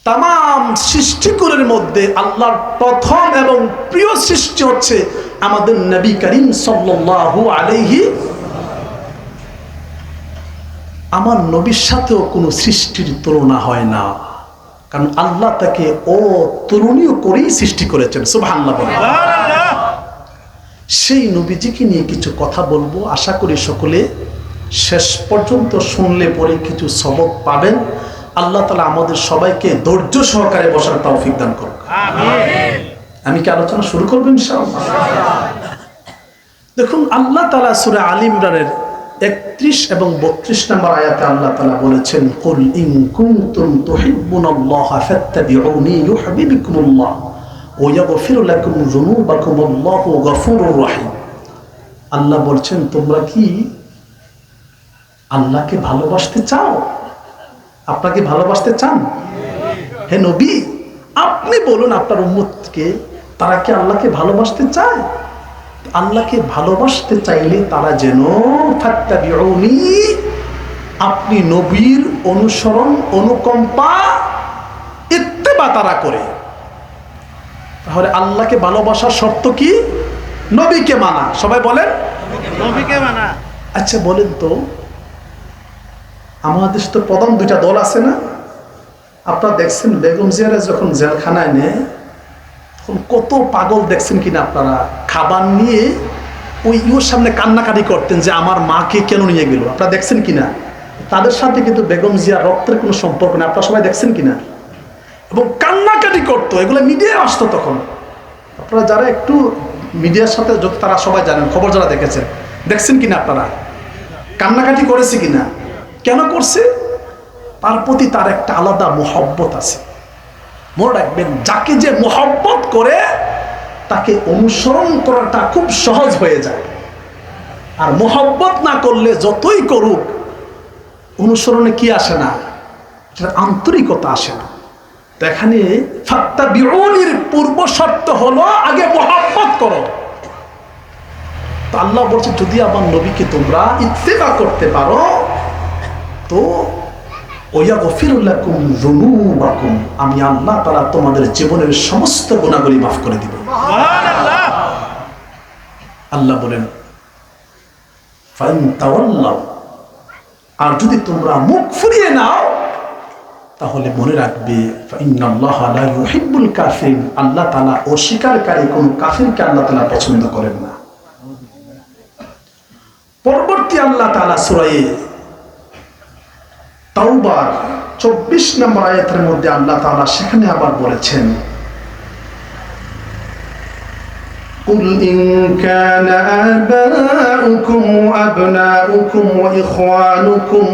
তাম সৃষ্টিকুলের মধ্যে আল্লাহর প্রথম এবং প্রিয় সৃষ্টি হচ্ছে আমাদের নবী করিম সাল্লাল্লাহু আলাইহি। আমার নবীর সাথেও কোনো সৃষ্টির তুলনা হয় না, কারণ আল্লাহ তাকে অতুলনীয় করেই সৃষ্টি করেছেন। সুবহানাল্লাহ বলেন। সেই নবীজিকে নিয়ে কিছু কথা বলবো, আশা করি সকলে শেষ পর্যন্ত শুনলে পরে কিছু সবক পাবেন। আল্লাহ তাআলা আমাদের সবাইকে ধৈর্য সহকারে বসার তৌফিক দান করুন। আমিন। আমি কি আলোচনা শুরু করব ইনশাআল্লাহ? দেখুন, আল্লাহ তাআলা সূরা আলে ইমরানের 31 এবং 32 নম্বর আয়াতে আল্লাহ তাআলা বলেছেন, কুল ইন কুনতুম তুহিব্বুনাল্লাহা ফাত্তাবিউনি ইউহিব্বুকুমুল্লাহ ওয়া ইয়াগফির লাকুম যুনুবাকুম আল্লাহু গফুরুর রহিম। আল্লাহ বলছেন, তোমরা কি আল্লাহকে ভালোবাসতে চাও? আপনাকে ভালোবাসতে চান? হে নবী, আপনি বলুন আপনার উম্মতকে, তারা কি আল্লাহকে ভালোবাসতে চায়? আল্লাহকে ভালোবাসতে চাইলে তারা যেন ফাত্তাবিউনি, আপনি নবীর অনুসরণ অনুকম্পা ইত্তেবা তারা করে। তাহলে আল্লাহকে ভালোবাসার শর্ত কি? নবীকে মানা। সবাই বলেন নবীকে মানা। আচ্ছা বলেন তো, আমাদের দেশে তো প্রধান দুইটা দল আছে না? আপনারা দেখছেন বেগম জিয়ারা যখন জেলখানায় নেয় তখন কত পাগল দেখছেন কিনা আপনারা, খাবার নিয়ে ওই ইউর সামনে কান্নাকাটি করতেন যে আমার মাকে কেন নিয়ে গেল। আপনারা দেখছেন কিনা? তাদের সাথে কিন্তু বেগম জিয়ার রক্তের কোনো সম্পর্ক নেই। আপনারা সবাই দেখছেন কিনা? এবং কান্নাকাটি করতো, এগুলো মিডিয়ায় আসতো তখন। আপনারা যারা একটু মিডিয়ার সাথে যত, তারা সবাই জানেন, খবর যারা দেখেছেন, দেখছেন কিনা আপনারা কান্নাকাটি করেছে কিনা? কেন করছে? তার প্রতি তার একটা আলাদা মোহব্বত আছে। মনে রাখবেন, যাকে যে মোহব্বত করে তাকে অনুসরণ করাটা খুব সহজ হয়ে যায়। আর মোহব্বত না করলে যতই করুক অনুসরণে কি আসে না, আন্তরিকতা আসে না। তো এখানে ফাত্তাবিউনির পূর্ব শর্ত হলো আগে মোহব্বত করো। তো আল্লাহ বলছে, যদি আমার নবীকে তোমরা ইত্তেবা করতে পারো তো ওয়াগফির লাকুম যুনুবাকুম, আমি আল্লাহ তাআলা তোমাদের জীবনের সমস্ত গুনাহগুলি মাফ করে দিব। সুবহানাল্লাহ। আল্লাহ বলেন, ফাইন তাওয়াল্লাউ, আর যদি তোমরা মুখ ফিরিয়ে নাও তাহলে মনে রাখবে ফাইন্নাল্লাহা লা ইউহিব্বুল কাফিরিন, আল্লাহ তাআলা অস্বীকারী কোন কাফিরকে আল্লাহ তাআলা পছন্দ করেন না। পরবর্তী আল্লাহ তাআলা সূরা তাওবার 24 নম্বর আয়াতের মধ্যে আল্লাহ তাআলা সেখানে আবার বলেছেন, কুল ইন কানা আবাউকুম ওয়া আবনাউকুম ওয়া ইখওয়ানুকুম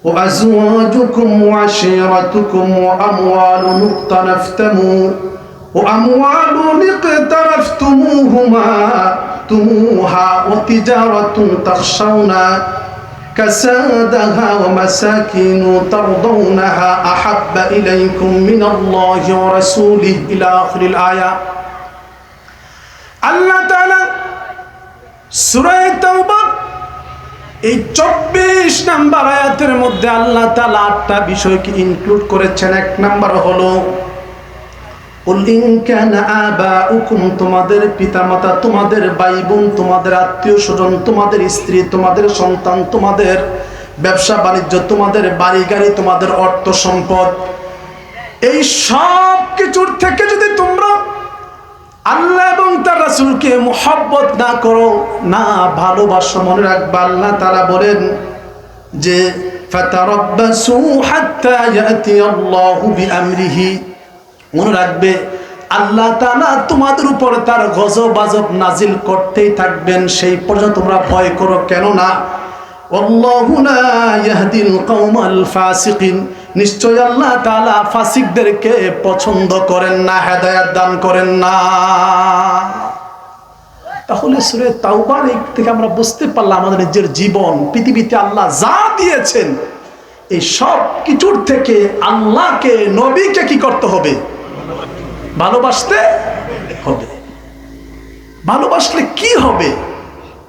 ওয়া আজওয়াজুকুম ওয়া আশীরাতুকুম ওয়া আমওয়ালুন ইqtaraftumuha ওয়া তিজারাতুন তাখশাউনা كسادها ومساكن ترضونها أحب إليكم من الله ورسوله إلى آخر الآية। আল্লাহ তাআলা সূরা তাওবা এই 24 নম্বর আয়াতের মধ্যে আল্লাহ তাআলা 8টা বিষয়কে ইনক্লুড করেছেন। এক নম্বর হলো কুল ইন কানা আবাউকুম, তোমাদের পিতামাতা, তোমাদের ভাই বোন, তোমাদের আত্মীয় স্বজন, তোমাদের স্ত্রী, তোমাদের সন্তান, তোমাদের ব্যবসা বাণিজ্য, তোমাদের বাড়ি গাড়ি, তোমাদের অর্থ সম্পদ, এই সব কিছুর থেকে যদি তোমরা আল্লাহ এবং তার রাসূলকে মুহাব্বত না করো, না ভালোবাসো, মনে রাখবা আল্লাহ তাআলা বলেন যে ফাতারাব্বাসু হাত্তা ইয়াতি আল্লাহু বিআমরিহি, মনে রাখবে আল্লাহ তাআলা তোমাদের উপর তার গজব আযব নাজিল করতেই থাকবেন, সেই পর্যন্ত তোমরা ভয় করো। কেন না, আল্লাহু লা ইয়াহদিল কওমাল ফাসিকিন, নিশ্চয় আল্লাহ তাআলা ফাসিকদেরকে পছন্দ করেন না, হেদায়েত দান করেন না। তাহলে সূরা তাওবার থেকে আমরা বুঝতে পারলাম আমাদের নিজের জীবন, পৃথিবীতে আল্লাহ যা দিয়েছেন এই সব কিছুর থেকে আল্লাহকে, নবীকে কি করতে হবে? ভালোবাসতে হবে। ভালোবাসলে কি হবে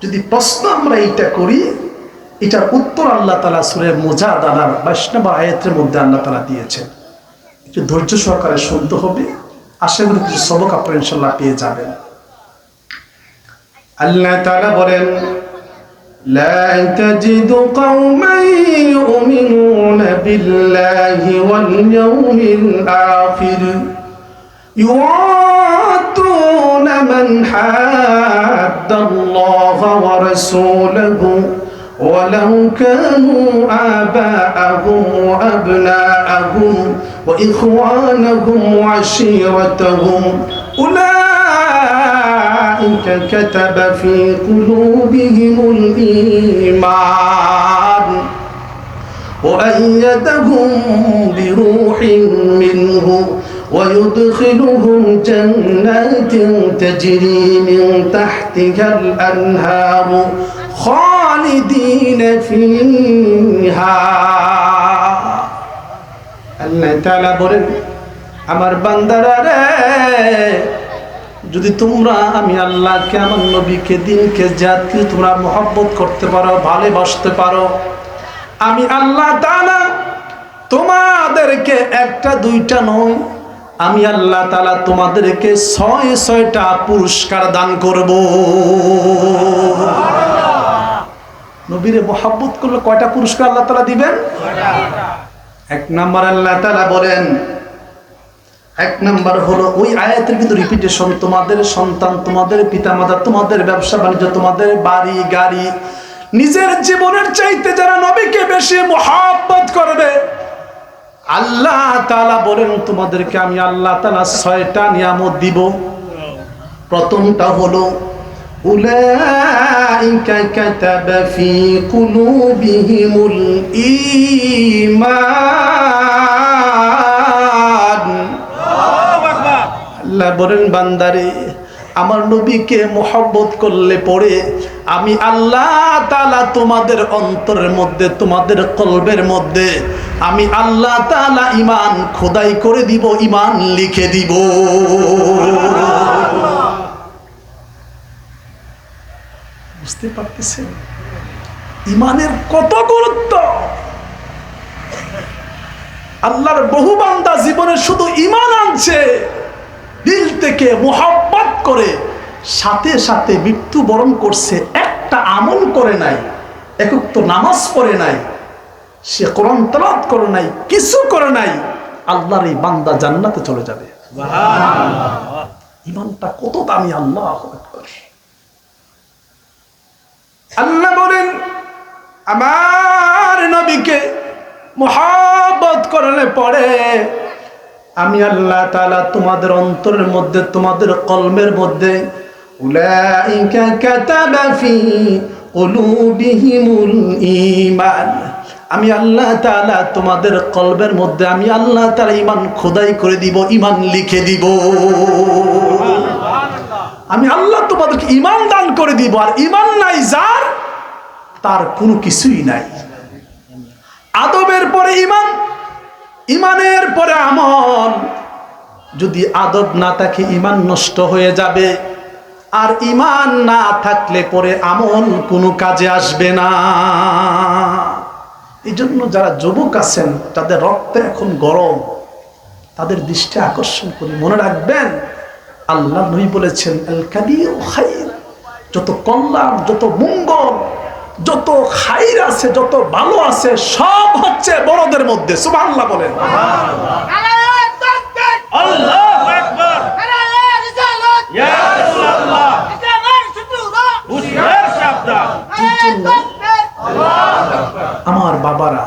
যদি প্রশ্ন আমরা এইটা করি, এটার উত্তর আল্লাহ তাআলা সূরা মুজাদালার 22 নম্বর আয়াতের মধ্যে আল্লাহ তাআলা দিয়েছেন। একটু ধৈর্য সহকারে শুনতে হবে, আশা করি কিছু সবক আপনারা ইনশাআল্লাহ পেয়ে যাবেন। আল্লাহ তাআলা বলেন, لا تجد قوما يؤمنون بالله واليوم الآخر يوادون من حاد الله ورسوله ولو كانوا آباءهم وأبناءهم وإخوانهم وعشيرتهم أولئك كتب في قلوبهم الإيمان وأيدهم بروح منه ويدخلهم جنات تجري من تحتها الأنهار خالدين فيها। আল্লাহ তাআলা বলেন, আমার বান্দারা রে, যদি তোমরা আমি আল্লাহকে, আমার নবীকে, দিনকে, জাতকে তোমরা মহব্বত করতে পারো, ভালোবাসতে পারো, আমি আল্লাহ তাআলা তোমাদেরকে একটা দুইটা নয়, আমি আল্লাহ তাআলা তোমাদেরকে ৬৬টা পুরস্কার দান করব। নবীরে মহব্বত করলে কয়টা পুরস্কার আল্লাহ তাআলা দিবেন? এক নাম্বার আল্লাহ তাআলা বলেন, এক নাম্বার হলো ওই আয়াতের কিন্তু রিপিটেশন, তোমাদের সন্তান, তোমাদের পিতামাতা, তোমাদের ব্যবসা বাণিজ্য, তোমাদের বাড়ি গাড়ি, নিজের জীবনের চাইতে যারা নবীকে বেশি মহব্বত করবে, আল্লাহ তাআলা বলেন তোমাদেরকে আমি আল্লাহ তাআলা ৬টা নিয়ামত দিব। প্রথমটা হলো উলাইকা কাতাবা ফি কুলুবিহিমুল ঈমান। আল্লাহ বলেন, বান্দারে আমার নবীকে মহব্বত করলে পরে আমি আল্লাহ তাআলা তোমাদের অন্তরের মধ্যে, তোমাদের কলবের মধ্যে আমি আল্লাহ তাআলা ঈমান খোদাই করে দিব, ঈমান লিখে দিব। বুঝতে পারতেছেন ঈমানের কত গুরুত্ব? আল্লাহর বহু বান্দা জীবনে শুধু ঈমান আনছে, দিল থেকে মুহাব্বত করে, সাথে সাথে মৃত্যুবরণ করছে, একটা আমল করে নাই, একক তো নামাজ পড়ে নাই, সে কোরআন তেলাওয়াত করে নাই, কিছু করে নাই, আল্লাহর এই বান্দা জান্নাতে চলে যাবে। সুবহানাল্লাহ! ঈমানটা কত দামি! আল্লাহু আকবার! আল্লাহ বলেন, আমার নবীকে মুহাব্বত করলে পরে আমি আল্লাহ তাআলা তোমাদের অন্তরের মধ্যে, তোমাদের কলবের মধ্যে উলাইকা কাতাবা ফি কুলুবিহিমুল ঈমান, আমি আল্লাহ তাআলা তোমাদের কলবের মধ্যে আমি আল্লাহ তাআলা ঈমান খোদাই করে দিব, ঈমান লিখে দিব। আমি আল্লাহ তোমাদেরকে ঈমান দান করে দিব। আর ঈমান নাই যার, তার কোনো কিছুই নাই। আদবের পরে ঈমান, ঈমানের পরে আমল। যদি আদব না থাকে ঈমান নষ্ট হয়ে যাবে, আর ঈমান না থাকলে পরে আমল কোনো কাজে আসবে না। এই জন্য যারা যুবক আছেন, তাদের রক্তে এখন গরম, তাদের দৃষ্টি আকর্ষণ করি। মনে রাখবেন, আল্লাহ নবী বলেছেন, আল কাবীর খায়র, যত কল্যাণ, যত মঙ্গল, যত খাইর আছে, যত ভালো আছে, সব হচ্ছে বড়দের মধ্যে। সুবহানাল্লাহ বলেন। আল্লাহু আকবার। ইয়া রাসূলুল্লাহ, আমার বাবারা,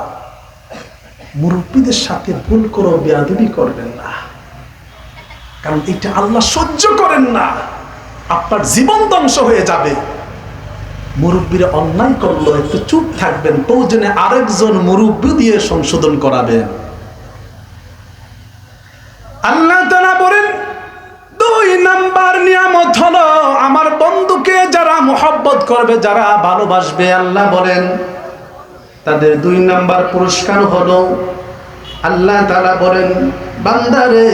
মুরব্বীদের সাথে ভুল করো, বেয়াদবি করবেন না, কারণ এটা আল্লাহ সহ্য করেন না। আপনার জীবন ধ্বংস হয়ে যাবে। মুরব্বীরা অন্যায় করলো, একটু চুপ থাকবেন, প্রয়োজনে আরেকজন মুরব্বী দিয়ে সংশোধন করাবেন। আল্লাহ তাআলা বলেন, ২ নাম্বার নিয়ামত হলো আমার বন্ধুকে যারা মুহাব্বত করবে, যারা ভালোবাসবে, আল্লাহ বলেন তাদের ২ নাম্বার পুরস্কার হলো, আল্লাহ তাআলা বলেন, বান্দারে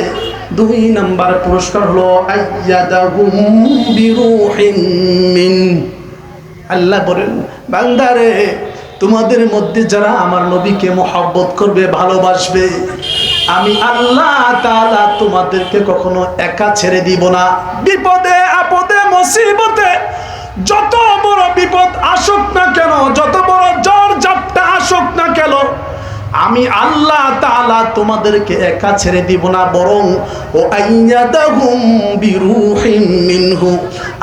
২ নাম্বার পুরস্কার হলো আইয়াদাহুম বিরূহিন মিন। আল্লাহ বলেন, বান্দারে তোমাদের মধ্যে যারা আমার নবীকে মুহাব্বত করবে, ভালোবাসবে, আমি আল্লাহ তাআলা তোমাদেরকে কখনো একা ছেড়ে দিব না। বিপদে আপদে মুসিবতে যত বড় বিপদ আসুক না কেন, যত বড় ঝড় ঝাপটা আসুক না কেন, আমি আল্লাহ তাআলা তোমাদেরকে একা ছেড়ে দিব না, বরং ও আইয়াদাহুম বিরূহিম মিনহু,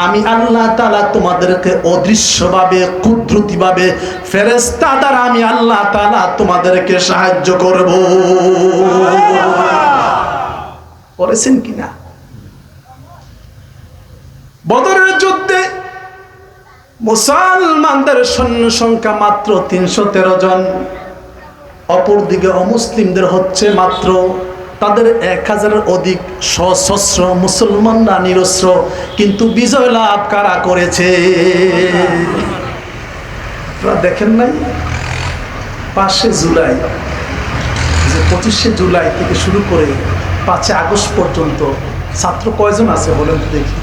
আমি আল্লাহ তাআলা তোমাদেরকে অদৃশ্যভাবে কুদরতিভাবে ফেরেশতা দ্বারা আমি আল্লাহ তাআলা তোমাদেরকে সাহায্য করব। করেছেন কিনা? বদরের যুদ্ধে মুসলমানদের সৈন্য সংখ্যা মাত্র 313 জন, অপরদিকে অমুসলিমদের হচ্ছে মাত্র তাদের 1000-এর অধিক সশস্ত্র, মুসলমানরা নিরস্ত্র, কিন্তু বিজয় লাভ কারা করেছে? আপনারা দেখেন নাই 5 জুলাই, যে 25 জুলাই থেকে শুরু করে 5 আগস্ট পর্যন্ত ছাত্র কয়জন আছে বলেন তো দেখি?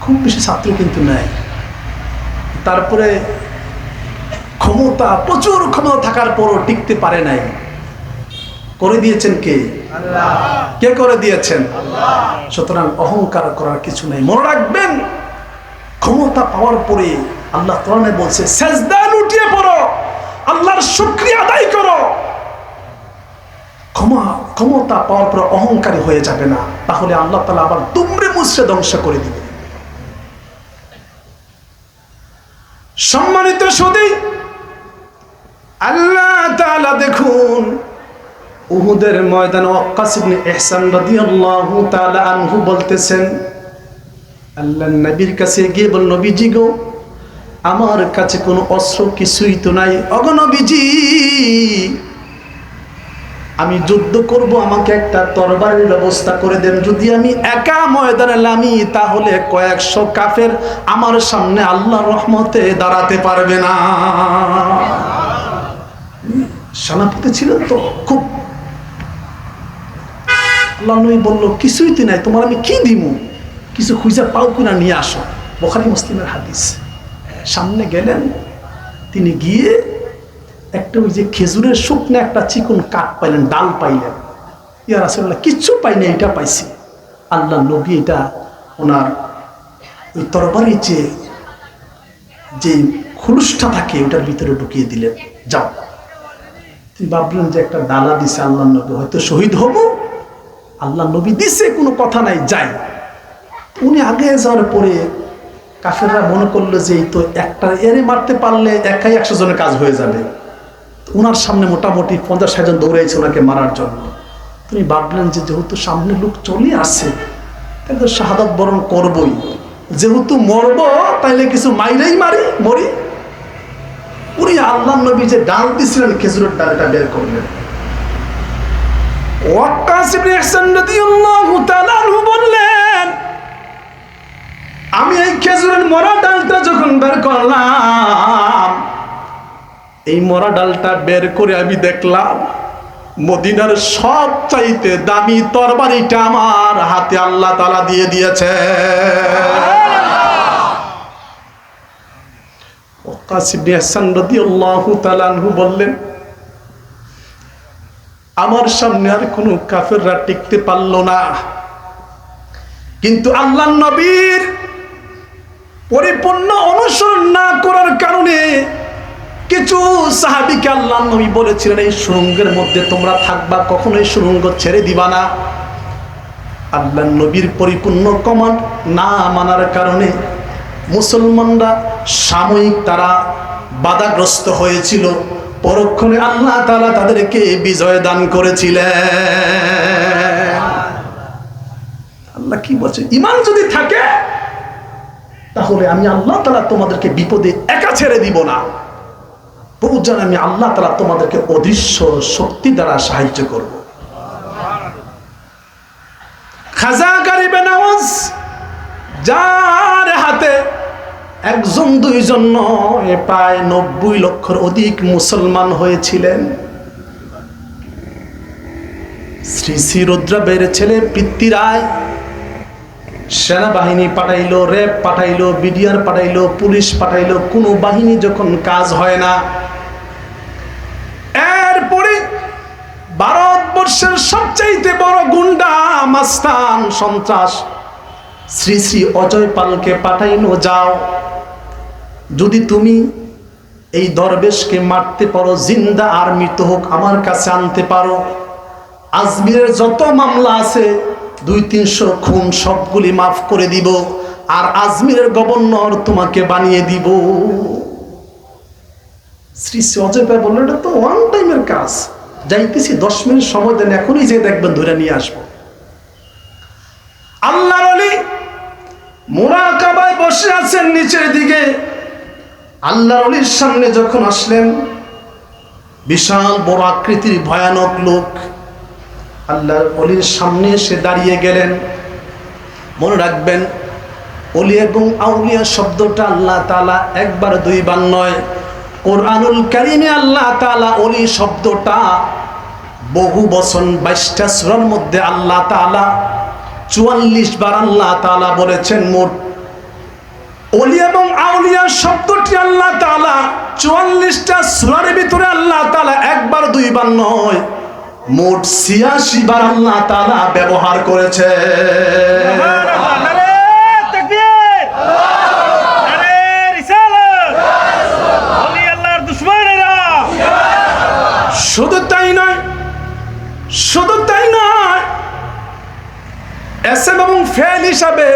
খুব বেশি ছাত্র কিন্তু নাই। তারপরে ক্ষমতা, প্রচুর ক্ষমতা থাকার পরও টিকতে পারে নাই। করে দিয়েছেন কে? আল্লাহ। কে করে দিয়েছেন? আল্লাহ। সুতরাং অহংকার করার কিছু নেই। মনে রাখবেন, ক্ষমতা পাওয়ার পরে আল্লাহ কোরআনে বলছে সেজদায় লুটিয়ে পড়ো, আল্লাহর শুকরিয়া আদায় করো। ক্ষমতা পাওয়ার পর অহংকারী হয়ে যাবে না, তাহলে আল্লাহ তাআলা আবার দুমড়ে মুচড়ে ধ্বংস করে দিবে। সম্মানিত সুধী, আল্লাহ তাআলা দেখুন উহুদের ময়দানে ওয়াক্কাস ইবনে ইহসান রাদিয়াল্লাহু তাআলা আনহু বলতেছেন, আল্লাহর নবীর কাছে গিয়ে বল, নবীজি গো, আমার কাছে কোনো অস্ত্র কিছুই তো নাই, ওগো নবীজি, আমি যুদ্ধ করব, আমাকে একটা তরবারির ব্যবস্থা করে দেন। যদি আমি একা ময়দানে নামি, তাহলে কয়েকশো কাফের আমার সামনে আল্লাহর রহমতে দাঁড়াতে পারবে না। সেনাপতি ছিলেন তো খুব। আল্লাহ নবী বলল, কিছুই তো নাই, তোমার আমি কি দিমু? কিছু খুঁজে পাও কিনা নিয়ে আসো। বুখারী মুসলিমের হাদিস। সামনে গেলেন, তিনি গিয়ে একটা ওই যে খেজুরের শুকনো একটা চিকন কাঠ পাইলেন, ডাল পাইলেন। ইয়া রাসূলুল্লাহ, কিচ্ছু পাইনি, এটা পাইছি। আল্লাহ নবী এটা ওনার ওই তরবারির যে খুলুসটা থাকে ওটার ভিতরে ঢুকিয়ে দিলেন, যাও। তিনি ভাবলেন যে একটা ডালা দিছে আল্লাহ নবী, হয়তো শহীদ হব, আল্লাহ নবী দিছে, কোনো কথা নাই, যাই। উনি আগে যাওয়ার পরে কাফেররা মনে করলো যে এই তো একটা এরে মারতে পারলে একাই 100 জনের কাজ হয়ে যাবে। ওনার সামনে মোটামুটি 50-60 জন দৌড়াইছে ওনাকে মারার জন্য। তিনি ভাবলেন যে যেহেতু সামনে লোক চলে আসছে, তাহলে তো শাহাদাত বরণ করবই, যেহেতু মরব তাইলে কিছু মাইরেই মরি। উনি আল্লাহ নবী যে ডাল দিছিলেন খেজুরের ডালটা বের করলেন। ওয়াক্কাস ইবনে ইহসান রাদিয়াল্লাহু তাআলা আনহু বললেন, আমি এই খেজুরের মরা ডালটা যখন বের করলাম, এই মরা ডালটা বের করে আমি দেখলাম মদিনার সব চাইতে দামি তরবারিটা আমার হাতে আল্লাহ তাআলা দিয়ে দিয়েছে। ওয়াক্কাস ইবনে ইহসান রাদিয়াল্লাহু তাআলা আনহু বললেন, আমার সামনে আর কোনো কাফেররা টিকতে পারল না, কিন্তু আল্লাহর নবীর পরিপূর্ণ অনুসরণ না করার কারণে কিছু সাহাবীকে আল্লাহর নবী বলেছিলেন, এই সুড়ঙ্গের মধ্যে তোমরা থাকবা, কখনো এই সুড়ঙ্গ ছেড়ে দিবা না। আল্লাহর নবীর পরিপূর্ণ কমান্ড না মানার কারণে মুসলমানরা সাময়িক তারা বাধাগ্রস্ত হয়েছিল, পরক্ষণে আল্লাহ তাআলা তাদেরকে বিজয় দান করেছিলেন। আল্লাহ কি বলছে, ঈমান যদি থাকে তাহলে আমি আল্লাহ তাআলা তোমাদেরকে বিপদে একা ছেড়ে দিব না, বহু জান আমি আল্লাহ তাআলা তোমাদেরকে অদৃশ্য শক্তি দ্বারা সাহায্য করব। খাজা গরিবে নওয়াজ, যার হাতে 1 2 জন নয়, প্রায় 90 লক্ষের অধিক মুসলমান হয়েছিলেন। শ্রী শ্রী রুদ্রবের ছেলে পৃথ্বীরায় সেনাবাহিনী পাঠাইলো, র্যাব পাঠাইলো, বিডিআর পাঠাইলো, পুলিশ পাঠাইলো, কোনো বাহিনী যখন কাজ হয় না, এরপরে ভারত মাস্তান সন্ত্রাস শ্রী শ্রী অজয় পালকে পাঠাইনো যাও, যদি তুমি এই দরবেশকে মারতে পারো, জিন্দা আর মৃত হোক আমার কাছে আনতে পারো, আজমিরের যত মামলা আছে 200-300 খুন সবগুলি মাফ করে দিব, আর আজমিরের গভর্নর তোমাকে বানিয়ে দিব। শ্রী শ্রী অজয় পাল বললেন, এটা তো ওয়ান টাইমের কাজ, যাইতেছি 10 মিনিট সময় দেন, এখনই যে দেখবেন ধরে নিয়ে আসবো। আল্লাহর ওলি মুরাকাবায় বসে আছেন নিচের দিকে। আল্লাহর ওলির সামনে যখন আসলেন, বিশাল বড় আকৃতির ভয়ানক লোক আল্লাহর ওলির সামনে এসে দাঁড়িয়ে গেলেন। মনে রাখবেন, ওলি এবং আউলিয়া শব্দটা আল্লাহ তাআলা একবার দুইবার নয়, কোরআনুল কারীমে আল্লাহ তাআলা ওলি শব্দটা বহু বচন 22টা সূরার মধ্যে আল্লাহ তাআলা 44 বার আল্লাহ তাআলা বলেছেন। মোট ওলি এবং আউলিয়া শব্দটি আল্লাহ তাআলা 44টা সূরার ভিতরে আল্লাহ তাআলা একবার দুইবার নয়, মোট 86 বার আল্লাহ তাআলা ব্যবহার করেছে। শুধু তাই নয়, শুধু তাই নয়, এসএম এবং ফেল হিসাবে,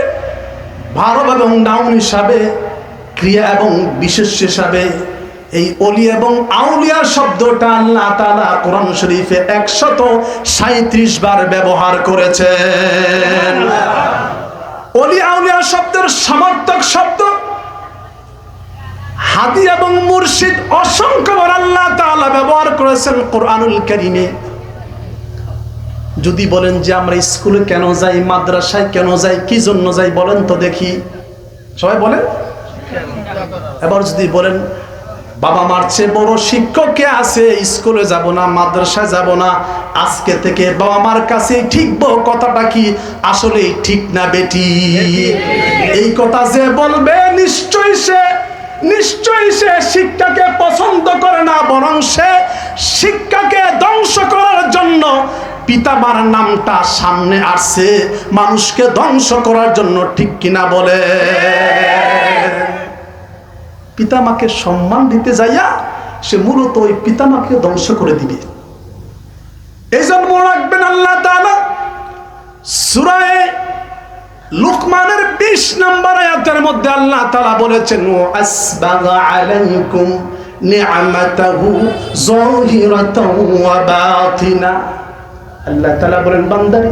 ভারব এবং নাউন হিসাবে, ক্রিয়া এবং বিশেষ হিসাবে এই ওলি এবং আউলিয়া শব্দটা আল্লাহ তাআলা কোরআন শরীফে 137 বার ব্যবহার করেছেন। ওলি আউলিয়া শব্দের সমার্থক শব্দ হাদি এবং মুর্শিদ অসংখ্যবার আল্লাহ তাআলা ব্যবহার করেছেন কোরআনুল কারীমে। যদি বলেন যে আমরা স্কুলে কেন যাই, মাদ্রাসায় কেন যাই, কি জন্য যাই বলেন তো দেখি, সবাই বলেন। এবার যদি বলেন বাবা মার চেয়ে বড় শিক্ষক কে আছে, স্কুলে যাব না, মাদ্রাসায় যাব না, আজকে থেকে বাবা মার কাছে ঠিকবো, কথাটা কি আসলে ঠিক না বেটি? এই কথা যে বলবে নিশ্চয়ই সে শিক্ষাকে পছন্দ করে না, বরং সে শিক্ষাকে ধ্বংস করার জন্য পিতামার নামটা সামনে আসছে, মানুষকে ধ্বংস করার জন্য, ঠিক কিনা বলে? পিতামাকে সম্মান দিতে যাইয়া সে মূলত ওই পিতামাকে ধ্বংস করে দিবে। এই জন্য মনে রাখবেন, আল্লাহ তাআলা সূরা লুকমানের 20 নম্বর আয়াতের মধ্যে আল্লাহ তাআলা বলেছেন, আসবাগা আলাইকুম নি'মাতাহু যাহিরাতাও ওয়া বাতিনা। আল্লাহ তাআলা বলেন, বান্দারে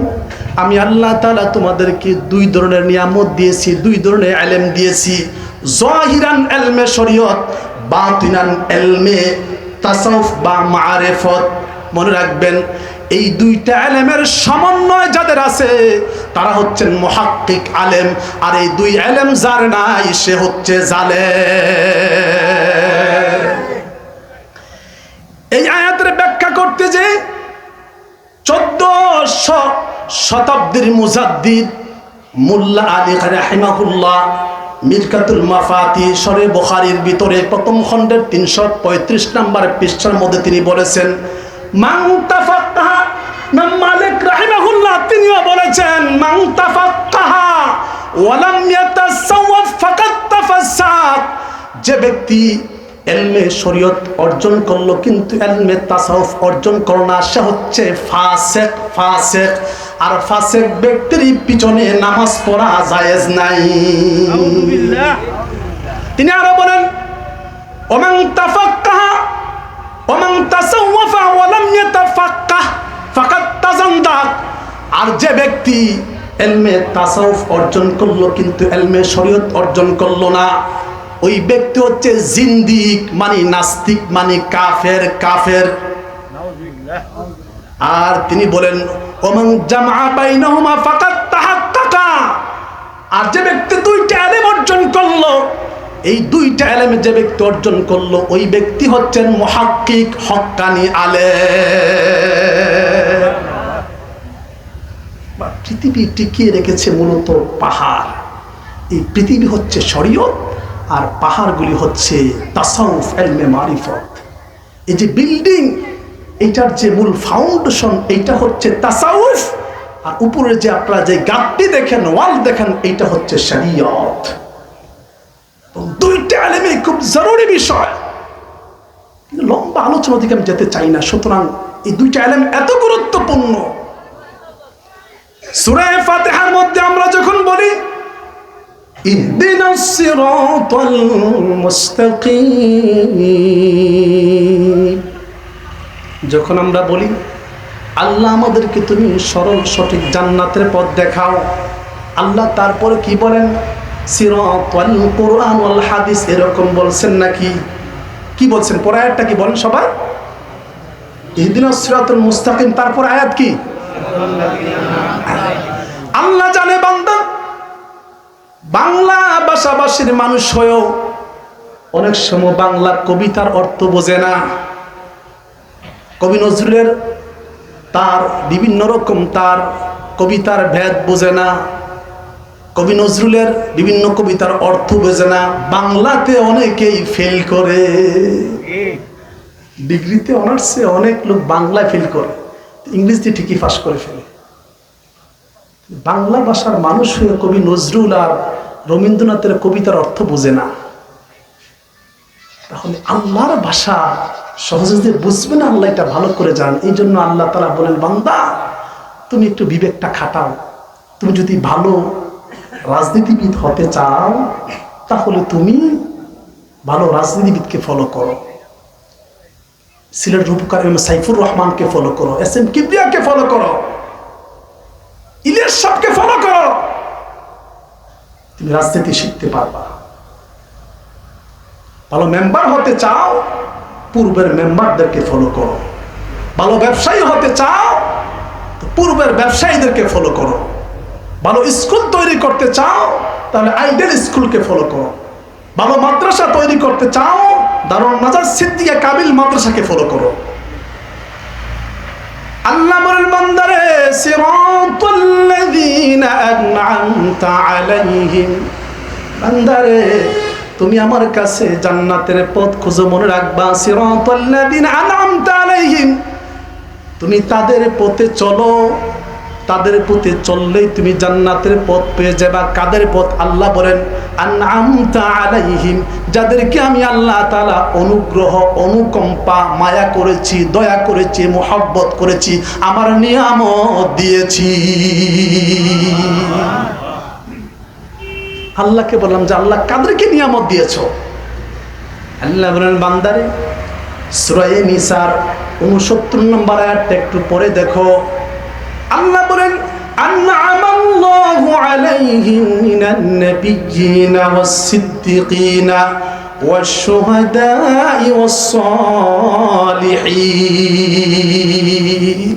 আমি আল্লাহ তাআলা তোমাদেরকে 2 ধরনের নিয়ামত দিয়েছি, 2 ধরনের ইলম দিয়েছি। যাহিরান ইলমে শরীয়ত, বাতিনান ইলমে তাসাউফ বা মারিফত। মনে রাখবেন, এই 2টা ইলমের সমন্বয় যাদের আছে তারা হচ্ছেন মুহাক্কিক আলেম, আর এই 2 ইলম যার নাই সে হচ্ছে জালেম। এই আয়াতের ব্যাখ্যা করতে যে 1400 শতাব্দীর মুজাদ্দিদ মোল্লা আলী রাহিমাহুল্লাহ মিরকাতুল মাফাতি শরে বুখারীর ভিতরে প্রথম খণ্ডের 335 নম্বর পৃষ্ঠার মধ্যে তিনি বলেছেন, মান তাফাক্কাহা, ইমাম মালিক রাহিমাহুল্লাহ তিনিও বলেছেন, মান তাফাক্কাহা ওয়া লাম ইয়াতাসাওয়াফ ফাকাদ তাফাসাদ। যে ব্যক্তি ইলমে শরীয়ত অর্জন করলো কিন্তু ইলমে তাসাউফ অর্জন করলো না, সে হচ্ছে ফাসিক। আর ফাসিক ব্যক্তির পিছনে নামাজ পড়া জায়েজ নাই। তিনি আরো বলেন, ওমান তাফাক্কাহা ওমান তাসাওয়াফা ওয়া লাম ইয়াতাফাক্কাহ ফাকাদ তাজান্দাক। আর যে ব্যক্তি ইলমে তাসাউফ অর্জন করলো কিন্তু ইলমে শরীয়ত অর্জন করলো না, ওই ব্যক্তি হচ্ছে জিন্দিক, মানে নাস্তিক, মানে কাফের। আর তিনি বলেন, ওমান জামা বাইনাহুমা ফাকাদ তাহাক্কাকা। আর যে ব্যক্তি 2টা ইলম অর্জন করলো, এই 2টা ইলম যে ব্যক্তি অর্জন করলো, ওই ব্যক্তি হচ্ছেন মুহাক্কিক, হক্কানি আলেম। পৃথিবী টিকিয়ে রেখেছে মূলত পাহাড়। এই পৃথিবী হচ্ছে শরীয়ত, আর পাহাড়গুলি হচ্ছে তাসাউফ, ইলমে মারিফত। এই যে বিল্ডিং, এটার যে মূল ফাউন্ডেশন, এটা হচ্ছে তাসাউফ, আর উপরে যে আপনারা যে গাঁটটি দেখেন, ওয়াল দেখেন, এইটা হচ্ছে শরীয়ত। দুইটা এলেমে খুব জরুরি বিষয়, কিন্তু লম্বা আলোচনা দিকে আমি যেতে চাই না। সুতরাং এই দুইটা এলেম এত গুরুত্বপূর্ণ। সূরা ফাতিহার মধ্যে আমরা যখন বলি ইহদিনাস সিরাতাল মুস্তাকিম, যখন আমরা বলি আল্লাহ আমাদেরকে তুমি সরল সঠিক জান্নাতের পথ দেখাও, আল্লাহ তারপরে কি বলেন? সিরাতাল কুরআন ওয়াল হাদিস, এরকম বলছেন নাকি? কি বলছেন? পরে আয়াতটা কি বলেন সবাই? ইহদিনাস সিরাতাল মুস্তাকিম, তারপর আয়াত কি? আল্লাহ জানে বান্দা বাংলা ভাষাভাষীর মানুষ হয়েও অনেক সময় বাংলা কবিতার অর্থ বোঝে না। কবি নজরুলের তার বিভিন্ন রকম তার কবিতার ভেদ বোঝে না, কবি নজরুলের বিভিন্ন কবিতার অর্থ বোঝে না। বাংলাতে অনেকেই ফেল করে, ডিগ্রিতে অনার্সে অনেক লোক বাংলায় ফেল করে, ইংরেজিতে ঠিকই পাস করে ফেলে। বাংলা ভাষার মানুষ হয়ে কবি নজরুল আর রবীন্দ্রনাথের কবিতার অর্থ বোঝে না, তাহলে আল্লাহর ভাষা সহজে যে বুঝবে না, আল্লাহ এটা ভালো করে জান। এই জন্য আল্লাহ তাআলা বলেন, বান্দা তুমি একটু বিবেকটা খাটাও। তুমি যদি ভালো রাজনীতিবিদ হতে চাও তাহলে তুমি ভালো রাজনীতিবিদকে ফলো করো। সিলেট রূপকার সাইফুর রহমানকে ফলো করো, এস.এম. কিবরিয়াকে ফলো করো, ইলিয়াস সাহেবকে ফলো করো, তুমি রাজনীতি শিখতে পারবা। ভালো মেম্বার হতে চাও, পূর্বের মেম্বারদেরকে ফলো করো। ভালো ব্যবসায়ী হতে চাও তো পূর্বের ব্যবসায়ীদেরকে ফলো করো। ভালো স্কুল তৈরি করতে চাও তাহলে আইডিয়াল স্কুলকে ফলো করো। ভালো মাদ্রাসা তৈরি করতে চাও দারুন নাজার সিদ্দিয়া কাবিল মাদ্রাসাকে ফলো করো। আল্লাহ বলেন, বান্দারে সিরাতাল্লাযীনা আন'আমতা আলাইহিম, বান্দারে তুমি আমার কাছে জান্নাতের পথ খুঁজে মনে রাখবা। সিরাতাল্লাযীনা আন'আমতা আলাইহিম, তুমি তাদের পথে চলো, তাদের পথে চললেই তুমি জান্নাতের পথ পেয়ে যাবা। কাদের পথ? আল্লাহ বলেন আন'আমতা আলাইহিম, যাদেরকে আমি আল্লাহ তাআলা অনুগ্রহ, অনুকম্পা, মায়া করেছি, দয়া করেছি, মুহাব্বত করেছি, আমার নিয়ামত দিয়েছি। আল্লাহকে বললাম যে আল্লাহ কাদেরকে নিয়ামত দিয়েছো? আল্লাহ বলেন, বান্দারে সূরা নিসার 69 নম্বর আয়াতটা একটু পড়ে দেখো। আল্লাহ বলেন, আন'আমাল্লাহু আলাইহিম মিনান নাবিয়্যিনা ওয়াস-সিদ্দিকিনা ওয়াশ-শুহাদা'i ওয়াস-সালিহিন।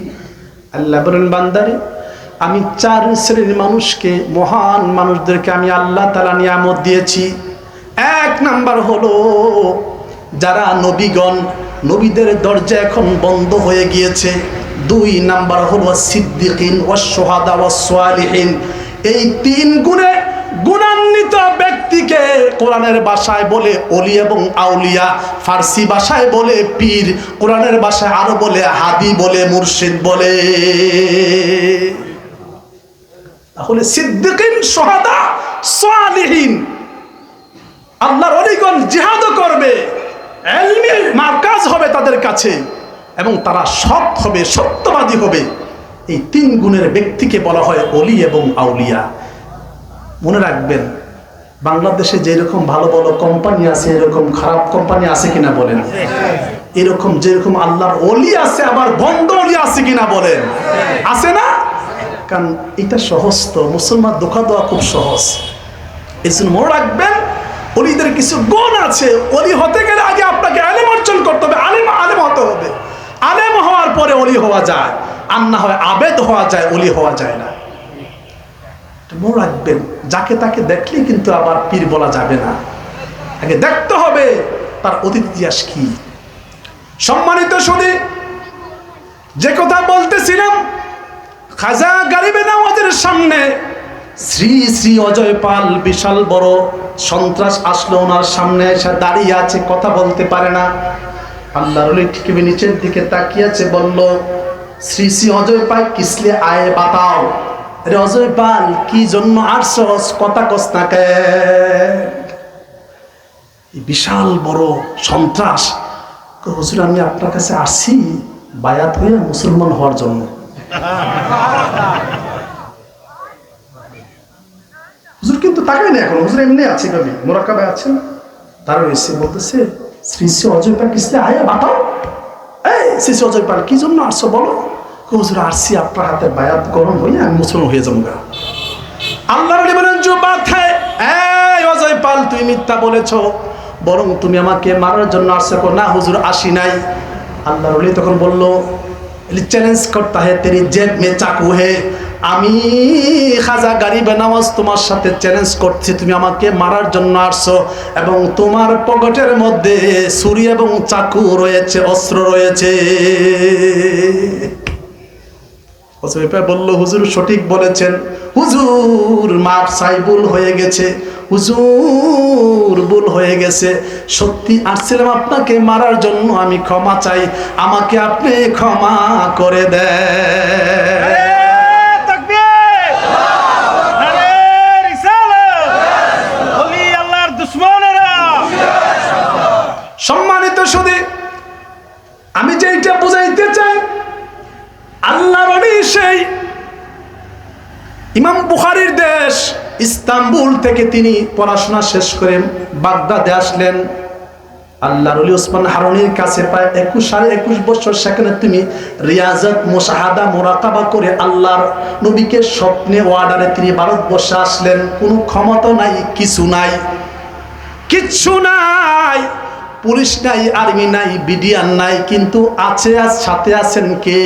আল্লাহ বলেন, বান্দারে আমি 4 শ্রেণীর মানুষকে, মহান মানুষদেরকে আমি আল্লাহ তাআলা নিয়ামত দিয়েছি। 1 নাম্বার হলো যারা নবীগণ, নবীদের দরজা এখন বন্ধ হয়ে গিয়েছে। 2 নাম্বার হলো সিদ্দিকিন ওয়াশ-শুহাদা ওয়াস-সালিহিন। এই 3 গুণে গুণান্বিত ব্যক্তিকে কোরআনের ভাষায় বলে ওলি এবং আউলিয়া, ফার্সি ভাষায় বলে পীর, কোরআনের ভাষায় আরো বলে হাদি বলে, মুর্শিদ বলে। তাহলে সিদ্দিকিন, শুহাদা, সালিহিন, আল্লাহর ওলিগণ জিহাদ করবে, ইলমের মার্কাজ হবে তাদের কাছে, এবং তারা সৎ হবে, সত্যবাদী হবে। এই 3 গুণের ব্যক্তিকে বলা হয় ওলি এবং আউলিয়া। মনে রাখবেন, বাংলাদেশে যেরকম ভালো ভালো কোম্পানি আছে, এরকম খারাপ কোম্পানি আছে কিনা বলেন? এরকম যেরকম আল্লাহর ওলি আছে, আবার বন্ধ ওলি আছে কিনা বলেন? আছে না? কারণ এটা সহজ তো, মুসলমান ধোঁকা দেওয়া খুব সহজ। এই জন্য মনে রাখবেন, ওলিদের কিছু গুণ আছে। ওলি হতে গেলে আগে আপনাকে আলেম অর্জন করতে হবে, আলেম হতে হবে। আলেম হওয়ার পরে ওলি হওয়া যায়, আর না হয় আবেদ হওয়া যায়, ওলি হওয়া যায় না। মনে রাখবেন, যাকে তাকে দেখলেই কিন্তু আবার পীর বলা যাবে না। আগে দেখতে হবে তার অতীত ইতিহাস কি। সম্মানিত শুনি, যে কথা বলতেছিলাম, খাজা গরিবে নওয়াজের সামনে শ্রী শ্রী অজয় পাল বিশাল বড় সন্ত্রাস আসলো, ওনার সামনে এসে দাঁড়িয়ে আছে, কথা বলতে পারে না। আল্লাহর ওলি ঠিক নিচের দিকে তাকিয়ে আছে, বলল, শ্রী শ্রী অজয় পাল কিসলে আয়ে বাতাও। আরে অজয় পাল কি জন্য আসছস, কথা কস না কে? বিশাল বড় সন্ত্রাস। হুজুর আমি আপনার কাছে আসছি বায়াত হয়ে মুসলমান হওয়ার জন্য। হুজুর কিন্তু তাকাই না এখন, হুজুর এমনি আছে, কবি মোরাকাবায় আছেন। তারা এসে বলতেছে শ্রী শ্রী অজয় পাল কিসলে আয়া বাতাও। এই শ্রী শ্রী অজয় পাল কি জন্য আসছো বলো? হুজুর আসছি আপনার হাতে বায়াত গরম হয়ে আমি মুসলমান হয়ে যাবো গা। আল্লাহ বলেন যে বাত হ্যায়, এই অজয় পাল তুই মিথ্যা বলেছো, বরং তুমি আমাকে মারার জন্য আসছো। না হুজুর আসি নাই। আল্লাহ রলি তখন বলল চ্যালেঞ্জ করতা হে তেরি জেব মে চাকু হে। আমি খাজা গরিবে নওয়াজ তোমার সাথে চ্যালেঞ্জ করছি, তুমি আমাকে মারার জন্য আসছো এবং তোমার পকেটের মধ্যে ছুরি এবং চাকু রয়েছে, অস্ত্র রয়েছে। বলল হুজুর সঠিক বলেছেন, হুজুর মাপ চাই, ভুল হয়ে গেছে, হুজুর ভুল হয়ে গেছে, সত্যি আসছিলাম আপনাকে মারার জন্য, আমি ক্ষমা চাই, আমাকে আপনি ক্ষমা করে দেন। সম্মানিত সুধী, আমি যেটা বুঝাইতে চাই, আল্লাহর ওলি সেই ইমাম বুখারীর দেশ ইস্তাম্বুল থেকে তিনি পড়াশোনা শেষ করে বাগদাদে আসলেন। আল্লাহর ওলি ওসমান হারুনির কাছে প্রায় 21 বছর সেখানে তিনি রিয়াজত, মুশাহাদা, মুরাকাবা করে আল্লাহর নবীকে স্বপ্নে ওয়ার্ডারে তিনি ভারতবর্ষে আসলেন। কোনো ক্ষমতা নাই, কিছু নাই, কিচ্ছু নাই, পুলিশ নাই, আর্মি নাই, বিডিআর নাই, কিন্তু আছে, আজ সাথে আছেন কে?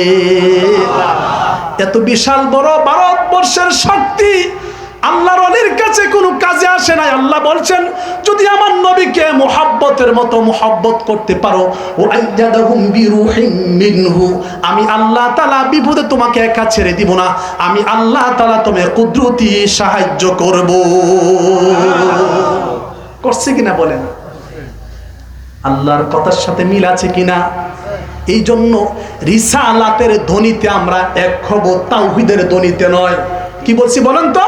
এত বিশাল বড় ভারতবর্ষের শক্তি আল্লাহর ওলির কাছে কোনো কাজে আসে নাই। আল্লাহ বলছেন যদি আমার নবীকে মুহাব্বতের মতো মুহাব্বত করতে পারো, ও আইয়াদাহুম বিরূহিম মিনহু, আমি আল্লাহ তাআলা বিপদে তোমাকে একা ছেড়ে দিব না, আমি আল্লাহ তাআলা তোমাকে কুদরতি সাহায্য করব। করছে কিনা বলেন? আল্লাহর কথার সাথে মিল আছে কিনা? এই জন্য রিসালাতের ধ্বনিতে আমরা এক হব, তাওহীদের ধ্বনিতে নয়। কি বলছি বলেন তো?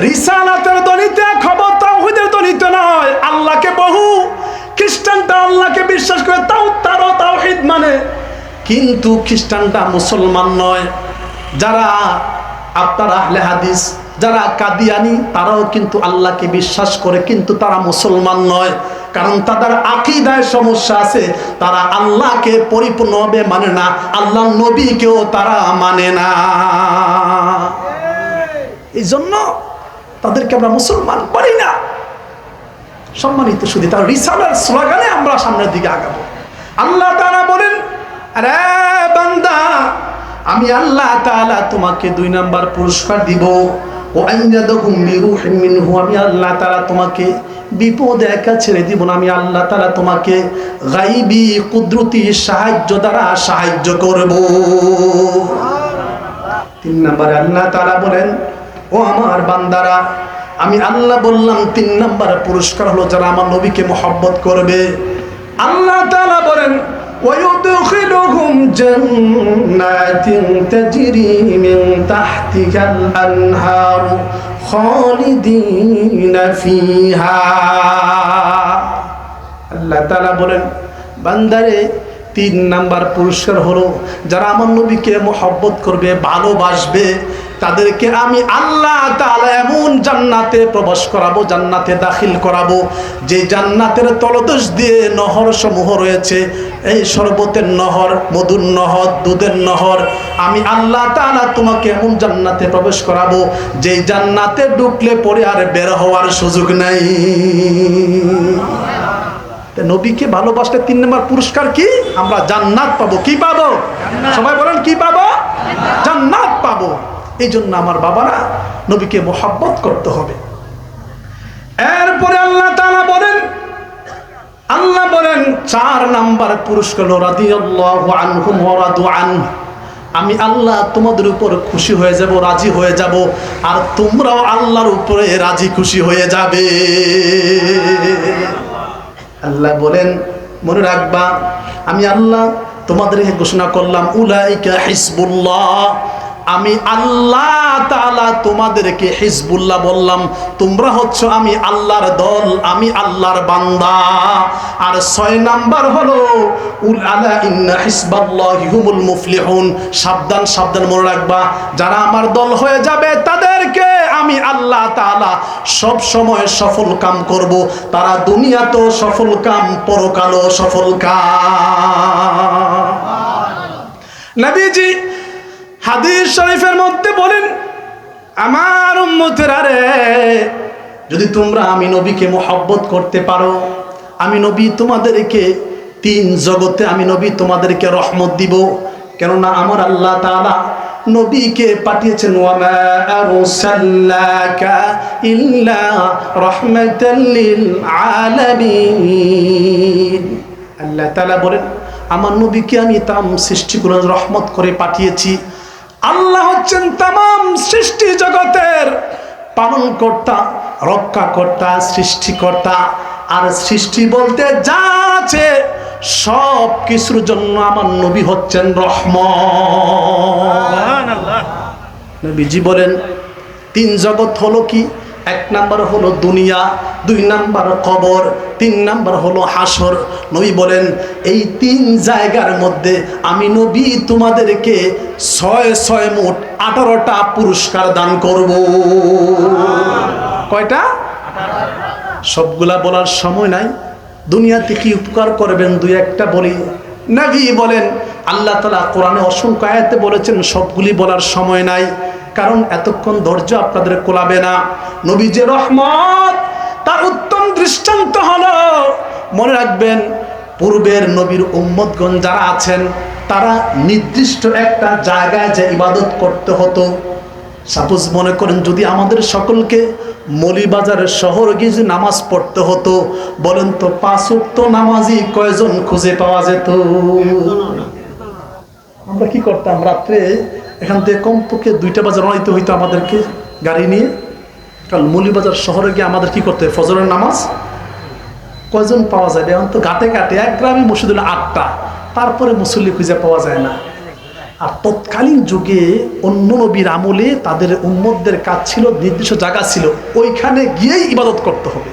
রিসালাতের ধ্বনিতে এক হব, তাওহীদের ধ্বনিতে নয়। আল্লাহকে বহু খ্রিস্টানটা আল্লাহকে বিশ্বাস করে, তারও তাওহীদ মানে, কিন্তু খ্রিস্টানটা মুসলমান নয়। যারা আপনার আহলে হাদিস, যারা কাদিয়ানি, তারাও কিন্তু আল্লাহকে বিশ্বাস করে, কিন্তু তারা মুসলমান নয়, কারণ তাদের আকীদায় সমস্যা আছে। তারা আল্লাহকে পরিপূর্ণভাবে মানে না, আল্লাহর নবীকেও তারা মানে না। এই জন্য তাদেরকে আমরা মুসলমান করি না। সম্মানিত শুধু তার রিসালার স্লোগানে আমরা সামনের দিকে আগাবো। আল্লাহ তাআলা বলেন, আরে বান্দা, আমি আল্লাহ তাআলা তোমাকে 2 নাম্বার পুরস্কার দিব। ও আইয়াদাহুম বিরূহিম মিনহু, আমি আল্লাহ তাআলা তোমাকে বিপদে একা ছেড়ে দিব না, আমি আল্লাহ তাআলা তোমাকে গায়বী কুদরতি সাহায্য দ্বারা সাহায্য করব। 3 নম্বরে আল্লাহ তাআলা বলেন, ও আমার বান্দারা, আমি আল্লাহ বললাম 3 নম্বর পুরস্কার হলো যারা আমার নবীকে মুহাব্বত করবে। আল্লাহ তাআলা বলেন, ويدخلهم جنات تجري من تحتها الأنهار خالدين فيها। আল্লাহ তাআলা বলেন, বান্দারে 3 নাম্বার পুরস্কার হলো যারা আমার নবীকে মুহাব্বত করবে, ভালোবাসবে, তাদেরকে আমি আল্লাহ তাআলা এমন জান্নাতে প্রবেশ করাবো, জান্নাতে দাখিল করাবো, যে জান্নাতের তলদেশ দিয়ে নহর সমূহ রয়েছে, এই শরবতের নহর, মধুর নহর, দুধের নহর। আমি আল্লাহ তাআলা তোমাকে এমন জান্নাতে প্রবেশ করাবো যে জান্নাতে ঢুকলে পরে আর বের হওয়ার সুযোগ নাই। নবীকে ভালোবাসলে 3 নম্বর পুরস্কার কি? আমরা জান্নাত পাবো। কি পাবো? সবাই বলেন কি পাবো? জান্নাত পাবো। এই জন্য আমার বাবারা নবীকে মুহাব্বত করতে হবে। এরপরে আল্লাহ তাআলা বলেন, 4 নাম্বার পুরস্কার রাদিয়াল্লাহু আনহুম ওয়া রাদু আনহু, আমি আল্লাহ তোমাদের উপর খুশি হয়ে যাব, রাজি হয়ে যাব, আর তোমরাও আল্লাহর উপরে রাজি খুশি হয়ে যাবে। আল্লাহ বলেন, মনে রাখবা আমি আল্লাহ তোমাদেরকে ঘোষণা করলাম উলাইকা হিজবুল্লাহ, আমি আল্লাহ তাআলা তোমাদেরকে হিজবুল্লাহ বললাম, তোমরা হচ্ছ আমি আল্লাহর দল, আমি আল্লাহর বান্দা। আর 6 নাম্বার হলো আলা ইন্না হিজবাল্লাহি হুমুল মুফলিহুন, সাবধান সাবধান মনে রাখবা, যারা আমার দল হয়ে যাবে তাদেরকে আমি আল্লাহ তাআলা সব সময় সফল কাম করব। তারা দুনিয়াতেও সফল কাম, পরকালেও সফল কাম। নবীজি হাদিস শরীফের মধ্যে বলেন, আমার উম্মতেরা রে, যদি তোমরা আমি নবীকে মুহাব্বত করতে পারো, আমি নবী তোমাদেরকে 3 জগতে আমি নবী তোমাদেরকে রহমত দিব। কেননা আমার আল্লাহ তাআলা নবীকে পাঠিয়েছেন, ওয়ামা আরসালনাকা ইল্লা রাহমাতাল লিল আলামিন। আল্লাহ তাআলা বলেন, আমার নবীকে আমি তাম সৃষ্টিকুলের রহমত করে পাঠিয়েছি। আল্লাহ হচ্ছেন তামাম সৃষ্টি জগতের পালনকর্তা, রক্ষাকর্তা, সৃষ্টিকর্তা। আর সৃষ্টি বলতে যা আছে সব কিছুর জন্য আমার নবী হচ্ছেন রহমত। নবীজি বলেন 3 জগৎ হলো কি? 1 নাম্বার হলো দুনিয়া, 2 নাম্বার কবর, 3 নাম্বার হলো হাসর। নবী বলেন এই 3 জায়গার মধ্যে আমি নবী তোমাদেরকে 6 মোট 18টা পুরস্কার দান করব। কয়টা? সবগুলা বলার সময় নাই। দুনিয়াতে কি উপকার করবেন 2-1টা বলি। নবী বলেন, আল্লাহ তাআলা কোরআনে অসংখ্য আয়াতে বলেছেন, সবগুলি বলার সময় নাই, কারণ এতক্ষণ ধৈর্য আপনাদের কোলাবে না। নবী যে রহমত, তার উত্তম দৃষ্টান্ত হলো, মনে রাখবেন পূর্বের নবীর উম্মতগণ যারা আছেন তারা নির্দিষ্ট একটা জায়গায় যে ইবাদত করতে হতো। সাপোজ মনে করেন যদি আমাদের সকলকে মৌলভীবাজারের শহরে গিয়ে নামাজ পড়তে হতো, বলেন তো 5 ওয়াক্ত নামাজি কয়জন খুঁজে পাওয়া যেত? আমরা কি করতাম? রাত্রে এখান থেকে কমপক্ষে 2টা বাজে রওনা হইতো আমাদেরকে গাড়ি নিয়ে। কারণ মৌলভীবাজার শহরে গিয়ে আমাদের কি করতে হয়? ফজরের নামাজ কয়জন পাওয়া যাবে? এখন তো ঘাটে ঘাটে এক গ্রামে মসজিদ হলো 8টা, তারপরে মুসল্লি খুঁজে পাওয়া যায় না। আর তৎকালীন যুগে অন্য নবীর আমলে তাদের উম্মতদের কাজ ছিল, নির্দিষ্ট জায়গা ছিল, ওইখানে গিয়েই ইবাদত করতে হবে।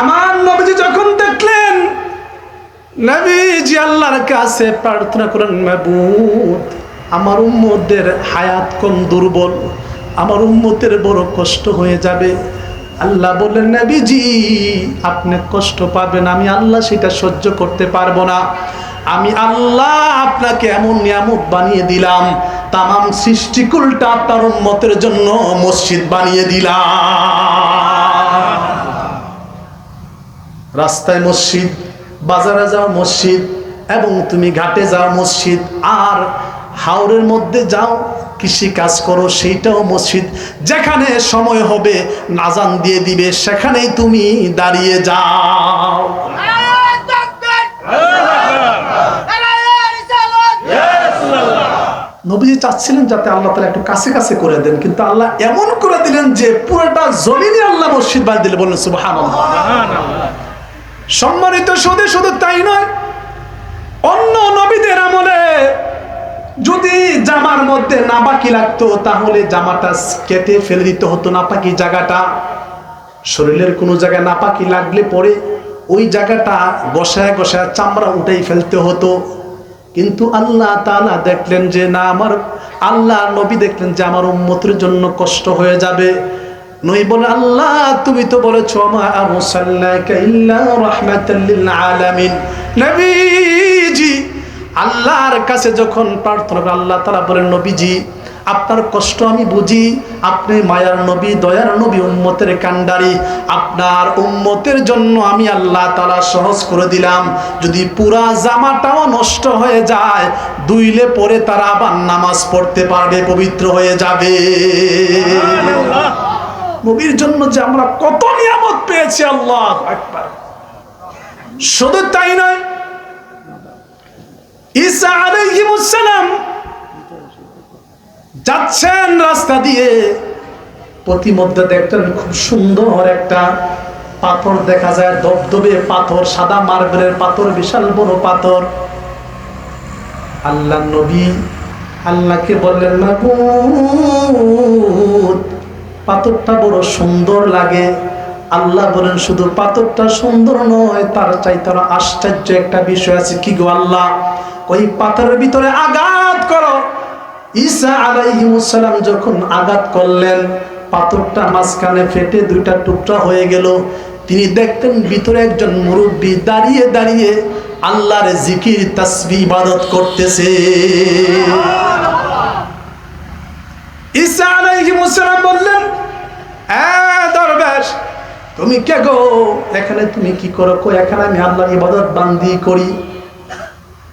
আমার নবীজি যখন দেখলেন, নবীজি আল্লাহর কাছে প্রার্থনা করেন, মাবুদ আমার উম্মতদের হায়াত কম, দুর্বল, আমার উম্মতের বড় কষ্ট হয়ে যাবে। আল্লাহ বললেন, নবীজি আপনি কষ্ট পাবেন, আমি আল্লাহ সেটা সহ্য করতে পারবো না। আমি আল্লাহ আপনাকে এমন নিয়ামত বানিয়ে দিলাম, তামাম সৃষ্টিকুলটা আপনার উম্মতের জন্য মসজিদ বানিয়ে দিলাম। রাস্তায় মসজিদ, বাজারে যাও মসজিদ, এবং তুমি ঘাটে যাও মসজিদ, আর হাওরের মধ্যে যাও কৃষি কাজ করো সেইটাও মসজিদ। যেখানে সময় হবে আযান দিয়ে দিবে, সেখানেই তুমি দাঁড়িয়ে যাও। নবীজি চাচ্ছিলেন যাতে আল্লাহ তাআলা একটু কাছে কাছে করে দেন, কিন্তু আল্লাহ এমন করে দিলেন যে পুরোটা জমিনে আল্লাহ মসজিদ বানিয়ে দিলেন। বলেন সুবহানাল্লাহ। সম্মানিত শুধু তাই নয়, অন্য নবীদের আমলে যদি জামার মধ্যে নাপাকি লাগতো তাহলে জামাটা কেটে ফেলে দিতে হতো। নাপাকি জায়গাটা, শরীরের কোনো জায়গায় নাপাকি লাগলে পরে ওই জায়গাটা গসায় গসায় চামড়া উঠাই ফেলতে হতো। কিন্তু আল্লাহ তাআলা দেখলেন যে না, আমার আল্লাহ নবী দেখলেন যে আমার উম্মতের জন্য কষ্ট হয়ে যাবে। নবী বলে, আল্লাহ তুমি তো বলেছো মা আরসালনাকা ইল্লা রাহমাতাল লিল আলামিন। নবীজি আল্লাহর কাছে যখন প্রার্থনা করে, আল্লাহ তাআলা বলেন, নবীজি আপনার কষ্ট আমি বুঝি, আপনি মায়ার নবী, দয়ার নবী, উম্মতের কান্ডারি, আপনার উম্মতের জন্য আমি আল্লাহ তাআলা সহজ করে দিলাম। যদি পুরা জামাটাও নষ্ট হয়ে যায়, ধুইলে পরে তারা আবার নামাজ পড়তে পারবে, পবিত্র হয়ে যাবে। নবীর জন্য যে আমরা কত নিয়ামত পেয়েছি, আল্লাহু আকবার। শুধু তাই নয়, ঈসা আলাইহিস সালাম যাচ্ছেন রাস্তা দিয়ে, প্রতিমধ্যে দেখতেন খুব সুন্দর একটা পাথর দেখা যায়, দবদবে পাথর, সাদা মার্বেলের পাথর, বিশাল বড় পাথর। আল্লাহ নবী আল্লাহকে বললেন, মাবুদ পাথরটা বড় সুন্দর লাগে। আল্লাহ বলেন, শুধু পাথরটা সুন্দর নয়, তার চাইতে আরো আশ্চর্য একটা বিষয় আছে। কি গো আল্লাহ? ওই পাথরের ভিতরে আঘাত করো। ঈসা আলাইহিস সালাম যখন আঘাত করলেন, পাথরটা মাঝখানে ফেটে দুইটা টুকরা হয়ে গেল। তিনি দেখতেন ভিতরে একজন মুরব্বী দাঁড়িয়ে দাঁড়িয়ে আল্লাহর জিকির তাসবিহ ইবাদত করতেছে। ঈসা আলাইহিস সালাম বললেন, দরবেশ তুমি কে গো? এখানে তুমি কি করো? কই এখানে আমি আল্লাহর ইবাদত বান্দি করি।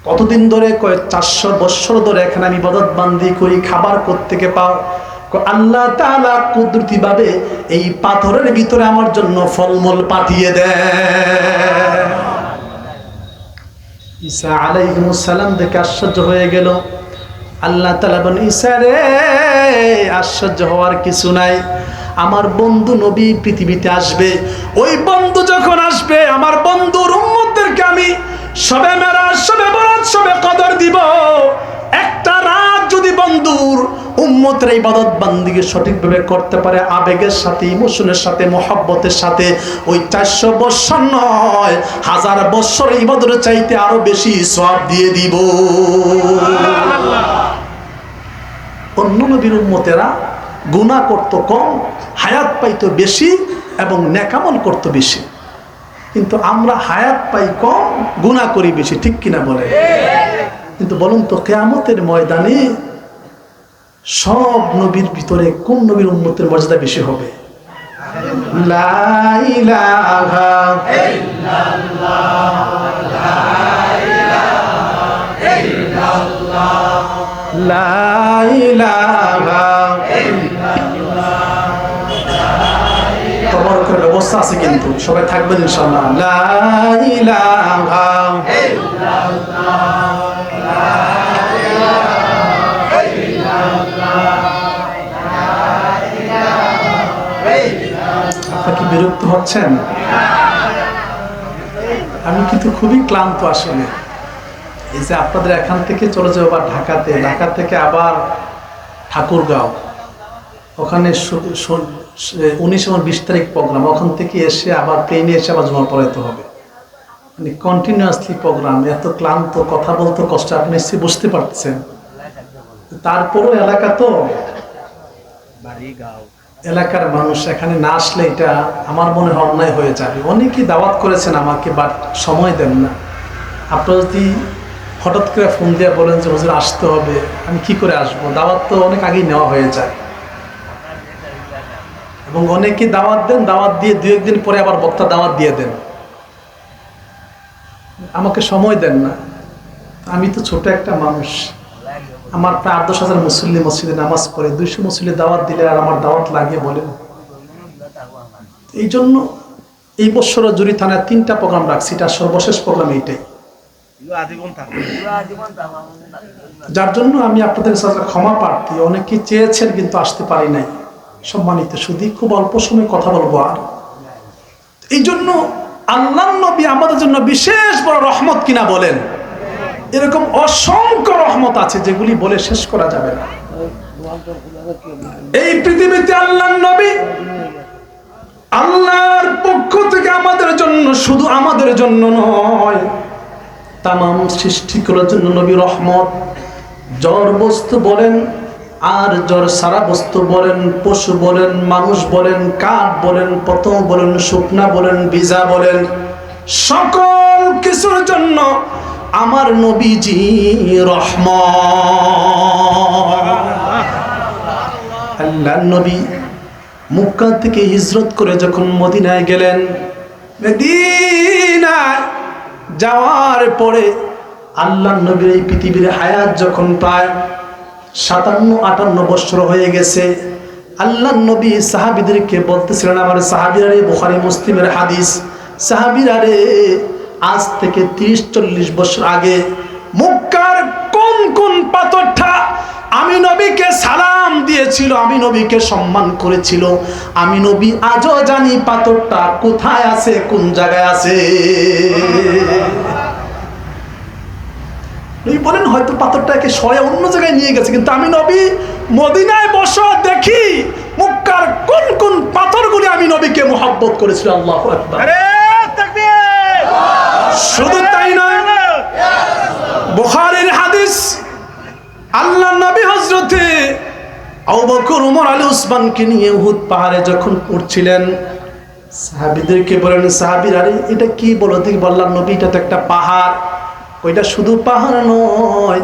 কতদিন ধরে? কয় 400 বছর ধরে এখানে আমি ইবাদত বান্দি করি। খাবার কোত্থেকে পাও? আল্লাহ তাআলা কুদরতি ভাবে এই পাথরের ভিতরে আমার জন্য ফলমূল পাঠিয়ে দেয়। ঈসা আলাইহিস সালাম দেখে আশ্চর্য হয়ে গেল। আল্লাহ তাআলা বলেন, ঈসা রে, আশ্চর্য হওয়ার কিছু নাই। আমার বন্ধু নবী পৃথিবীতে আসবে। ওই বন্ধু যখন আসবে, আমার বন্ধুর উম্মতদেরকে আমি সবে মেরাজ, সবে বরাত, সবে কদর দিব। একটা রাত যদি বন্ধুর উম্মতের ইবাদত বান্দিকে সঠিকভাবে করতে পারে, আবেগের সাথে, ইমোশনের সাথে, মহব্বতের সাথে, ওই 400 বছর নয়, 1000 বছর ইবাদতের চাইতে আরো বেশি সওয়াব দিয়ে দিব। অন্য নবীর উম্মতেরা গুনাহ করত কম, হায়াত পাইতো বেশি এবং নেকামল করত বেশি। কিন্তু আমরা হায়াত পাই কম, গুনাহ করি বেশি। ঠিক কিনা বলে? কিন্তু বলুন তো, কিয়ামতের ময়দানে সব নবীর ভিতরে কোন নবীর উম্মতের মর্যাদা বেশি হবে? লা ইলাহা ইল্লাল্লাহ, লা ইলাহা ইল্লাল্লাহ, লা ইলাহা ইল্লাল্লাহ। তবরকের ব্যবস্থা আছে কিন্তু, সবাই থাকবেন ইনশাআল্লাহ। লা ইলাহা ইল্লাল্লাহ, আপনারা কি বিরক্ত হচ্ছেন? আমি কিন্তু খুবই ক্লান্ত আসলে। এই যে আপনাদের এখান থেকে চলে যাবো আবার ঢাকাতে, ঢাকা থেকে আবার ঠাকুরগাঁও, ওখানে 19 এবং 20 তারিখ প্রোগ্রাম। ওখান থেকে এসে আবার প্লেনে এসে আবার জমা পড়াইতে হবে। মানে কন্টিনিউয়াসলি প্রোগ্রাম। এত ক্লান্ত, কথা বলতে কষ্ট, আপনি নিশ্চয়ই বুঝতে পারছেন। তারপরও এলাকা তো, এলাকার মানুষ এখানে না আসলে এটা আমার মনে হয় অন্যায় হয়ে যাবে। অনেকেই দাওয়াত করেছেন আমাকে, বাট সময় দেন না। আপনারা যদি হঠাৎ করে ফোন দিয়ে বলেন যে হুজুর আসতে হবে, আমি কি করে আসবো? দাওয়াত তো অনেক আগেই নেওয়া হয়ে যায়। এবং অনেকে দাওয়াত দেন, দাওয়াত দিয়ে 2-1 দিন পরে আবার বক্তা দাওয়াত দিয়ে দেন। আমাকে সময় দেন না। আমি তো ছোট একটা মানুষ। আমার প্রায় 8-10 হাজার মুসল্লি মসজিদে নামাজ পড়ে, 200 মুসল্লি দাওয়াত দিলে আর আমার দাওয়াত লাগে বলেন? এই জন্য এই বছর জুরি থানায় 3টা প্রোগ্রাম রাখছি। এটা সর্বশেষ প্রোগ্রাম এইটাই, যার জন্য আমি আপনাদের সাথে ক্ষমা প্রার্থী। অনেকে চেয়েছেন কিন্তু আসতে পারি নাই। সম্মানিত শুধু খুব অল্প সময় কথা বলবো। আর এই জন্য আল্লাহর নবী আমাদের জন্য বিশেষ বড় রহমত কিনা বলেন? এরকম অসংখ্য রহমত আছে যেগুলি বলে শেষ করা যাবে না। এই পৃথিবীতে আল্লাহর নবী আল্লাহর পক্ষ থেকে আমাদের জন্য, শুধু আমাদের জন্য নয়, তামাম সৃষ্টিকুলের জন্য নবী রহমত। জড় বস্তু বলেন আর জড় সারা বস্তু বলেন, পশু বলেন, মানুষ বলেন, কাঠ বলেন, পতঙ্গ বলেন, শুকনা বলেন, বীজা বলেন, সকল কিছুর জন্য আমার নবীজি রহমত। আল্লাহর নবী মক্কা থেকে হিজরত করে যখন মদিনায় গেলেন, মদিনায় যাওয়ার পরে আল্লাহর নবীর এই পৃথিবীর হায়াত যখন প্রায় 57-58 বছর হয়ে গেছে, আল্লাহর নবী সাহাবীদেরকে বলতেছিলেন, আমার সাহাবীরা রে, বুখারী মুসলিমের হাদিস, সাহাবীরা রে, আজ থেকে 30-40 বছর আগে মক্কার কোন কোন পাথরটা আমি নবীকে সালাম দিয়েছিল, আমি নবীকে সম্মান করেছিল, আমি নবী আজও জানি পাথরটা কোথায় আছে, কোন জায়গায় আছে। নবী বলেন হয়তো পাথরটাকে সয়ে অন্য জায়গায় নিয়ে গেছে, কিন্তু আমি নবী মদিনায় বসে দেখি মক্কার কোন কোন পাথরগুলি আমি নবীকে মুহাব্বত করেছিল। আল্লাহু আকবার। শুধু তাই নয়, বুখারীর হাদিস, আল্লাহর নবী হযরতে আবু বকর, ওমর, আলী, উসমানকে নিয়ে উহুদ পাহাড়ে যখন উঠছিলেন, সাহাবীদেরকে বলেন, সাহাবীরা আরে এটা কি বলো দেখি। বললাম নবী এটা তো একটা পাহাড়। ওইটা শুধু পাহাড় নয়,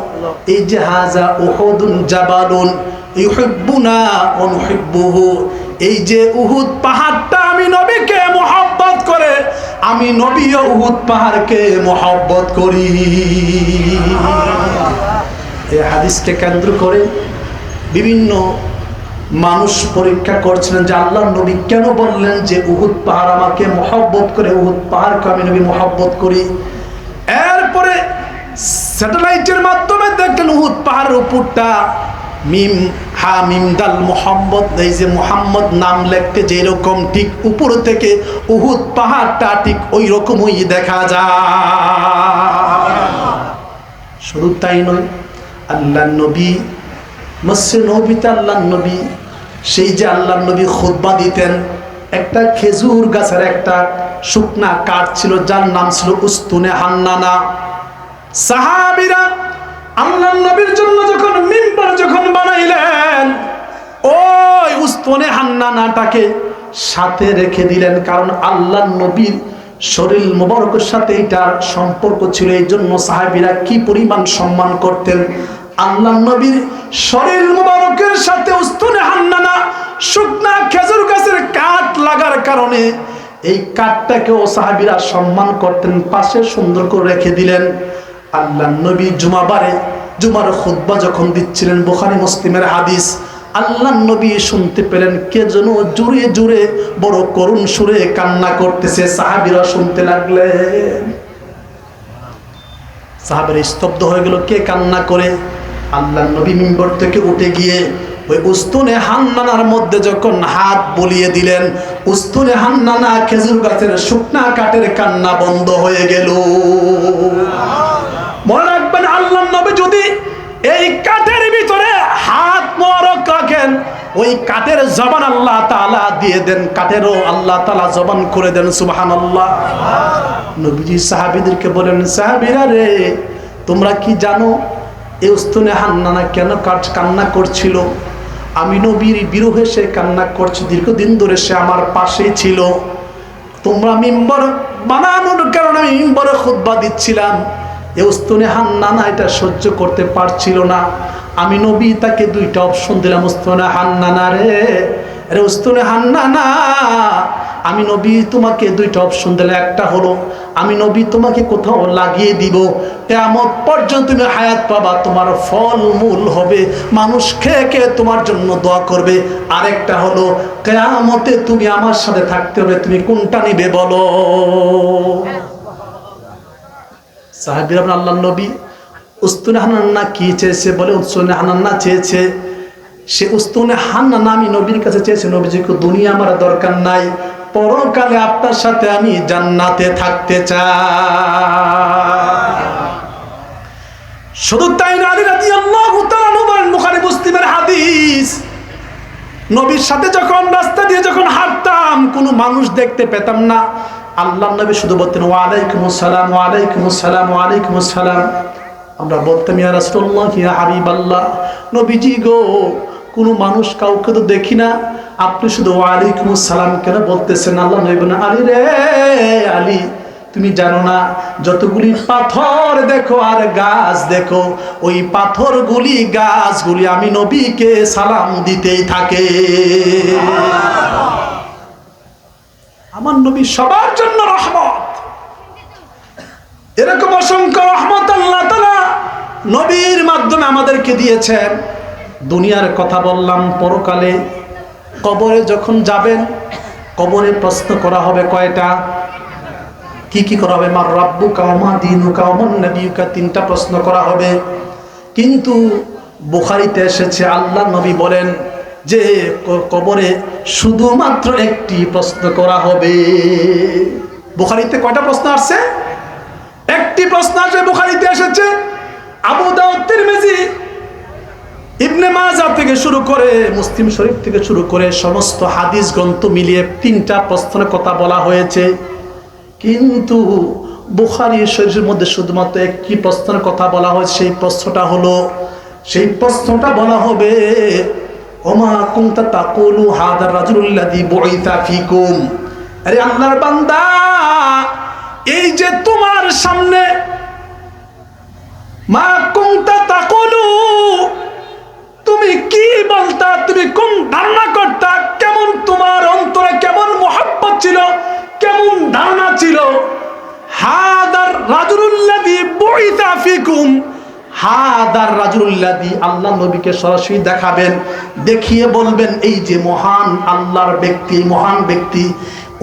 এই যে হাজা উহুদুন জাবালুন ইউহিব্বুনা ওয়া নুহিব্বুহু, এই যে উহুদ পাহাড়টা আমি নবীকে মুহাব্বত করে, আমি নবীও উহুদ পাহাড়কে মুহাব্বত করি। এই হাদিসকে কেন্দ্র করে বিভিন্ন মানুষ পরীক্ষা করছিলেন যে আল্লাহর নবী কেন বললেন যে উহুদ পাহাড় আমাকে মুহাব্বত করে, উহুদ পাহাড়কে আমি নবী মুহাব্বত করি। এরপরে স্যাটেলাইটের মাধ্যমে দেখলেন উহুদ পাহাড়ের উপরটা মিম হা মিম দাল মুহাম্মদ, এই যে মুহাম্মদ নাম লিখতে যেরকম ঠিক উপর থেকে উহুদ পাহাড়টা ঠিক ওই রকমই দেখা যায়। শুধু তাই নয়, আল্লাহর নবী মসজিদে নববীতে আল্লাহর নবী, সেই যে আল্লাহর নবী খুতবা দিতেন, একটা খেজুর গাছের একটা শুকনা কাঠ ছিল যার নাম ছিল উস্তুনে হান্নানা। সাহাবীরা আল্লাহর নবীর জন্য যখন মিম্বার যখন বানাইলেন, ওই উস্তুনে হান্নানাটাকে সাথে রেখে দিলেন, কারণ আল্লাহর নবীর শরীর মুবারকের সাথে এটার সম্পর্ক ছিল। এই জন্য সাহাবীরা কি পরিমাণ সম্মান করতেন। আল্লাহর নবীর শরীর মুবারকের সাথে উস্তুনে হান্নানা শুকনা খেজুর গাছের কাঠ লাগার কারণে এই কাঠটাকেও সাহাবীরা সম্মান করতেন, পাশে সুন্দর করে রেখে দিলেন। আল্লাহর নবী জুমার খুতবা যখন দিচ্ছিলেন, বুখারী মুসলিমের হাদিস, আল্লাহর নবী শুনতে পেলেন কে যেন জোরে জোরে বড় করুণ সুরে কান্না করতেছে। সাহাবীরা শুনতে লাগলেন, সাহাবীরা স্তব্ধ হয়ে গেল, কে কান্না করে। আল্লাহর নবী মিম্বর থেকে উঠে গিয়ে ওই উস্তুনে হান্নানার মধ্যে যখন হাত বুলিয়ে দিলেন, উস্তুনে হান্নানা খেজুর গাছের শুকনা কাঠের কান্না বন্ধ হয়ে গেল। মনে রাখবেন, আল্লাহর নবী যদি এই কাঠের ভিতরে হাত মোবারক রাখেন, ওই কাঠের জবান আল্লাহ তাআলা দিয়ে দেন, কাঠেরও আল্লাহ তাআলা জবান করে দেন। সুবহানাল্লাহ। নবীজি সাহাবীদেরকে বলেন, সাহাবীরা রে, তোমরা কি জানো এই উস্তুনে হান্নানা কেন কান্না করছিল? আমি নবীর বিরহে সে কান্না করছি, দীর্ঘদিন ধরে সে আমার পাশেই ছিল। তোমরা মিম্বর বানানোর কারণে আমি মিম্বরে খুতবা দিচ্ছিলাম, এই উস্তুনে হান্নানা এটা সহ্য করতে পারছিল না। আমি নবী তাকে দুইটা অপশন দিলাম, উস্তুনে হান্নানা রে, আরে উস্তুনে হান্নানা, আমি নবী তোমাকে দুইটা অপশন দিলে, একটা হলো আমি নবী তোমাকে কোথাও লাগিয়ে দিব, কিয়ামত পর্যন্ত তুমি হায়াত পাবা, তোমার ফল মূল হবে, মানুষ খেয়ে খেয়ে তোমার জন্য দোয়া করবে। আরেকটা হলো কিয়ামতে তুমি আমার সাথে থাকতে হবে, তুমি কোনটা নিবে বলো? সাহাবীরা আল্লাহর নবী উস্তুনে হান্নানা কি চেয়েছে বলে, উস্তুনে হান্নানা চেয়েছে। সে উস্তুনে হান্নানা আমি নবীর কাছে চেয়েছে, নবীজিকে দুনিয়া আমার দরকার নাই, পরকালে আপনার সাথে আমি জান্নাতে থাকতে চাই। শুধু তাই না, আলী রাদিয়াল্লাহু তাআলা বলেন, বুখারী মুসলিমের হাদিস, নবীর সাথে যখন রাস্তা দিয়ে যখন হাঁটতাম কোনো মানুষ দেখতে পেতাম না, আল্লাহর নবী শুধু বলতেন ওয়া আলাইকুমুস সালাম, ওয়া আলাইকুমুস সালাম, ওয়া আলাইকুমুস সালাম। আমরা বলতাম ইয়া রাসূলুল্লাহ, ইয়া হাবিবাল্লাহ, নবীজি গো, কোনো মানুষ কাউকে তো দেখি না, আপনি শুধু ওয়া আলাইকুমুস সালাম কেন বলতেছেন? আল্লাহ নবী বলেন, আলী রে আলী, তুমি জানো না যতগুলি পাথর দেখো আর গাছ দেখো, ওই পাথরগুলি গাছগুলি আমি নবীকে সালাম দিতেই থাকে। আমার নবী সবার জন্য রহমত। এরকম অসংখ্য রহমত আল্লাহ তাআলা নবীর মাধ্যমে আমাদেরকে দিয়েছেন। দুনিয়ার কথা বললাম, পরকালে কবরে যখন যাবেন, কবরে প্রশ্ন করা হবে কয়টা? কি কি করা হবে? মার রাব্বুকা ওয়া মা দীনুকা ওয়া মান নাবিয়ুকা, তিনটা প্রশ্ন করা হবে। কিন্তু বুখারীতে এসেছে আল্লাহ নবী বলেন যে কবরে শুধুমাত্র একটি প্রশ্ন করা হবে। বুখারীতে কয়টা প্রশ্ন আসছে? একটি প্রশ্ন আসবে বুখারীতে এসেছে। আবু দাউদ, তিরমিজি, ইবনে মাজাহ থেকে শুরু করে মুসলিম শরীফ থেকে শুরু করে সমস্ত হাদিস গ্রন্থ মিলিয়ে 3টা প্রশ্নের কথা বলা হয়েছে, কিন্তু বুখারী শরীফের মধ্যে শুধুমাত্র একটি প্রশ্নের কথা বলা হয়েছে। সেই প্রশ্নটা বলা হবে ওমা কুনতা তাকুলু হাদার রাজুলুল্লাযী বুইসা ফীকুম। আরে আল্লাহর বান্দা, এই যে তোমার সামনে মা কুনতা তাকুলু, তুমি কি বলতা, তুমি কোন ধারণা করতা, কেমন তোমার অন্তরে কেমন মহব্বত ছিল, কেমন ধারণা ছিল। হাদার রাজুলুল্লাযী বুইসা ফীকুম, হাদার রাজুলুল্লাযী, আল্লাহ নবীকে সরাসরি দেখাবেন, দেখিয়ে বলবেন এই যে মহান আল্লাহর ব্যক্তি, মহান ব্যক্তি,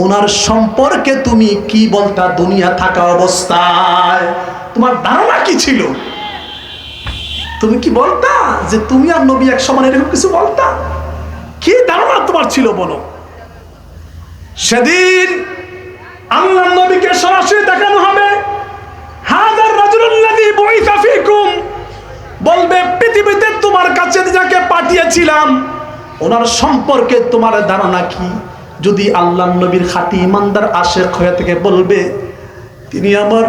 ওনার সম্পর্কে তুমি কি বলতা দুনিয়া থাকা অবস্থায়, তোমার ধারণা কি ছিল? তুমি কি বলতা যে তুমি আর নবী এক সমান, এরকম কিছু বলতা? কি ধারণা তোমার ছিল বলো? সেদিন আল্লাহ নবীকে সরাসরি দেখানো হবে, হাদার রাজুলুল্লাযী বুইসা ফীকুম, বলবে পৃথিবীতে তোমার কাছে যাকে পাঠিয়েছিলাম ওনার সম্পর্কে তোমার ধারণা কি? যদি আল্লাহ নবীর খাঁটি ইমানদার আশিক হয়ে থেকে বলবে তিনি আমার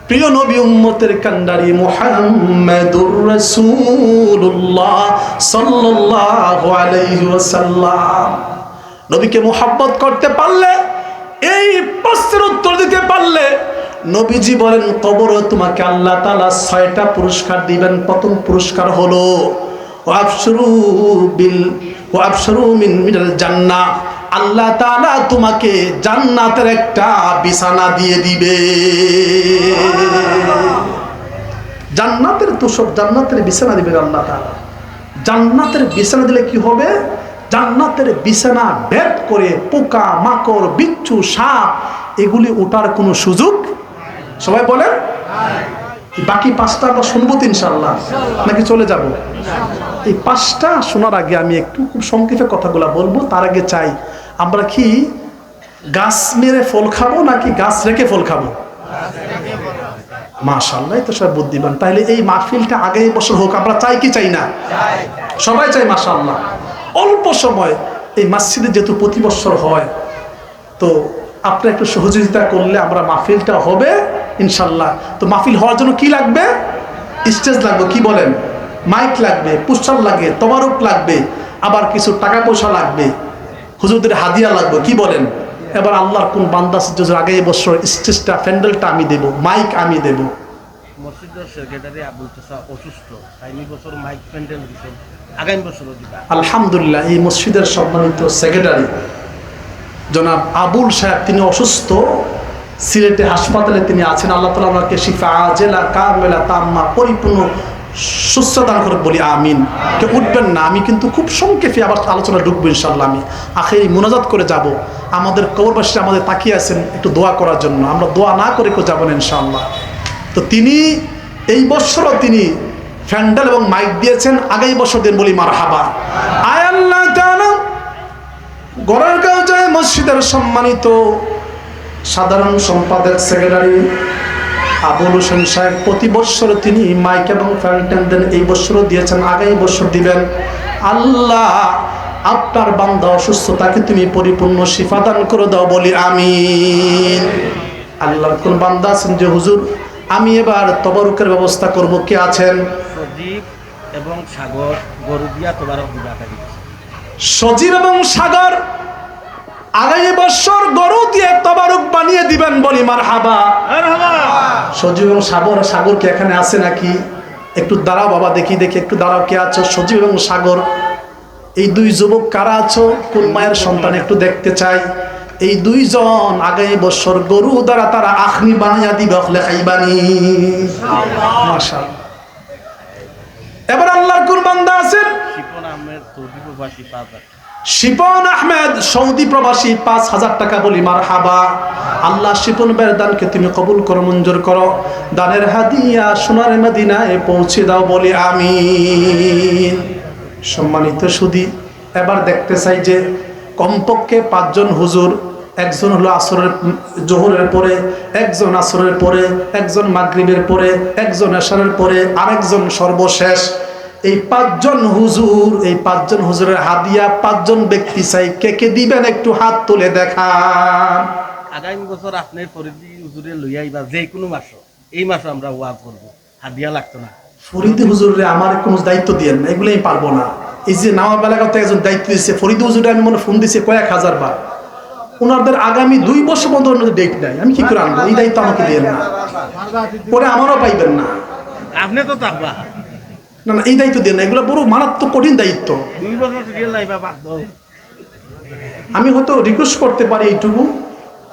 প্রিয় নবী উম্মতের কান্ডারি মুহাম্মাদুর রাসূলুল্লাহ সাল্লাল্লাহু আলাইহি ওয়াসাল্লাম। নবীকে মুহাব্বত করতে পারলে, এই প্রশ্নের উত্তর দিতে পারলে, নবীজি বলেন কবরে তোমাকে আল্লাহ তাআলা 6টা পুরস্কার দিবেন। প্রথম পুরস্কার হলো ওয়াবশিরু মিনাল জান্নাহ, আল্লাহ তাআলা তোমাকে জান্নাতের একটা বিছানা দিয়ে দিবে। জান্নাতের তোষক, জান্নাতের বিছানা দিবে আল্লাহ তাআলা। জান্নাতের বিছানা দিলে কি হবে? জান্নাতের বিছানা ভেদ করে পোকা মাকড় বিচ্ছু সাপ এগুলি ওঠার কোনো সুযোগ, সবাই বলেন। বাকি 5টা আমরা শুনবো তো ইনশাআল্লাহ, নাকি চলে যাব? এই 5টা শোনার আগে আমি একটু খুব সংক্ষেপে কথাগুলো বলবো। তার আগে চাই আমরা কি গাছ মেরে ফল খাবো নাকি গাছ রেখে ফল খাবো? মাশাআল্লাহ, তো সব বুদ্ধিমান। তাহলে এই মাহফিলটা আগামী বছর হোক, আমরা চাই কি চাই না? সবাই চাই মাশাআল্লাহ। অল্প সময় এই মসজিদে যেহেতু প্রতি বছর হয়, তো আপনি একটু সহযোগিতা করলে আমরা মাহফিলটা হবে ইনশাল্লাহ। তো মাহফিল হওয়ার জন্য কি লাগবে? স্টেজ লাগবে, কি বলেন? মাইক লাগবে, পোস্টার লাগবে, তবারুক লাগবে, আবার কিছু টাকা পয়সা লাগবে, হুজুরদের হাদিয়া লাগবে, কি বলেন? এবার আল্লাহর কোন বান্দা আগে এই বছর স্টেজটা প্যান্ডেলটা আমি দেব, মাইক আমি দেব। মসজিদের সেক্রেটারি আবুল তাসা অসুস্থ, তাই বছর মাইক প্যান্ডেল দিতে আগামী বছরও দিবা। আলহামদুলিল্লাহ, এই মসজিদের সম্মানিত সেক্রেটারি জনাব আবুল সাহেব, তিনি অসুস্থ, সিলেটে হাসপাতালে তিনি আছেন। আল্লাহ তাআলা ওনাকে শিফা আজেলা কামেলা তাম্মা পরিপূর্ণ সুস্থ দান করে বলি আমিন। কেউ উঠবেন না, আমি কিন্তু খুব সংক্ষেপে আবার আলোচনা ঢুকবো ইনশাআল্লাহ। আমি আখেরি মোনাজাত করে যাব। আমাদের কবরবাসী আমাদের তাকিয়ে আছেন একটু দোয়া করার জন্য, আমরা দোয়া না করে কেউ যাবেন ইনশাআল্লাহ। তো তিনি এই বছরও তিনি প্যান্ডেল এবং মাইক দিয়েছেন, আগামী বছর দিন বলি মারহাবা। আয় আল্লাহ তাআলা গড়ারগাঁও যায় মসজিদের সম্মানিত সাধারণ সম্পাদক সেক্রেটারি আবুল হোসেন সাহেব, প্রতি বছর তিনি মাইক এবং প্যান্ডেল দেন, এই বছরও দিয়েছেন, আগামী বছর দিবেন। আল্লাহ আপনার বান্দা অসুস্থতাকে তুমি পরিপূর্ণ শিফা দান করে দাও বলি আমিন। আল্লাহর কোন বান্দা আছেন যে হুজুর আমি এবার তবারুকের ব্যবস্থা করব, কে আছেন? সজীব এবং সাগর গরু দিয়া তবারক দিবা। সজীব এবং সাগর আগামী বছর গরু দিয়ে তবারক বানিয়ে দিবেন বলি মারহাবা। সজীব এবং সাগর কি এখানে আছে নাকি? একটু দাঁড়াও বাবা, দেখি একটু দাঁড়াও, কে আছো? সজীব এবং সাগর, এই 2 যুবক কারা আছো? কোন মায়ের সন্তান একটু দেখতে চাই। এই 2 জন আগামী বছর গরু দ্বারা তারা আখনি বানিয়ে দিবে, খাইবানি মাশাআল্লাহ। এবার আল্লাহর কোন বান্দা আছেন? শিপন আহমেদ সৌদি প্রবাসী 5,000। শিপন আহমেদ সৌদি প্রবাসী 5,000 টাকা বলি মারহাবা। আল্লাহ শিপন ভাইয়ের দানকে তুমি কবুল করো, মঞ্জুর করো, দানের হাদিয়া সোনার মদিনায় পৌঁছে দাও বলি আমিন। সম্মানিত সুধী, এবার দেখতে চাই যে কমপক্ষে 5 জন হুজুর একজন হলো আসরের জোহরের পরে, একজন আসরের পরে, একজন মাগরিবের পরে, একজন এশারের পরে, আরেকজন সর্বশেষ। এই পাঁচজন হুজুর, এই পাঁচজন হুজুরের হাদিয়া পাঁচজন ব্যক্তি চাই। কে কে দিবেন একটু হাত তুলে দেখান। আগামী বছর আপনার ফরিদি হুজুরে লইয়া আইবা, যে কোনো মাসও, এই মাসও আমরা ওয়াজ করবো, হাদিয়া লাগতো না। ফরিদি হুজুরে আমার কোনো দায়িত্ব দিয়েন না, এগুলো আমি পারবো না। এই যে নওয়াব এলাকা থেকে একজন দায়িত্ব দিচ্ছে, ফরিদি হুজুরে আমি মনে ফোন দিচ্ছি কয়েক হাজার বার। ওনাদের আগামী 2 বছর পর্যন্ত ডেট নাই, আমি কি করে আনবো? এই দায়িত্ব আমাকে দিয়েন না, পরে আমারও পাইবেন না। আপনি তো থাকবা, না না, এই দায়িত্ব দেন না, এগুলো বড় মারাত্মক কঠিন দায়িত্ব। 2 বছর সিরিয়াল নাইবা বাধ্য। আমি হয়তো রিকোয়েস্ট করতে পারি এইটুকু,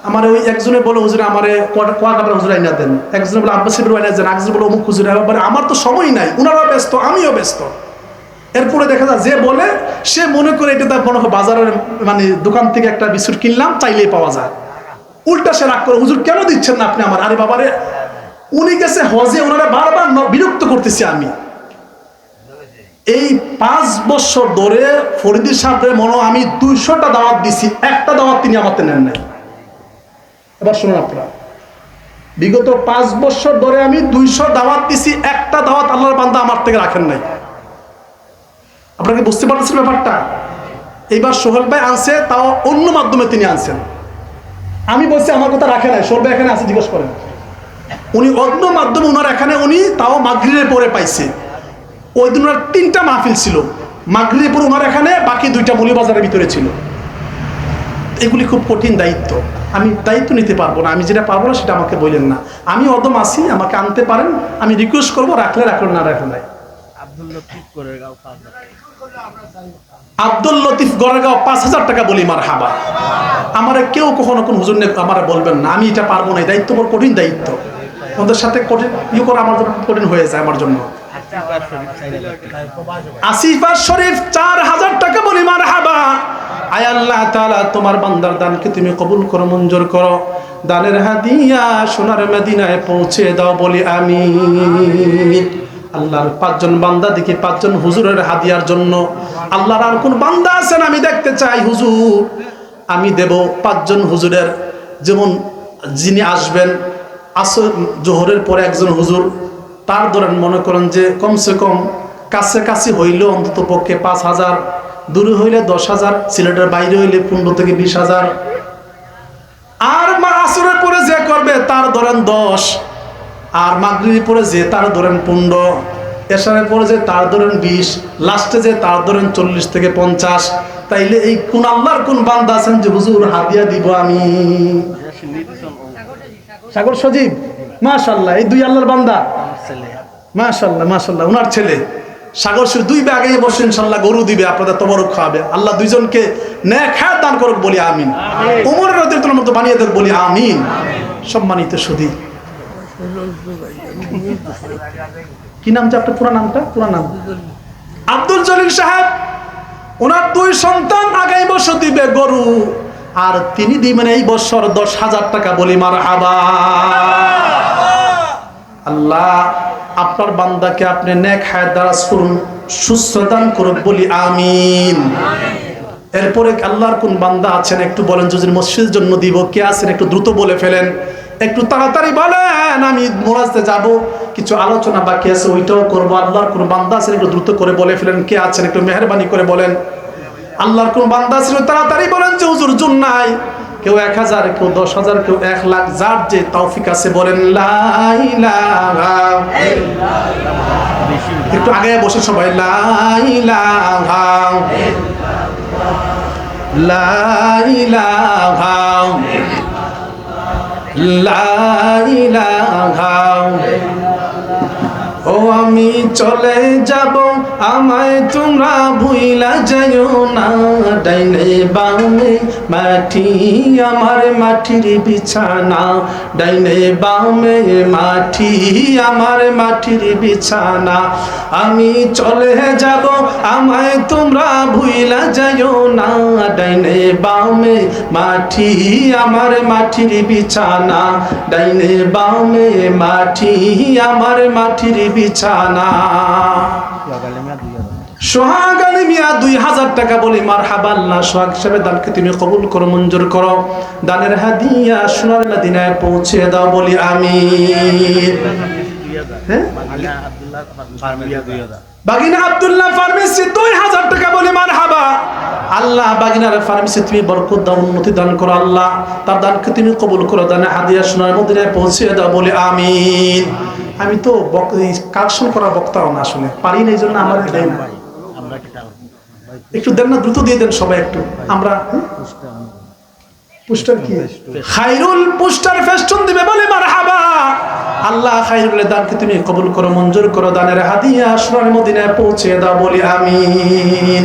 আমার ওই একজনে বলে হুজুরে আমারে কোয়াকাটা হুজুর আইনা দেন, একজনে বলে আব্বাস শিবির আইনা দেন, একজনে বলে অমুক হুজুর। আমার তো সময় নাই, ওনারাও ব্যস্ত, আমিও ব্যস্ত। এরপরে দেখা যায় যে বলে সে মনে করে এটা তার মনে হয় বাজারের মানে দোকান থেকে একটা বিস্কুট কিনলাম চাইলেই পাওয়া যায়। উল্টা সে রাগ করে, হুজুর কেন দিচ্ছেন না আপনি আমার? আরে বাবারে, উনি গেছে হজে, ওনারা বারবার বিরক্ত করতেছি আমি। এই 5 বছর ধরে ফরিদি সাহেবের মনে আমি 200টা দাওয়াত দিছি, একটা দাওয়াত তিনি আমাকে নেন নাই। এবার শুনুন আপনারা, বিগত 5 বছর ধরে আমি 200 দাওয়াত দিছি, একটা দাওয়াত আল্লাহর বান্দা আমার থেকে রাখেন নাই। আপনাকে বুঝতে পারছেন ব্যাপারটা? এইবার সোহেল ভাই আনছে, তাও অন্য মাধ্যমে তিনি আনছেন। আমি বলছি আমার কথা রাখে নাই, সোহেল ভাই এখানে আছে, জিজ্ঞেস করেন। উনি অন্য মাধ্যমে ওনার এখানে উনি তাও মাগরিবের পরে পাইছে। ওই দিন ওনার 3টা মাহফিল ছিল, মাগরিবের পরে ওনার এখানে, বাকি 2টা মৌলভীবাজারের ভিতরে ছিল। এগুলি খুব কঠিন দায়িত্ব, আমি দায়িত্ব নিতে পারবো না। আমি যেটা পারবো না সেটা আমাকে বললেন না। আমি অদম আসি, আমাকে আনতে পারেন, আমি রিকোয়েস্ট করবো, রাখলে রাখলেন, না রাখলে নাই। আব্দুল লতিফ করে গাও 5,000। আব্দুল লতিফ গড়গাঁও 5,000 টাকা বলি মারহাবা। আমারে কেউ কখনো কোন হুজুর আমারে বলবেন না, আমি এটা পারবো না। এই দায়িত্ব বড় কঠিন দায়িত্ব, ওদের সাথে কঠিন ইয়ে করা আমার জন্য কঠিন হয়ে যায় আমার জন্য। আসিফার শরীফ 4,000 টাকা বলি মারহাবা। আয় আল্লাহ তাআলা, তোমার বান্দার দানকে তুমি কবুল করো, মঞ্জুর করো। দানের হাদিয়া সোনার মদিনায় পৌঁছে দাও বলি আমিন। আল্লাহর 5জন বান্দা দেখি, 5জন হুজুরের হাদিয়ার জন্য। আল্লাহর আর কোন বান্দা আছেন আমি দেখতে চাই হুজুর? আমি দেব 5জন হুজুরের, যেমন যিনি আসবেন জোহরের পরে একজন হুজুর, তার ধরেন মনে করেন যে কমসে কম কাছাকাছি হইলে অন্তত পক্ষে 5,000, দূরে হইলে 10,000, সিলেটের বাইরে হইলে 15 থেকে 20,000। আর আসরের পরে যে করবে তার ধরেন 10, আর মাগরিবের পরে যে তার ধরেন 15, এশারের পরে যে তার ধরেন 20, লাস্টে যে তার ধরেন 40 থেকে 50। তাইলে এই কোন আল্লাহর কোন বান্দা আছেন যে হুজুর হাদিয়া দিব আমি? সাগর সজীব, মাশাআল্লাহ, এই 2 আল্লাহর বান্দা, মাশাআল্লাহ মাশাআল্লাহ। ওনার ছেলে সাগর সজীব 2 ব্যাগে বসে ইনশাআল্লাহ গরু দিবে, আপনাদের তবরক খাওয়াবে। আল্লাহ 2জনকে নেক হায়াত দান করুক বলি আমিন। ওমর রাদিয়াল্লাহু আনহু বানিয়ে দেন বলি আমিন। সম্মানিত সুধী, কি নাম যে আপনার পুরা নামটা? পুরা নাম আব্দুল জলিল সাহেব। ওনার 2 সন্তান আগামী বছর দিবে গরু, আর তিনি দিবেন এই বছর 10,000 টাকা বলি মারহাবা। আল্লাহ আপনার বান্দাকে আপনি নেক হায়াত দ্বারা সুস্থ দান করুন বলি আমিন। এরপরে আল্লাহর কোন বান্দা আছেন একটু বলেন, যদি মসজিদের জন্য দিব, কে আছেন একটু দ্রুত বলে ফেলেন, একটু তাড়াতাড়ি বলেন। আমি মোনাজাতে যাব, কিছু আলোচনা বাকি আছে, ওইটাও করবো। আল্লাহর কোন বান্দা আছেন একটু দ্রুত করে বলে ফেলেন, কে আছেন একটু মেহেরবানি করে বলেন। আল্লাহর কোন বান্দা আছেন তাড়াতাড়ি বলেন যে হুজুর জুন নাই। কেউ 1,000, কেউ 10,000, কেউ 1 লাখ, যার যে তৌফিক আছে বলেন লা ইলাহা ইল্লাল্লাহ। একটু আগে বসে সবাই লা ইলাহা লা ইলাহা লা ইলাহা। ও আমি চলে যাব, আমায় তোমরা ভুইলা যাইও না। ডাইনে বামে মাটি, আমার মাটির বিছানা। ডাইনে বামে মাটি, আমার মাটির বিছানা। আমি চলে যাব, আমায় তোমরা ভুইলা যাইও না। ডাইনে বামে মাটি, আমার মাটির বিছানা। ডাইনে বামে মাটি, আমার মাটির বিছানা। সোহাগ আলী মিয়া 2000 টাকা বলি মারহাবা। আল্লাহ সোহাগ হিসাবে দানকে তুমি কবুল করো, মঞ্জুর করো। দানের হাদিয়া সোনার মদিনায় পৌঁছে দাও বলি আমিন। হ্যাঁ, বাগিনা আব্দুল্লাহ ফার্মেসি 2000 টাকা বলি মারহাবা। আল্লাহ বাগিনার ফার্মেসি তুমি বরকত দাও, উন্নতি দান করো। আল্লাহ তার দানকে তুমি কবুল করো, দানের হাদিয়া সোনার মদিনায় পৌঁছে দাও বলি আমিন। আমি তো কালেকশন করা বক্তাও না, আসলে পারি না, এই জন্য আমার দেয় না। একটু দেন না, দ্রুত দিয়ে দেন সবাই একটু। আমরা পোস্টার কি খায়রুল পোস্টার ফেস্টুন দিবে বলে মারহাবা। আল্লাহ খায়রুল দানকে তুমি কবুল করো, মঞ্জুর করো। দানের হাদিয়া সোনার মদিনায় পৌঁছে দাও বলি আমিন।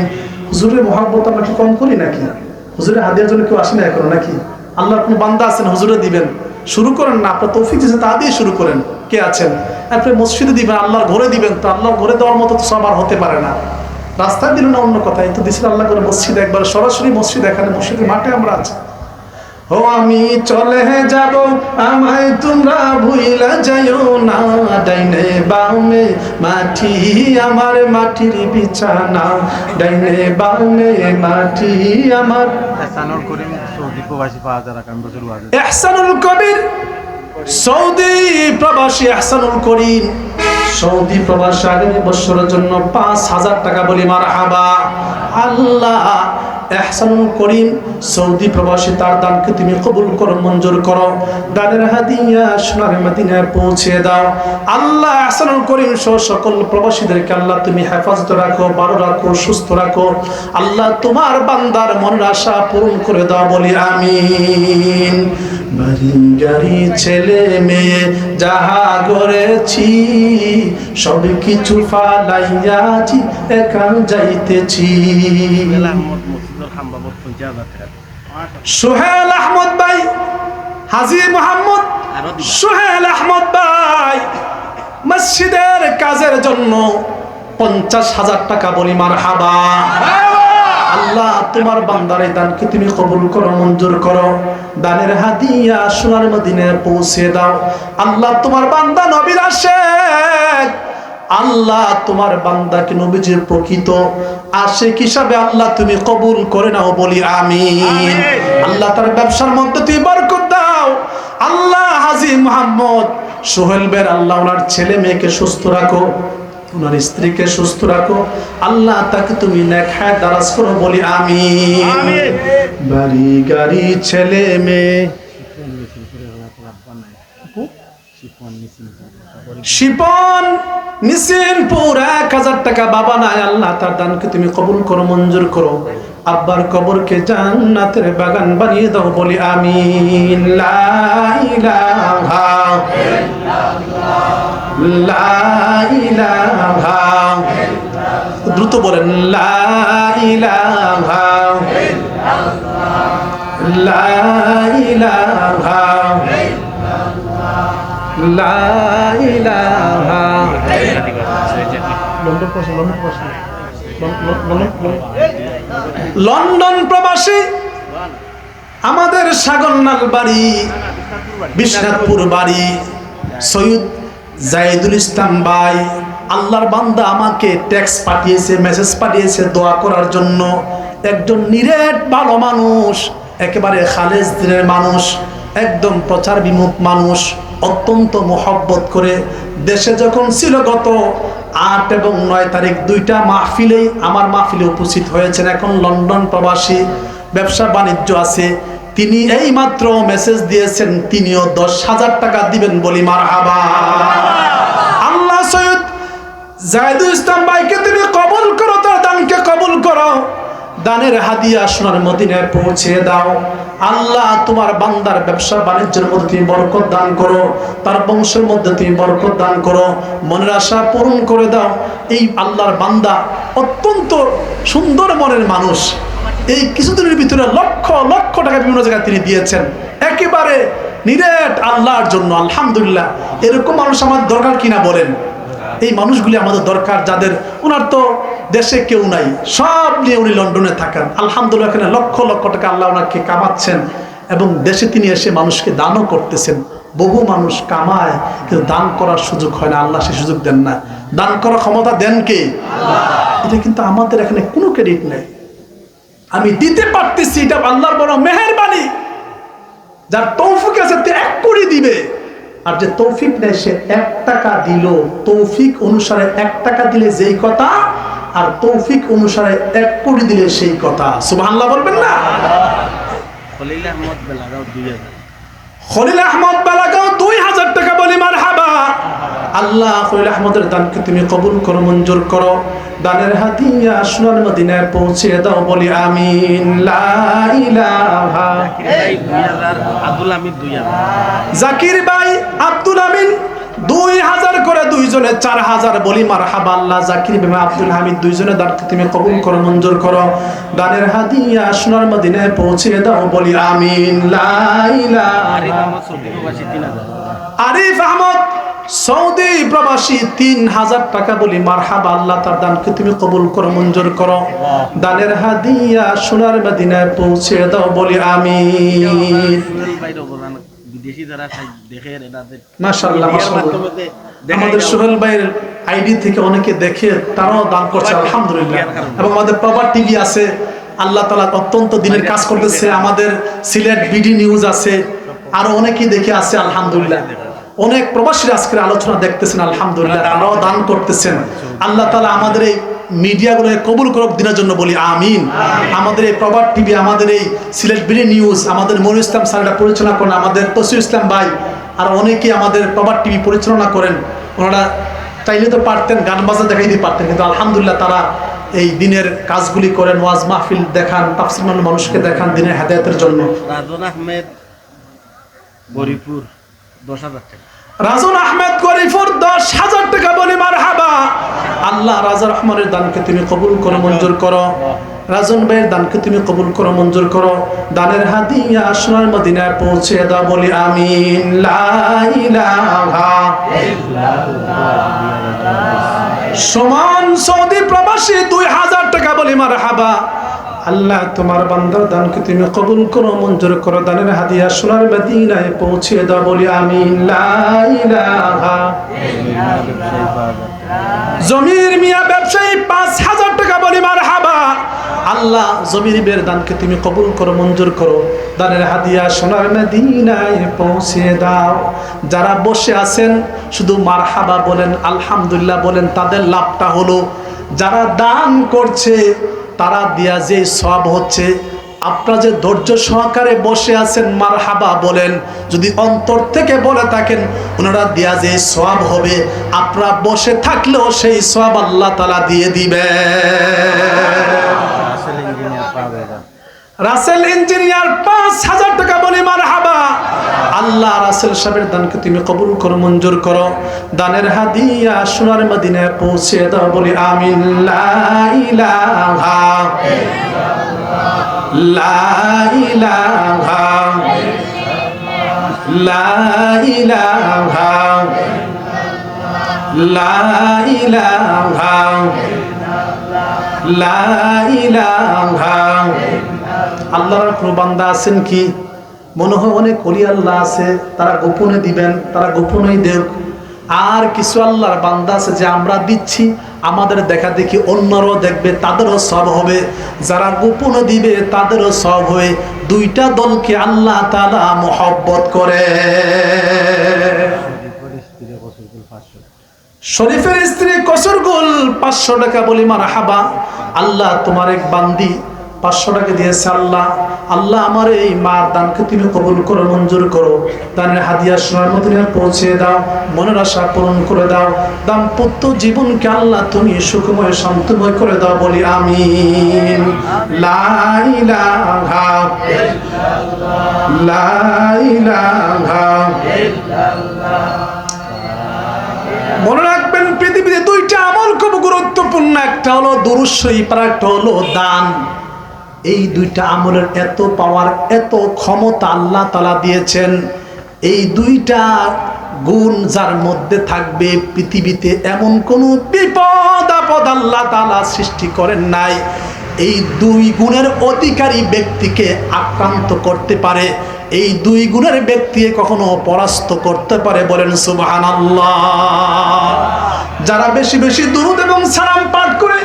হুজুরের মহব্বত আমরা কি কম করি নাকি? হুজুরের হাদিয়ার জন্য কেউ আসে না এখনো নাকি? আল্লাহর কোন বান্দা আছেন হুজুরে দিবেন? শুরু করেন না, আপনার তৌফিক দিয়েছে তা দিয়ে শুরু করেন। কে আছেন? আপনি মসজিদে দিবেন, আল্লাহর ঘরে দিবেন। তো আল্লাহর ঘরে দেওয়ার মতো তো সবার হতে পারে না। রাস্তায় দিল না অন্য কথা, কিন্তু দিছিল আল্লাহ করে মসজিদ, একবার সরাসরি মসজিদ। এখানে মসজিদের মাঠে আমরা আছি। ও আমি চলে যাব, আমায় তোমরা ভুইলা যাইও না। ডাইনে বামে মাটি, আমার মাটির বিছানা। ডাইনে বামে মাটি, আমার। এহসানুল করিম সৌদি প্রবাসী 5000 টাকা বছর ওয়াজ। এহসানুল কবির সৌদি প্রবাসী, এহসানুল করিম সৌদি প্রবাসী আগামী বছরের জন্য 5000 টাকা বলি মারহাবা। আল্লাহ এহসানুল করিম সৌদি প্রবাসী তার দানকে তুমি কবুল করো, মঞ্জুর করো। দানের হাদিয়া সোনার মদিনায় পৌঁছে দাও। আল্লাহ এহসানুল করিম সহ সকল প্রবাসীদেরকে আল্লাহ তুমি হেফাজত রাখো, ভালো রাখো, সুস্থ রাখো। আল্লাহ তোমার বান্দার মনের আশা পূরণ করে দাও বলি আমিন। বাড়ি গাড়ি ছেলে মেয়ে যাহা গড়েছি, সব কিছু ফালাইয়াছি, একা যাইতেছি। সোহেল আহমদ ভাই, হাজী মোহাম্মদ সোহেল আহমদ ভাই মসজিদের কাজের জন্য 50,000 টাকা বলি মারহাবা। আল্লাহ তোমার বান্দার এই দানকে তুমি কবুল করো, মঞ্জুর করো। দানের হাদিয়া সোনার মদিনায় পৌঁছে দাও। আল্লাহ তোমার বান্দা নবীর আশিক, আল্লাহ তোমার বান্দাকে নবীজির প্রকৃত আশিক হিসাবে আল্লাহ তুমি কবুল করে নাও বলি আমিন। আল্লাহ তার ব্যবসার মধ্যে তুমি বরকত দাও। আল্লাহ হাজী মোহাম্মদ সোহেল বের, আল্লাহ ওনার ছেলে মেয়েকে সুস্থ রাখো, ওনার স্ত্রীকে সুস্থ রাখো। আল্লাহ তাকে তুমি নেক হায়াত দারাজ করো বলি আমিন। বাড়ি গাড়ি ছেলে মেয়ে, শিপন নিসিনপুর 1000 টাকা বাবা নাই। আল্লাহ তার দানকে তুমি কবুল করো, মঞ্জুর করো। আব্বার কবরকে জান্নাতের বাগান বানিয়ে দাও বলি আমিন। লা ইলাহা ইল্লাল্লাহ, লা ইলাহা, দ্রুত বলেন, লা ইলাহা ইল্লাল্লাহ, লা ইলাহা লা ইলাহা। লন্ডন প্রবাসী আমাদের সাগরনাল বাড়ি, বিশ্বনাথপুর বাড়ি, সৈয়দ জাহিদুল ইসলাম ভাই। আল্লাহর বান্দা আমাকে টেক্সট পাঠিয়েছে, মেসেজ পাঠিয়েছে দোয়া করার জন্য। একজন নিরেট ভালো মানুষ, একেবারে খালেজ দিনের মানুষ, একদম প্রচার বিমুখ মানুষ, অত্যন্ত মোহব্বত করে। দেশে যখন ছিল গত 8 এবং 9 তারিখ 2টা মাহফিলেই আমার মাহফিলে উপস্থিত হয়েছেন। এখন লন্ডন প্রবাসী, ব্যবসা বাণিজ্য আছে। তিনি এই মাত্র মেসেজ দিয়েছেন তিনিও 10,000 টাকা দিবেন বলি মারহাবা। আল্লাহ সৈয়দ জাহিদুল ইসলাম ভাইকে তুমি কবুল করো, তার দানকে কবুল করো। দানের হাদিয়া সোনার মদিনায় পৌঁছে দাও। আল্লাহ তোমার বান্দার ব্যবসা বাণিজ্যের মধ্যে তুমি বরকত দান করো, তার বংশের মধ্যে তুমি বরকত দান করো, মনের আশা পূরণ করে দাও। এই আল্লাহর বান্দা অত্যন্ত সুন্দর মনের মানুষ। এই কিছুদিনের ভিতরে লক্ষ লক্ষ টাকা বিভিন্ন জায়গায় তিনি দিয়েছেন, একেবারে নিরেট আল্লাহর জন্য। আলহামদুলিল্লাহ, এরকম মানুষ আমাদের দরকার কিনা বলেন? এই মানুষগুলি আমাদের দরকার, যাদের ওনার তো দেশে কেউ নাই, সব নিয়ে উনি লন্ডনে থাকেন। আলহামদুলিল্লাহ, এখানে লক্ষ লক্ষ টাকা আল্লাহ ওনাকে কামাচ্ছেন এবং দেশে তিনি এসে মানুষকে দানও করতেছেন। বহু মানুষ কামায় কিন্তু দান করার সুযোগ হয় না, আল্লাহ সে সুযোগ দেন না। দান করার ক্ষমতা দেন কে? এটা কিন্তু আমাদের এখানে কোনো ক্রেডিট নেই। আমি দিতে পারতেছি, এটা আল্লাহর বড় মেহেরবানি। যার তৌফিক আছে তে 1 কোটি দিবে, আর যে তৌফিক নেই সে 1 টাকা দিল। তৌফিক অনুসারে 1 টাকা দিলে যেই কথা, আর তৌফিক অনুসারে 1 কোটি দিলে সেই কথা। সুবহানাল্লাহ বলবেন না? খলিল আহমদ বেলাগাঁও 2000, খলিল আহমদ বেলাগাঁও 2000 টাকা বলি মারহাবা। আল্লাহ খলিল আহমদের দানকে তুমি কবুল করো, মঞ্জুর করো। দানের হাদিয়া সোনার মদিনায় পৌঁছে দাও, বলি আমিন। লা ইলাহা। এই 2000, আব্দুল হামিদ 2000, জাকির ভাই আব্দুল আমিন 2000 করে, দুইজনে 4000 বলি মারহাবা। আল্লাহ জাকির ভাই আব্দুল হামিদ দুইজনে দানকে তুমি কবুল করো, মঞ্জুর করো। দানের হাদিয়া সোনার মদিনায় পৌঁছে দাও, বলি আমিন। লা ইলাহা। আরিফ আহমদ সৌদি প্রবাসী 3000, আরিফ আহমদ সৌদি প্রবাসী 3000 টাকা বলি মারহাবা। আল্লাহ তার দানকে তুমি কবুল করো, মঞ্জুর করো। দানের হাদিয়া সোনার মদিনায় পৌঁছে দাও, বলি আমিন। সুহেল ভাইয়ের অবদান বিদেশি যারা দেখে এনাদের মাশাআল্লাহ, মিডিয়ার মাশাআল্লাহ। মাধ্যমে দেখা আমাদের যায়। সোহেল ভাইয়ের আইডি থেকে অনেকে দেখে তারাও দান করছে, আলহামদুলিল্লাহ। এবং আমাদের প্রভাত টিভি আছে, আল্লাহ তাআলা অত্যন্ত দিনের কাজ করতেছে। আমাদের সিলেট বিডি নিউজ আছে, আরো অনেকেই দেখে আছে, আলহামদুলিল্লাহ। অনেক প্রবাসীরা আজকের আলোচনা দেখতেছেন, আলহামদুলিল্লাহ, তারাও দান করতেছেন। আল্লাহ তাআলা আমাদের এই মিডিয়াগুলোকে কবুল করুক দিনের জন্য, বলি আমিন। আমাদের এই প্রভাত টিভি, আমাদের এই সিলেট বিডি নিউজ, আমাদের মনির ইসলাম স্যাররা পরিচালনা করেন, আমাদের তসির ইসলাম ভাই, আর অনেকেই আমাদের প্রভাত টিভি পরিচালনা করেন। ওনারা চাইলে তো পারতেন, গান বাজনা দেখাই দিতে পারতেন, কিন্তু আলহামদুলিল্লাহ তারা এই দিনের কাজগুলি করেন, ওয়াজ মাহফিল দেখান, তাফসীর মানুষকে দেখান দিনের হেদায়েতের জন্য। রাজন আহমেদ গরিপুর 10,000 টাকা, রাজন আহমেদ গরিপুর 10,000 টাকা বলি মারহাবা। আল্লাহ রাজা রহমানের দানকে তুমি কবুল করো, মঞ্জুর করো। রাজন ভাইয়ের দানকে তুমি কবুল করো, মঞ্জুর করো। দানের হাদিয়া সোনার মদিনায় পৌঁছে দাও, বলি আমিন। লা ইলাহা। সমান সৌদি প্রবাসী 2000 টাকা বলি মারহাবা। আল্লাহ তোমার বান্দার দানকে তুমি কবুল করো, মঞ্জুর করো। দানের হাদিয়া সোনার মদিনায় পৌঁছে দাও, বলি আমিন। লা ইলাহা। জমির মিয়া ব্যবসায়ী 5000 টাকা বলি মারহাবা। আল্লাহ জমির বের দানকে তুমি কবুল করো, মঞ্জুর করো। দানের হাদিয়া সোনার মদিনায় পৌঁছে দাও। যারা বসে আছেন শুধু মারহাবা বলেন, আলহামদুলিল্লাহ বলেন, তাদের লাভটা হলো যারা দান করছে তারা দিয়া যে সওয়াব হচ্ছে, আপনারা যে ধৈর্য সহকারে বসে আছেন মারহাবা বলেন। যদি অন্তর থেকে বলে থাকেন, ওনারা দিয়া যে সওয়াব হবে, আপনারা বসে থাকলেও সেই সওয়াব আল্লাহ তাআলা দিয়ে দিবে। আসলে ইঞ্জিনিয়ার পাবে না। রাসেল ইঞ্জিনিয়ার 5000 টাকা বলে মারহাবা। আল্লাহ রাসেল সাহেবের দানকে তুমি কবুল করো, মঞ্জুর করো। দানের হাদিয়া সোনার মদিনায় পৌঁছে দাও, বলি আমিন। লা ইলাহা। লা ইলাহা। লা ইলাহা। লা ইলাহা। লা ইলাহা। আল্লাহর কোনো বান্দা আছেন কি? মনে হয় অনেক ওলি আল্লাহ আছে, তারা গোপনে দিবেন, তারা গোপনেই দেখ। আর কিছু আল্লাহর বান্দা আছে যে আমরা দিচ্ছি, আমাদের দেখা দেখি অন্যরাও দেখবে, তাদেরও সব হবে। যারা গোপনে দিবে তাদেরও সব হবে। দুইটা দলকে আল্লাহ তাআলা মহব্বত করে। শরীফের স্ত্রী কসরগুল 500 টাকা বলি মারহাবা। আল্লাহ তোমার এক বান্দি 500 টাকা দিয়েছে। আল্লাহ আল্লাহ আমার এই মার দানকে তুমি কবুল করো, মঞ্জুর করো। দানের হাদিয়া সোনার মদিনায় পৌঁছে দাও, মনের আশা পূরণ করে দাও। দাম্পত্য জীবনকে আল্লাহ তুমি সুখময় শান্তময় করে দাও, বলি আমিন। লা ইলাহা। লা ইলাহা। মনে রাখবেন, পৃথিবীতে দুইটা আমল খুব গুরুত্বপূর্ণ। একটা হলো দুরূদ শরীফ, আর একটা হলো দান। এই দুইটা আমলের এত পাওয়ার, এত ক্ষমতা আল্লাহ তাআলা দিয়েছেন। এই দুইটা গুণ যার মধ্যে থাকবে, পৃথিবীতে এমন কোনো বিপদ আপদ আল্লাহ তাআলা সৃষ্টি করেন নাই। এই দুই গুণের অধিকারী ব্যক্তিকে আক্রান্ত করতে পারে, এই দুই গুণের ব্যক্তিকে কখনো পরাস্ত করতে পারে, বলেন সুবহানাল্লাহ। যারা বেশি বেশি দুরূদ এবং সালাম পাঠ করে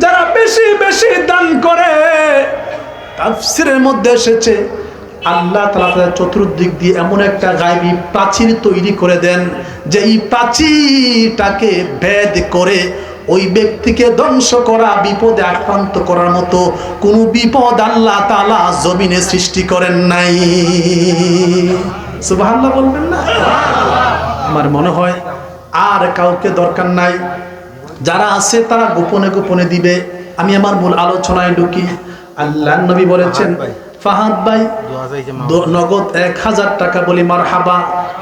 যারা বেশি বেশি দান করে, তাফসীরের মধ্যে এসেছে আল্লাহ তাআলা তাদের চতুর্দিক দিয়ে এমন একটা গায়বী প্রাচীর তৈরি করে দেন যে এই প্রাচীরটাকে ভেদ করে ওই ব্যক্তিকে ধ্বংস করা, বিপদে আক্রান্ত করার মতো কোনো বিপদ আল্লাহ তাআলা জমিনে সৃষ্টি করেন নাই। সুবহানাল্লাহ বলবেন না? আমার মনে হয় আর কাউকে দরকার নাই, যারা আছে তারা গোপনে গোপনে দিবে। আমি আমার মূল আলোচনায় ঢুকি। আল্লাহর নবী বলেছেন, ফাহাদ ভাই নগদ 1000 টাকা বলি মারহাবা,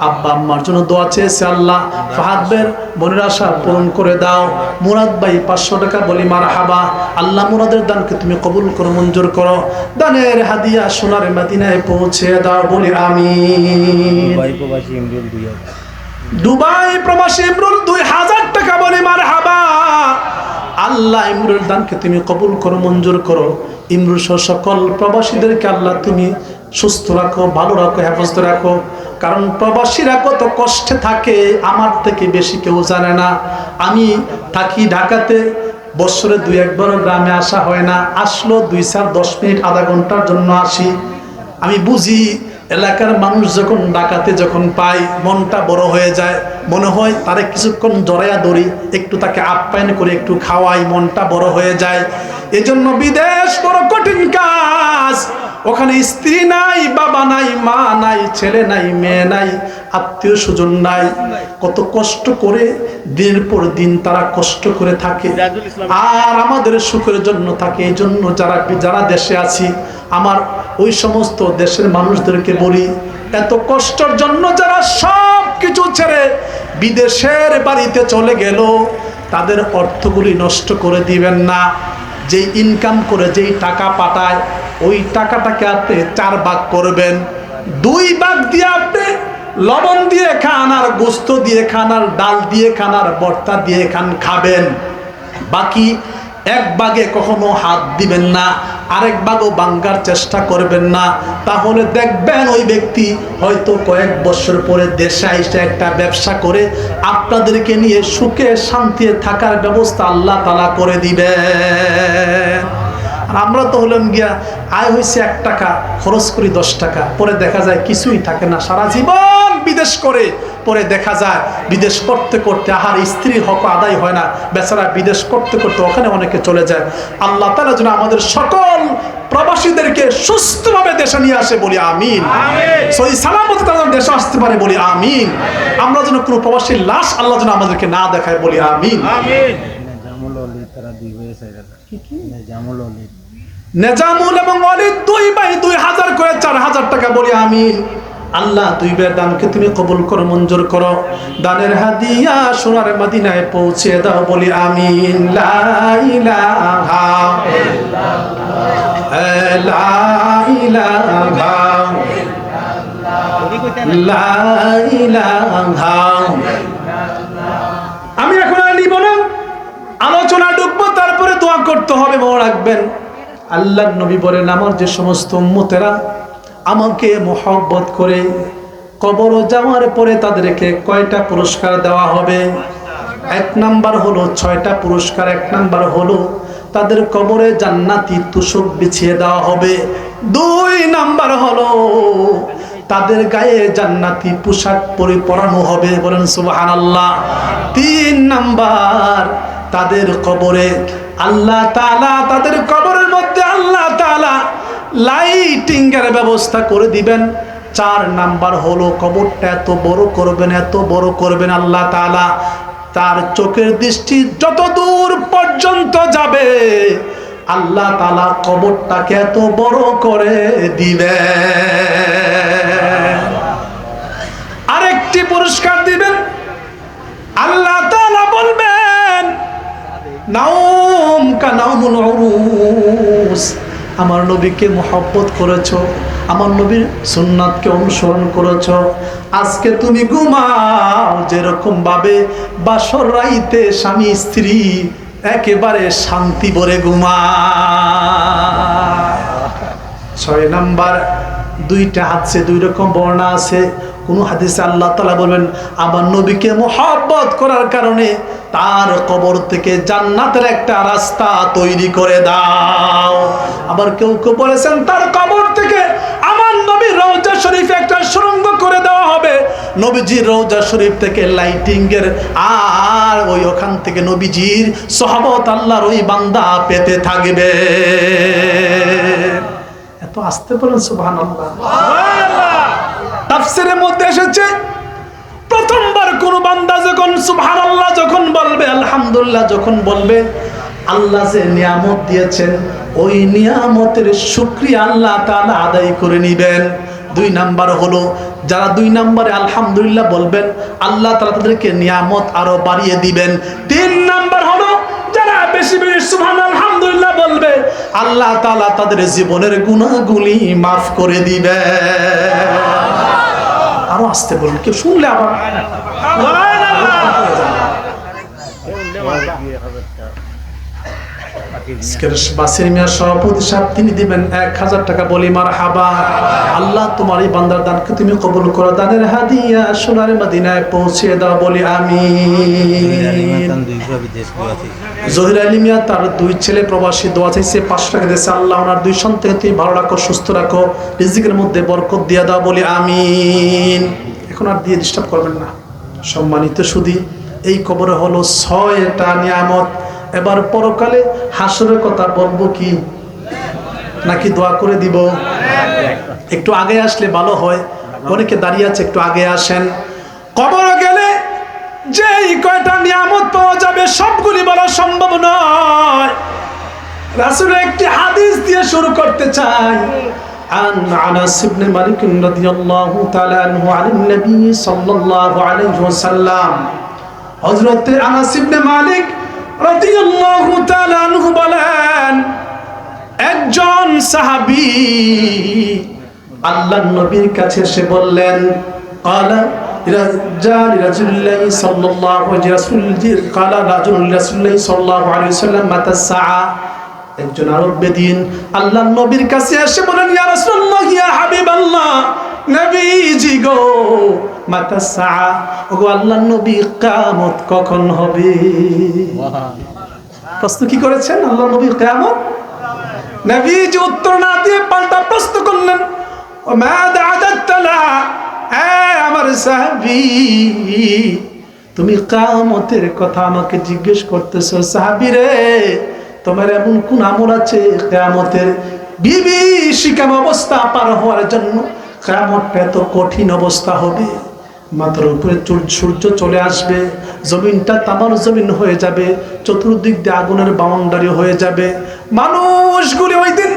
আব্বা আম্মার জন্য দোয়া চেয়েছে আল্লাহ ফাহাদ ভাইয়ের মনের আশা পূরণ করে দাও। মুরাদ ভাই 500 টাকা বলি মারহাবা, আল্লাহ মুরাদের দানকে তুমি কবুল করো, মঞ্জুর করো, দানের হাদিয়া সোনার মদিনায় পৌঁছে দাও বলি আমিন। দুবাই প্রবাসী ইমরুল 2000 টাকা বলি মারহাবা, আল্লাহ ইমরুল দানকে তুমি কবুল করো, মঞ্জুর করো। ইমরুল সহ সকল প্রবাসীদেরকে আল্লাহ তুমি সুস্থ রাখো, ভালো রাখো, হেফাজত রাখো। কারণ প্রবাসীরা কত কষ্টে থাকে আমার থেকে বেশি কেউ জানে না। আমি থাকি ঢাকাতে, বছরে 2-1 গ্রামে আসা হয় না, আসলো 2-4-10 মিনিট আধা ঘন্টার জন্য আসি। আমি বুঝি এলাকার মানুষ যখন ডাকাতে যখন পাই মনটা বড় হয়ে যায়, মনে হয় তারে কিছুক্ষণ জড়াইয়া ধরি, একটু তাকে আপ্যায়ন করে একটু খাওয়াই, মনটা বড় হয়ে যায়। এজন্য বিদেশ বড় কঠিন কাজ। ওখানে স্ত্রী নাই, বাবা নাই, মা নাই, ছেলে নাই, মেয়ে নাই, আত্মীয় স্বজন নাই। কত কষ্ট করে দিনের পর দিন তারা কষ্ট করে থাকে, আর আমাদের সুখের জন্য থাকে। এই জন্য যারা দেশে আছি, আমার ওই সমস্ত দেশের মানুষদেরকে বলি, এত কষ্টের জন্য যারা সব কিছু ছেড়ে বিদেশের বাড়িতে চলে গেল, তাদের অর্থগুলি নষ্ট করে দিবেন না। যেই ইনকাম করে যেই টাকা পাঠায়, ওই টাকাটাকে আপনি 4 ভাগ করবেন। 2 ভাগ দিয়ে আপনি লবণ দিয়ে খান, আর গোস্ত দিয়ে খান, আর ডাল দিয়ে খান, আর ভর্তা দিয়ে খাবেন। বাকি 1 ভাগে কখনো হাত দিবেন না, আরেক ভাগও ভাঙার চেষ্টা করবেন না। তাহলে দেখবেন ওই ব্যক্তি হয়তো কয়েক বছর পরে দেশে এসে একটা ব্যবসা করে আপনাদেরকে নিয়ে সুখে শান্তিতে থাকার ব্যবস্থা আল্লাহ তাআলা করে দিবেন। আর আমরা তো হলাম গিয়া আয় হয়েছে 1 টাকা, খরচ করি 10 টাকা, পরে দেখা যায় কিছুই থাকে না, সারা জীবন বিদেশ করে, পরে দেখা যায় বিদেশ করতে করতে আহার স্ত্রীর হক আদায় হয় না, বেচারা বিদেশ করতে করতে ওখানে অনেকে চলে যায়। আল্লাহ তাআলা যেন আমাদের সকল প্রবাসীদেরকে সুস্থভাবে দেশে নিয়ে আসে বলি আমিন। সহি সালামত তারা দেশে আসতে পারে বলি আমিন। আমরা যেন কোনো প্রবাসীর লাশ আল্লাহ যেন আমাদেরকে না দেখায় বলি আমিন। নেজামুল এবং ওয়ালিদ 2 ভাই 2000 করে 4000 টাকা বলি আমিন। আল্লাহ 2 ভাইয়ের দানকে তুমি কবুল করো, মঞ্জুর করো, দানের হাদিয়া সোনার মদিনায় পৌঁছে দাও বলি আমিন। লা ইলাহা ইল্লাল্লাহ, লা ইলাহা ইল্লাল্লাহ, লা ইলাহা। আমি এখন আর নিব না, আলোচনা ঢুকবো, তারপরে দোয়া করতে হবে। মনে রাখবেন আল্লাহর নবী বলেন, আমার যে সমস্ত উম্মতেরা আমাকে মহব্বত করে কবরে যাওয়ার পরে তাদেরকে কয়টা পুরস্কার দেওয়া হবে? 1 নাম্বার হলো 6টা পুরস্কার। 1 নাম্বার হলো তাদের কবরে জান্নাতি তোশক বিছিয়ে দেওয়া হবে। 2 নাম্বার হলো তাদের গায়ে জান্নাতি পোশাক পরানো হবে, বলেন সুবহানাল্লাহ। 3 নাম্বার তাদের কবরে আল্লাহ তাআলা, তাদের কবরের মধ্যে আল্লাহ তাআলা লাইটিং এর ব্যবস্থা করে দিবেন। 4 নাম্বার হলো কবরটা এত বড় করবেন আল্লাহ তাআলা, তার চোখের দৃষ্টি যত দূর পর্যন্ত যাবে আল্লাহ তাআলা কবরটাকে এত বড় করে দিবেন। আরেকটি পুরস্কার দিবেন, আল্লাহ তাআলা বলবেন, নাউম কা নাউমুল উরুস, আমার নবীকে মহব্বত করেছো, আমার নবীর সুন্নাতকে অনুসরণ করেছো, আজকে তুমি ঘুমাও যেরকম ভাবে বাসর রাইতে স্বামী স্ত্রী একেবারে শান্তি ভরে ঘুমায়। 6 নাম্বার, 2টা হাদিসে 2 রকম বর্ণনা আছে। কোন হাদিসে আল্লাহ তাআলা বলবেন আমার নবীকে মুহাব্বত করার কারণে তার কবর থেকে জান্নাতের একটা রাস্তা তৈরি করে দাও। আবার কেউ কেউ বলেছেন তার কবর থেকে আমার নবীর রওজা শরীফে একটা সুড়ঙ্গ করে দেওয়া হবে, নবীজির রওজা শরীফ থেকে লাইটিং এর, আর ওই ওখান থেকে নবীজির সাহাবত আল্লাহর ওই বান্দা পেতে থাকবে। এত আসতে বলেন সুবহানাল্লাহ। তাফসীরের মধ্যে এসেছে প্রথমবার কোন বান্দা যখন সুবহানাল্লাহ যখন বলবে, আলহামদুলিল্লাহ যখন বলবে, আল্লাহ যে নিয়ামত দিয়েছেন ওই নিয়ামতের শুকরিয়া আল্লাহ তাআলা আদায় করে নেবেন। 2 নাম্বার হলো যারা 2 নম্বরে আলহামদুলিল্লাহ বলবেন আল্লাহ তাআলা তাদেরকে নিয়ামত আরো বাড়িয়ে দিবেন। 3 নাম্বার হলো যারা বেশি বেশি সুবহানাল্লাহ আলহামদুলিল্লাহ বলবে আল্লাহ তাআলা তাদের জীবনের গুনাহগুলি মাফ করে দিবেন। আরো আসতে বলুন, কেউ শুনলে আবার বাসির মিয়া সভাপতি সাহেব তিনি দিবেন 1000 টাকা। বলি মারহাবা। আল্লাহ তোমার এই বান্দার দানকে তুমি কবুল করো, দানের হাদিয়া সোনার মদিনায় পৌঁছে দাও, বলি আমিন। জহির আলী মিয়া তার 2 ছেলে প্রবাসী, দোয়া চাইছে 500 টাকা দিয়েছে। আল্লাহ ওনার 2 সন্তানকে তুমি ভালো রাখো, সুস্থ রাখো, রিজিকের মধ্যে বরকত দিয়ে দাও, বলি আমিন। এখন আর দিয়ে ডিস্টার্ব করবেন না। সম্মানিত সুধী, এই কবরে হলো 6টা নিয়ামত। এবার পরকালে হাসরের কথা বলবো কি নাকি দোয়া করে দিব? একটু আগে আসলে ভালো হয়, অনেকে দাঁড়িয়ে আছে, একটু আগে আসেন। কবরে গেলে যেই কয়টা নিয়ামত পাওয়া যাবে সবগুলি বলা সম্ভব নয়। রাসূলের একটি হাদিস দিয়ে শুরু করতে চাই। عن أنس بن مالك رضي الله تعالى عنه عن النبي صلى الله عليه وسلم হযরত আনাস ইবনে মালিক রাদিয়াল্লাহু তাআলা আনহু বলেন, একজন সাহাবী আল্লাহর নবীর কাছে এসে বললেন, ক্বালা রাসূলুল্লাহ সাল্লাল্লাহু আলাইহি ওয়াসাল্লাম মাতা সাআ। একজন আরব বেদিন আল্লাহর নবীর কাছে এসে বলেন, ইয়া রাসূলুল্লাহ, ইয়া হাবিবাল্লাহ, নবীজি গো, মাতা সাআ, ওগো আল্লাহর নবী, কিয়ামত কখন হবে? প্রশ্ন কি করেছেন আল্লাহর নবী? কিয়ামত। নবীজি উত্তর না দিয়ে পাল্টা প্রশ্ন করলেন, ও মাযা আদাতলা, আমার সাহাবী, তুমি কিয়ামতের কথা আমাকে জিজ্ঞেস করতেছো? সাহাবী রে, তোমার এমন কোন আমল আছে কিয়ামতের বিভীষিকাম অবস্থা পার হওয়ার জন্য? কিয়ামতটা এত কঠিন অবস্থা হবে, মাথার উপরে সূর্য চলে আসবে, জমিনটা তামার জমিন হয়ে যাবে, চতুর্দিক দিয়ে আগুনের বাউন্ডারি হয়ে যাবে, মানুষগুলি ওই দিন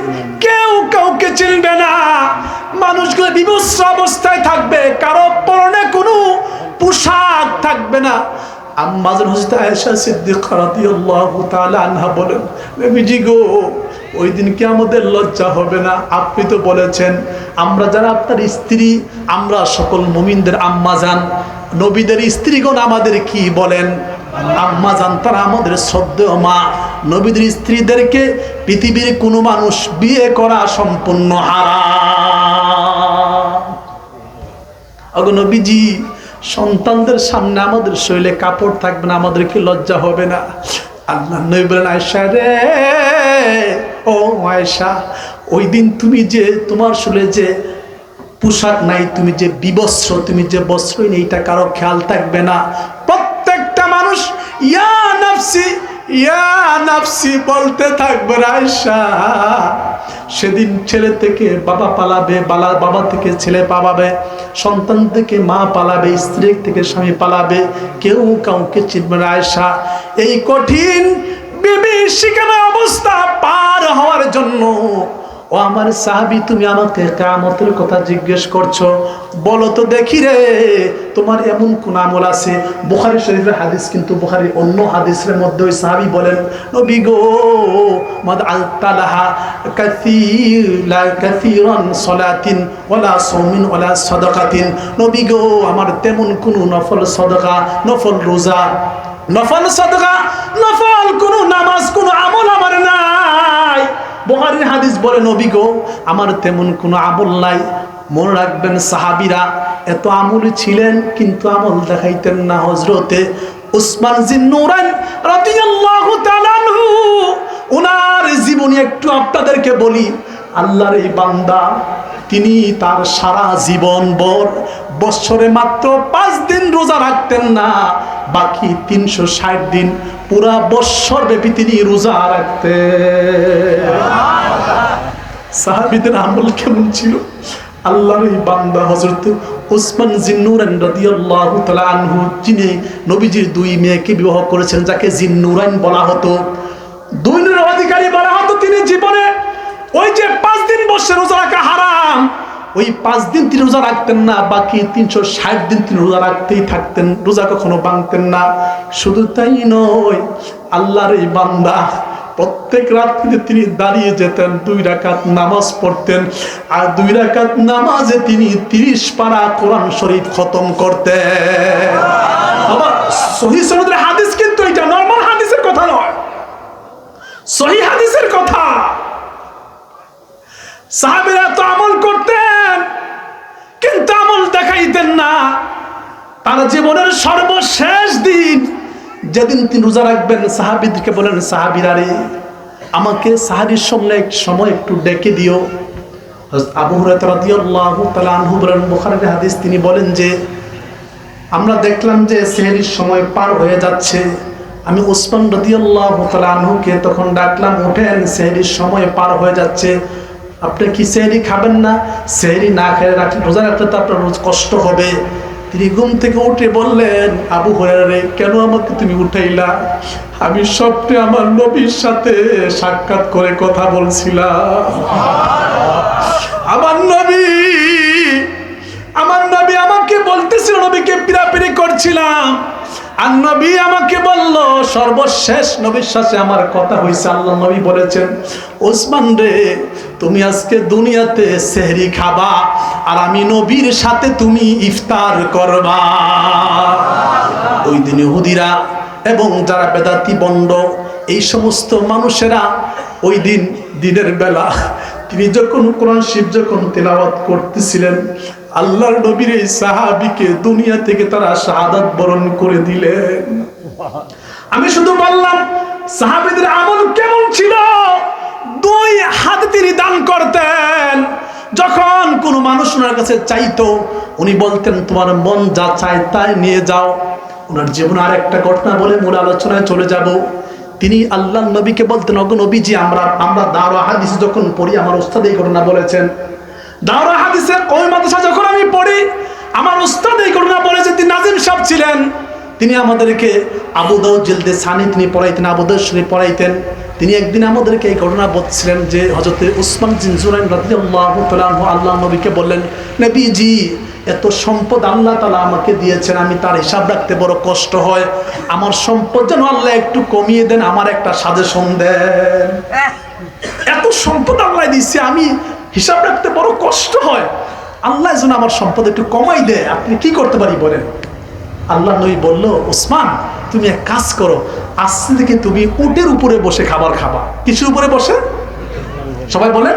কেউ কাউকে চিনবে না, মানুষগুলো বিভৎস অবস্থায় থাকবে, কারো পরনে কোনো পোশাক থাকবে না। আম্মাজান হযরত আয়েশা সিদ্দিকা রাদিয়াল্লাহু তাআলা আনহা বলেন, নবীজি গো, ওই দিন কি আমাদের লজ্জা হবে না? আপনি তো বলেছেন আমরা যারা আপনার স্ত্রী, আমরা সকল মুমিনদের আম্মাজান, নবীদের স্ত্রীগণ আমাদের কি বলেন? আম্মাজান, তারা আমাদের শ্রদ্ধেয় মা। নবীদের স্ত্রীদেরকে পৃথিবীর কোনো মানুষ বিয়ে করা সম্পূর্ণ হারাম। ওগো নবীজি, সন্তানদের সামনে আমাদের শরীরে কাপড় থাকবে না, আমাদের কি লজ্জা হবে না? আল্লাহ নবী বলেন, আয়েশা রে, ও আয়েশা, ওই দিন তুমি যে তোমার শরীরে যে পোশাক নাই, তুমি যে বিবস্ত্র, তুমি যে বস্ত্রই নেই, এটা কারো খেয়াল থাকবে না। প্রত্যেকটা মানুষ ইয়া নাফসি, ইয়া নাফসি বলতে থাকবে। আয়েশা, সেদিন ছেলে থেকে বাবা পালাবে, বাবা থেকে ছেলে পালাবে, সন্তান থেকে মা পালাবে, স্ত্রী থেকে স্বামী পালাবে, কেউ কাউকে চিনবে না। আয়েশা, এই কঠিন বিভীষিকাময় অবস্থা পার হওয়ার জন্য ও আমার সাহাবী, তুমি আমাকে কিয়ামতের কথা জিজ্ঞেস করছো? বলো তো দেখি রে, তোমার এমন কোন আমল আছে? বুখারী শরীফের হাদিস, কিন্তু বুখারীর অন্য হাদিসের মধ্যে ওই সাহাবী বলেন, নবী গো, মাদ আলতালাহা কাসীরান সালাতিন ওয়ালা সাওমিন ওয়ালা সাদাকাতিন। নবী গো, আমার তেমন কোন নফল সাদাকা, নফল রোজা, নফল সাদাকা, নফল কোন নামাজ, কোন আমল আমার নাই। বুখারীর হাদিস বলে, নবী গো, আমার তেমন কোনো আমল নাই। মনে রাখবেন সাহাবীরা এত আমলি ছিলেন কিন্তু আমল দেখাইতেন না। হযরতে উসমান জিন্নুরাইন রাদিয়াল্লাহু তাআলা আনহু ওনার জীবনী একটু আপনাদেরকে বলি। আল্লাহর এই বান্দা তিনি তার সারা জীবন ভর বছরে মাত্র 5 দিন রোজা রাখতেন না, বাকি 360 দিন পুরা বছর ব্যাপী তিনি রোজা রাখতেন। সাহাবীদের আমল কেমন ছিল? আল্লাহর এই বান্দা হযরত উসমান জিন্নুরাইন রাদিয়াল্লাহু তাআলা আনহু, যিনি নবীজির 2 মেয়েকে বিবাহ করেছেন, যাকে জিন্নুরাইন বলা হতো, 2 নূরের অধিকারী বলা হতো, তিনি জীবনে ওই যে 5 দিন বসে রোজা রাখা হারাম, ওই 5 দিন তিনি রোজা রাখতেন না, বাকি 360 দিন তিনি রোজা রাখতেই থাকতেন, রোজা কখনো ভাঙতেন না। শুধু তাই নয়, আল্লাহর এই বান্দা প্রত্যেক রাত্রিতে তিনি দাঁড়িয়ে যেতেন, 2 রাকাত নামাজ পড়তেন, আর 2 রাকাত নামাজে তিনি 30 পারা কোরআন শরীফ খতম করতেন। আবার সহিহ সনদের হাদিস, কিন্তু এটা নরমাল হাদিসের কথা নয়, সহিহ হাদিসের কথা। সাহাবীরা তো আমল করতেন কিন্তু আমল দেখাইতেন না। তার জীবনের সর্বশেষ দিন যেদিন তিনি রোজা রাখবেন, সাহাবীদেরকে বলেন, সাহাবীরা রে, আমাকে সাহাবীর সময় একটু ডেকে দিও। হযরত আবু হুরায়রা রাদিয়াল্লাহু তাআলা আনহু বলেন, বুখারীর হাদিস, তিনি বলেন যে আমরা দেখলাম যে সেহরির সময় পার হয়ে যাচ্ছে, আমি উসমান রাদিয়াল্লাহু তাআলা আনহুকে তখন ডাকলাম, ওঠেন, সেহরির সময় পার হয়ে যাচ্ছে, আপনি কি সেহরি খাবেন না? সেহরি না খেয়ে রাখলে, রোজা রাখলে তো আপনার রোজ কষ্ট হবে। তিনি ঘুম থেকে উঠে বললেন, আবু হুরায়রা রে, কেন আমাকে তুমি উঠাইলা? আমি স্বপ্নে আমার নবীর সাথে সাক্ষাৎ করে কথা বলছিলাম। আমার নবী আমাকে বলতেছিল, নবীকে পিরাপিরি করছিলাম, আর নবী আমাকে বলল, সর্বশেষ নবীর সাথে আমার কথা হয়েছে, আল্লাহ নবী বলেছেন, ওসমান রে, তুমি আজকে দুনিয়াতে সেহরি খাবা, আর আমি নবীর সাথে তুমি ইফতার করবা। ওই দিন ইহুদিরা এবং যারা বেদাতি বন্ড, এই সমস্ত মানুষেরা ওই দিনের বেলা তিনি যখন কোরআন শরীফ যখন তেলাওয়াত করতেছিলেন, আল্লাহর নবীর এই সাহাবীকে দুনিয়া থেকে তারা শাহাদাত বরণ করে দিলেন। আমি শুধু বললাম, সাহাবীদের আমল কেমন ছিল? 2 হাত তিনি দান করতেন। যখন কোনো মানুষ ওনার কাছে চাইতো, উনি বলতেন, তোমার মন যা চায় তাই নিয়ে যাও। ওনার জীবনে আর একটা ঘটনা বলে মূল আলোচনায় চলে যাব। তিনি আল্লাহ নবীকে বলতেন, ওগো নবীজি, আমরা দাওরা হাদিস যখন পড়ি, আমার উস্তাদ এই ঘটনা বলেছেন, দাওরা হাদিসের ওই মাদ্রাসা যখন আমি পড়ি, আমার উস্তাদ এই ঘটনা বলেছেন। তিনি নাজিম সাহেব ছিলেন, তিনি আমাদেরকে আবু দাউদ জিলদে সানি তিনি পড়াইতেন, আবু দাউদ শরীফ পড়াইতেন। তিনি একদিন আমাদেরকে এই ঘটনা বলছিলেন যে হযরত উসমান জিন্নুরাইন রাদিয়াল্লাহু তাআলা আনহু আল্লাহ নবীকে বললেন, নবীজি, এত সম্পদ আল্লাহ তাআলা আমাকে দিয়েছেন, আমি তার হিসাব রাখতে বড় কষ্ট হয়, আমার সম্পদ যেন আল্লাহ একটু কমিয়ে দেন, আমার একটা সাজেশন দেন। এত সম্পদ আল্লাহ দিয়েছে, আমি হিসাব রাখতে বড় কষ্ট হয়, আল্লাহ যেন আমার সম্পদ একটু কমাই দেয়, আপনি কি করতে পারি বলেন? আল্লাহ নবী বলল, ওসমান, তুমি এক কাজ করো, আজ থেকে তুমি উটের উপরে বসে খাবার খাবা। কিছুর উপরে বসে? সবাই বলেন,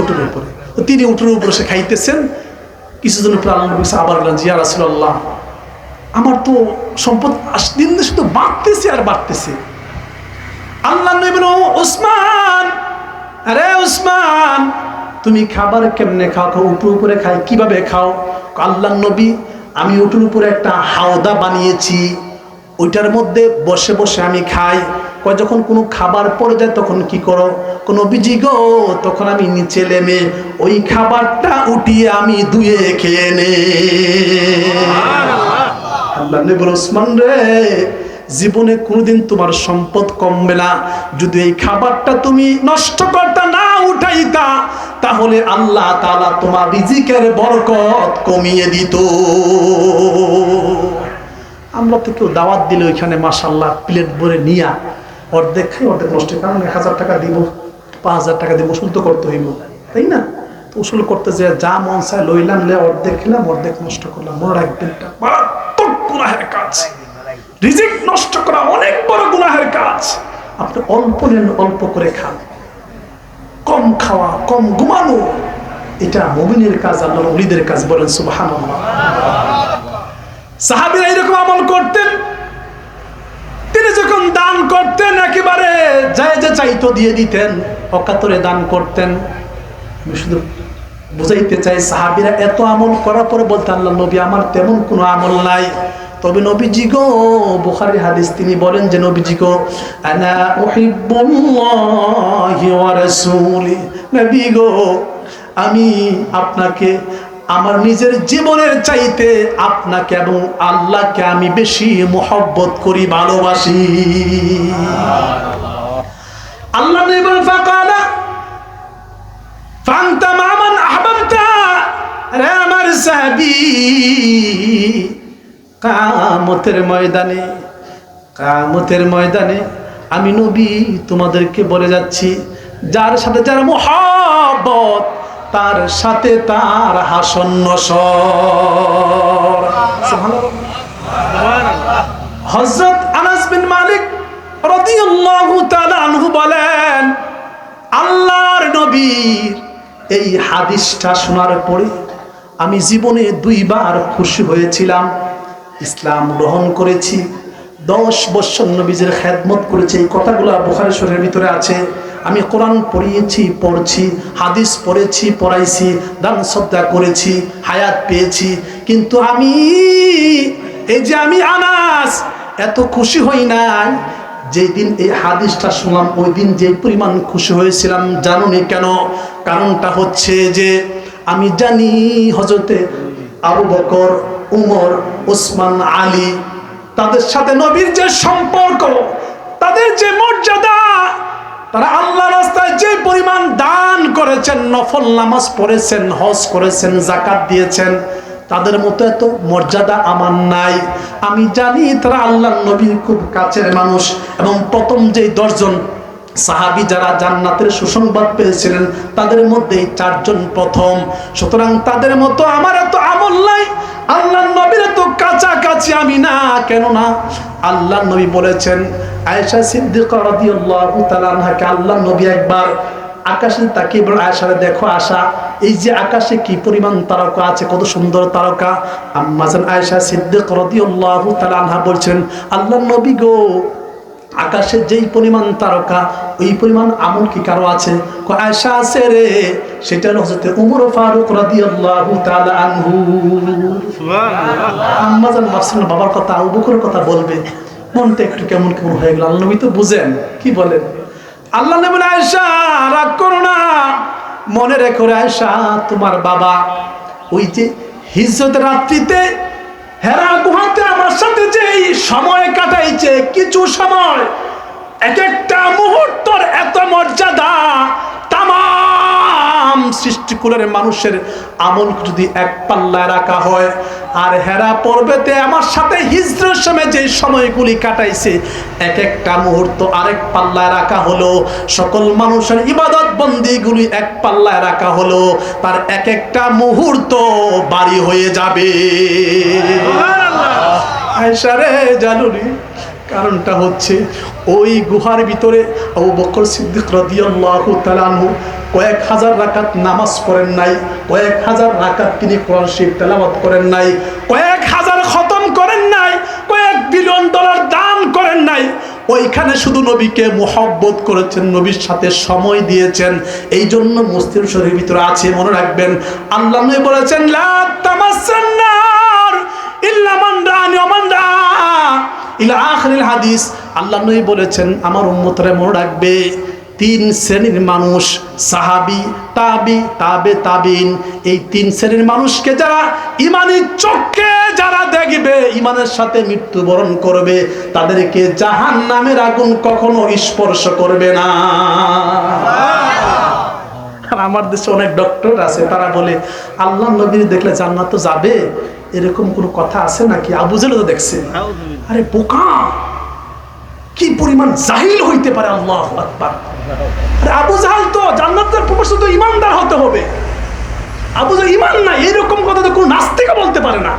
উটের উপরে। তিনি উটের উপরে বসে খাইতেছেন। কিছুদিন পর আল্লাহ নবী আবার বললেন, ইয়া রাসূলুল্লাহ, আমার তো সম্পদ দিন দিন শুধু বাড়তেছে আর বাড়তেছে। আল্লাহ নবী বলল, ওসমান, আরে ওসমান, তুমি খাবার কেমনে খাও? উটের উপরে খাই। কিভাবে খাও? আল্লাহ নবী, আমি উটের উপরে একটা হাওদা বানিয়েছি, ওইটার মধ্যে বসে বসে আমি খাই। যখন কোনো খাবার পড়ে যায় তখন কি করো? কোনো বিজি গো, তখন আমি নিচে নেমে ওই খাবারটা উঠিয়ে আমি ধুয়ে খেয়ে নে। আল্লাহ নবী বলে, ওসমান রে, জীবনে কোনোদিন তোমার সম্পদ কমবে না। যদি এই খাবারটা তুমি নষ্ট করতে না উঠাইতা, তাহলে আল্লাহ তাআলা তোমার রিজিকের বরকত কমিয়ে দিত। আমরা তো কেউ দাওয়াত দিলে ওইখানে মাশাআল্লাহ প্লেট ভরে নিয়া অর্ধেক খাই, অর্ধেক নষ্ট, কারণ 1000 টাকা দিব, 5000 টাকা দিব, উসুল তো করতে হইব, তাই না? তো উসুল করতে যে যা মন চায় লইলাম, অর্ধেক খেলাম, অর্ধেক নষ্ট করলাম। মনে রাখবেন, মারাত্মক গুনাহের কাজ। রিজিক নষ্ট করা অনেক বড় গুনাহের কাজ। আপনি অল্প নেন, অল্প করে খান, কম খাওয়া, কম ঘুমানো, এটা মুমিনের কাজ, আল্লাহর ওলিদের কাজ। বলেন সুবহানাল্লাহ। সাহাবীরা এরকম আমল করতেন। তিনি যখন দান করতেন একেবারে যে চাইতো দিয়ে দিতেন, অকাতরে দান করতেন। আমি শুধু বুঝাইতে চাই, সাহাবীরা এত আমল করার পরে বলতে, আল্লাহ নবী আমার তেমন কোনো আমল নাই। তবে নবীজি গো, বুখারীর হাদিস, তিনি বলেন যে নবীজি গো, আনা উহিব্বুল্লাহি ওয়া রাসূলি, নবী গো আমি আপনাকে আমার নিজের জীবনের চাইতে আপনাকে এবং আল্লাহকে আমি বেশি মুহাব্বত করি, ভালোবাসি। আল্লাহ নবী বলেন ফাকালা ফান্তা মামান আহবাবতা, রে আমার সাহাবী, কিয়ামতের ময়দানে আমি নবী তোমাদেরকে বলে যাচ্ছি, যার সাথে যার মুহাব্বত তার সাথে তার হাসন নসর। হযরত আনাস বিন মালিক রাদিয়াল্লাহু তাআলা আনহু বলেন, আল্লাহর নবীর এই হাদিসটা শোনার পরে আমি জীবনে 2 বার খুশি হয়েছিলাম। ইসলাম গ্রহণ করেছি, 10 বছর নবীজির খেদমত করেছি। এই কথাগুলো বুখারী শরীফের ভিতরে আছে। আমি কোরআন পড়ছি, হাদিস পড়েছি, পড়াইছি, দান সদকা করেছি, হায়াত পেয়েছি। কিন্তু আমি আনাস এত খুশি হই নাই যেই দিন এই হাদিসটা শুনলাম। ওই দিন যে পরিমাণ খুশি হয়েছিলাম জানুনি কেন? কারণটা হচ্ছে যে আমি জানি হযরতে আবু বকর, উমর, ওসমান, আলী, তাদের সাথে নবীর যে সম্পর্ক, তাদের যে মর্যাদা, তারা আল্লাহর রাস্তায় যে পরিমাণ দান করেছেন, নফল নামাজ পড়েছেন, হজ করেছেন, যাকাত দিয়েছেন, তাদের মতো এত মর্যাদা আমার নাই। আমি জানি তারা আল্লাহর নবীর খুব কাছের মানুষ এবং প্রথম যে 10 জন সাহাবী যারা জান্নাতের সুসংবাদ পেয়েছিলেন তাদের মধ্যে 4 জন প্রথম। সুতরাং তাদের মতো আমার এত আমল নাই, আল্লাহর নবীর এত কাছাকাছি আমি না। কেননা আল্লাহর নবী বলেছেন, আয়েশা সিদ্দিকা রাদিয়াল্লাহু তাআলা আনহাকে আল্লাহর নবী একবার আকাশে তাকিয়ে বলেন, আয়েশা দেখো আশা, এই যে আকাশে কি পরিমাণ তারকা আছে, কত সুন্দর তারকা। আম্মা জান আয়েশা সিদ্দিকা রাদিয়াল্লাহু তাআলা আনহা বলছেন, আল্লাহর নবী গো, আকাশে যেই পরিমাণ তারকা ওই পরিমাণ আমল কি কারো আছে? আয়েশা আছে রে, সেটা হলো হযরত ওমর ফারুক রাদিয়াল্লাহু তাআলা আনহু। সুবহানাল্লাহ। আম্মা জান ভাবছেন বাবার কথা, আবু বকরের কথা বলবে, মনটা একটু কেমন কেমন হয়ে গেল। আল্লাহ নবী তো বুঝেন, কি বলেন? আল্লাহ নবী বলেন, আয়েশা রাগ করো না, মনে রেখো আয়েশা, তোমার বাবা ওই যে হিজরতের রাত্রিতে হেরা গুহাতে আমার সাথে যে সময় কাটাইছে, কিছু সময়, এক একটা মুহূর্তের এত মর্যাদা, তামাম সৃষ্টিকুলের মানুষের আমল যদি এক পাল্লায় রাখা হয়, আর হেরা পর্বতে আমার সাথে হিজরতের সময় যে সময়গুলি কাটাইছে, এক একটা মুহূর্ত আরেক পাল্লায় রাখা হলো। সকল মানুষের ইবাদত বন্দিগুলি এক পাল্লায় রাখা হলো, তার এক একটা মুহূর্ত বাড়ি হয়ে যাবে। আয়েশা রে জানুনি, কারণটা হচ্ছে ওই গুহার ভিতরে আবু বকর সিদ্দিক রাদিয়াল্লাহু তাআলা আনহু কয়েক হাজার রাকাত নামাজ পড়েন নাই, কয়েক হাজার রাকাত তিনি কোরআন শরীফ তেলাওয়াত করেন নাই, কয়েক হাজার খতম করেন নাই, কয়েক বিলিয়ন ডলার দান করেন নাই। ওইখানে শুধু নবীকে মুহাব্বত করেছেন, নবীর সাথে সময় দিয়েছেন। এই জন্য মুসলিম শরীফের ভিতরে আছে, মনে রাখবেন, আল্লাহ নবী বলেছেন, লা তামাসসান নার ইল্লা মান রাআনি ওয়া মান রাআ ইলা আখিরিল হাদিস। আল্লাহ নবী বলেছেন, আমার উম্মতরা মনে রাখবে, 3 শ্রেণীর মানুষ, সাহাবী, তাবি, তাবে তাবিন, এই 3 শ্রেণীর মানুষকে যারা ইমানি চোখে যারা দেখবে, ইমানের সাথে মৃত্যুবরণ করবে, তাদেরকে জাহান্নামের আগুন কখনো স্পর্শ করবে না। আর আমার দেশে অনেক ডক্টর আছে, তারা বলে আল্লাহ নবীর দেখলে জান্নাত তো যাবে, এরকম কোনো কথা আছে নাকি? আবু জেহেল তো দেখছে। আরে বোকা, কি পরিমাণ জাহিল হইতে পারে! আল্লাহু আকবার। আরে আবু জাহেল তো জান্নাতের প্রবেশ তো ইমানদার হতে হবে। আবু জাহেল ইমান না, এরকম কথা তো কোনো নাস্তিক বলতে পারে না।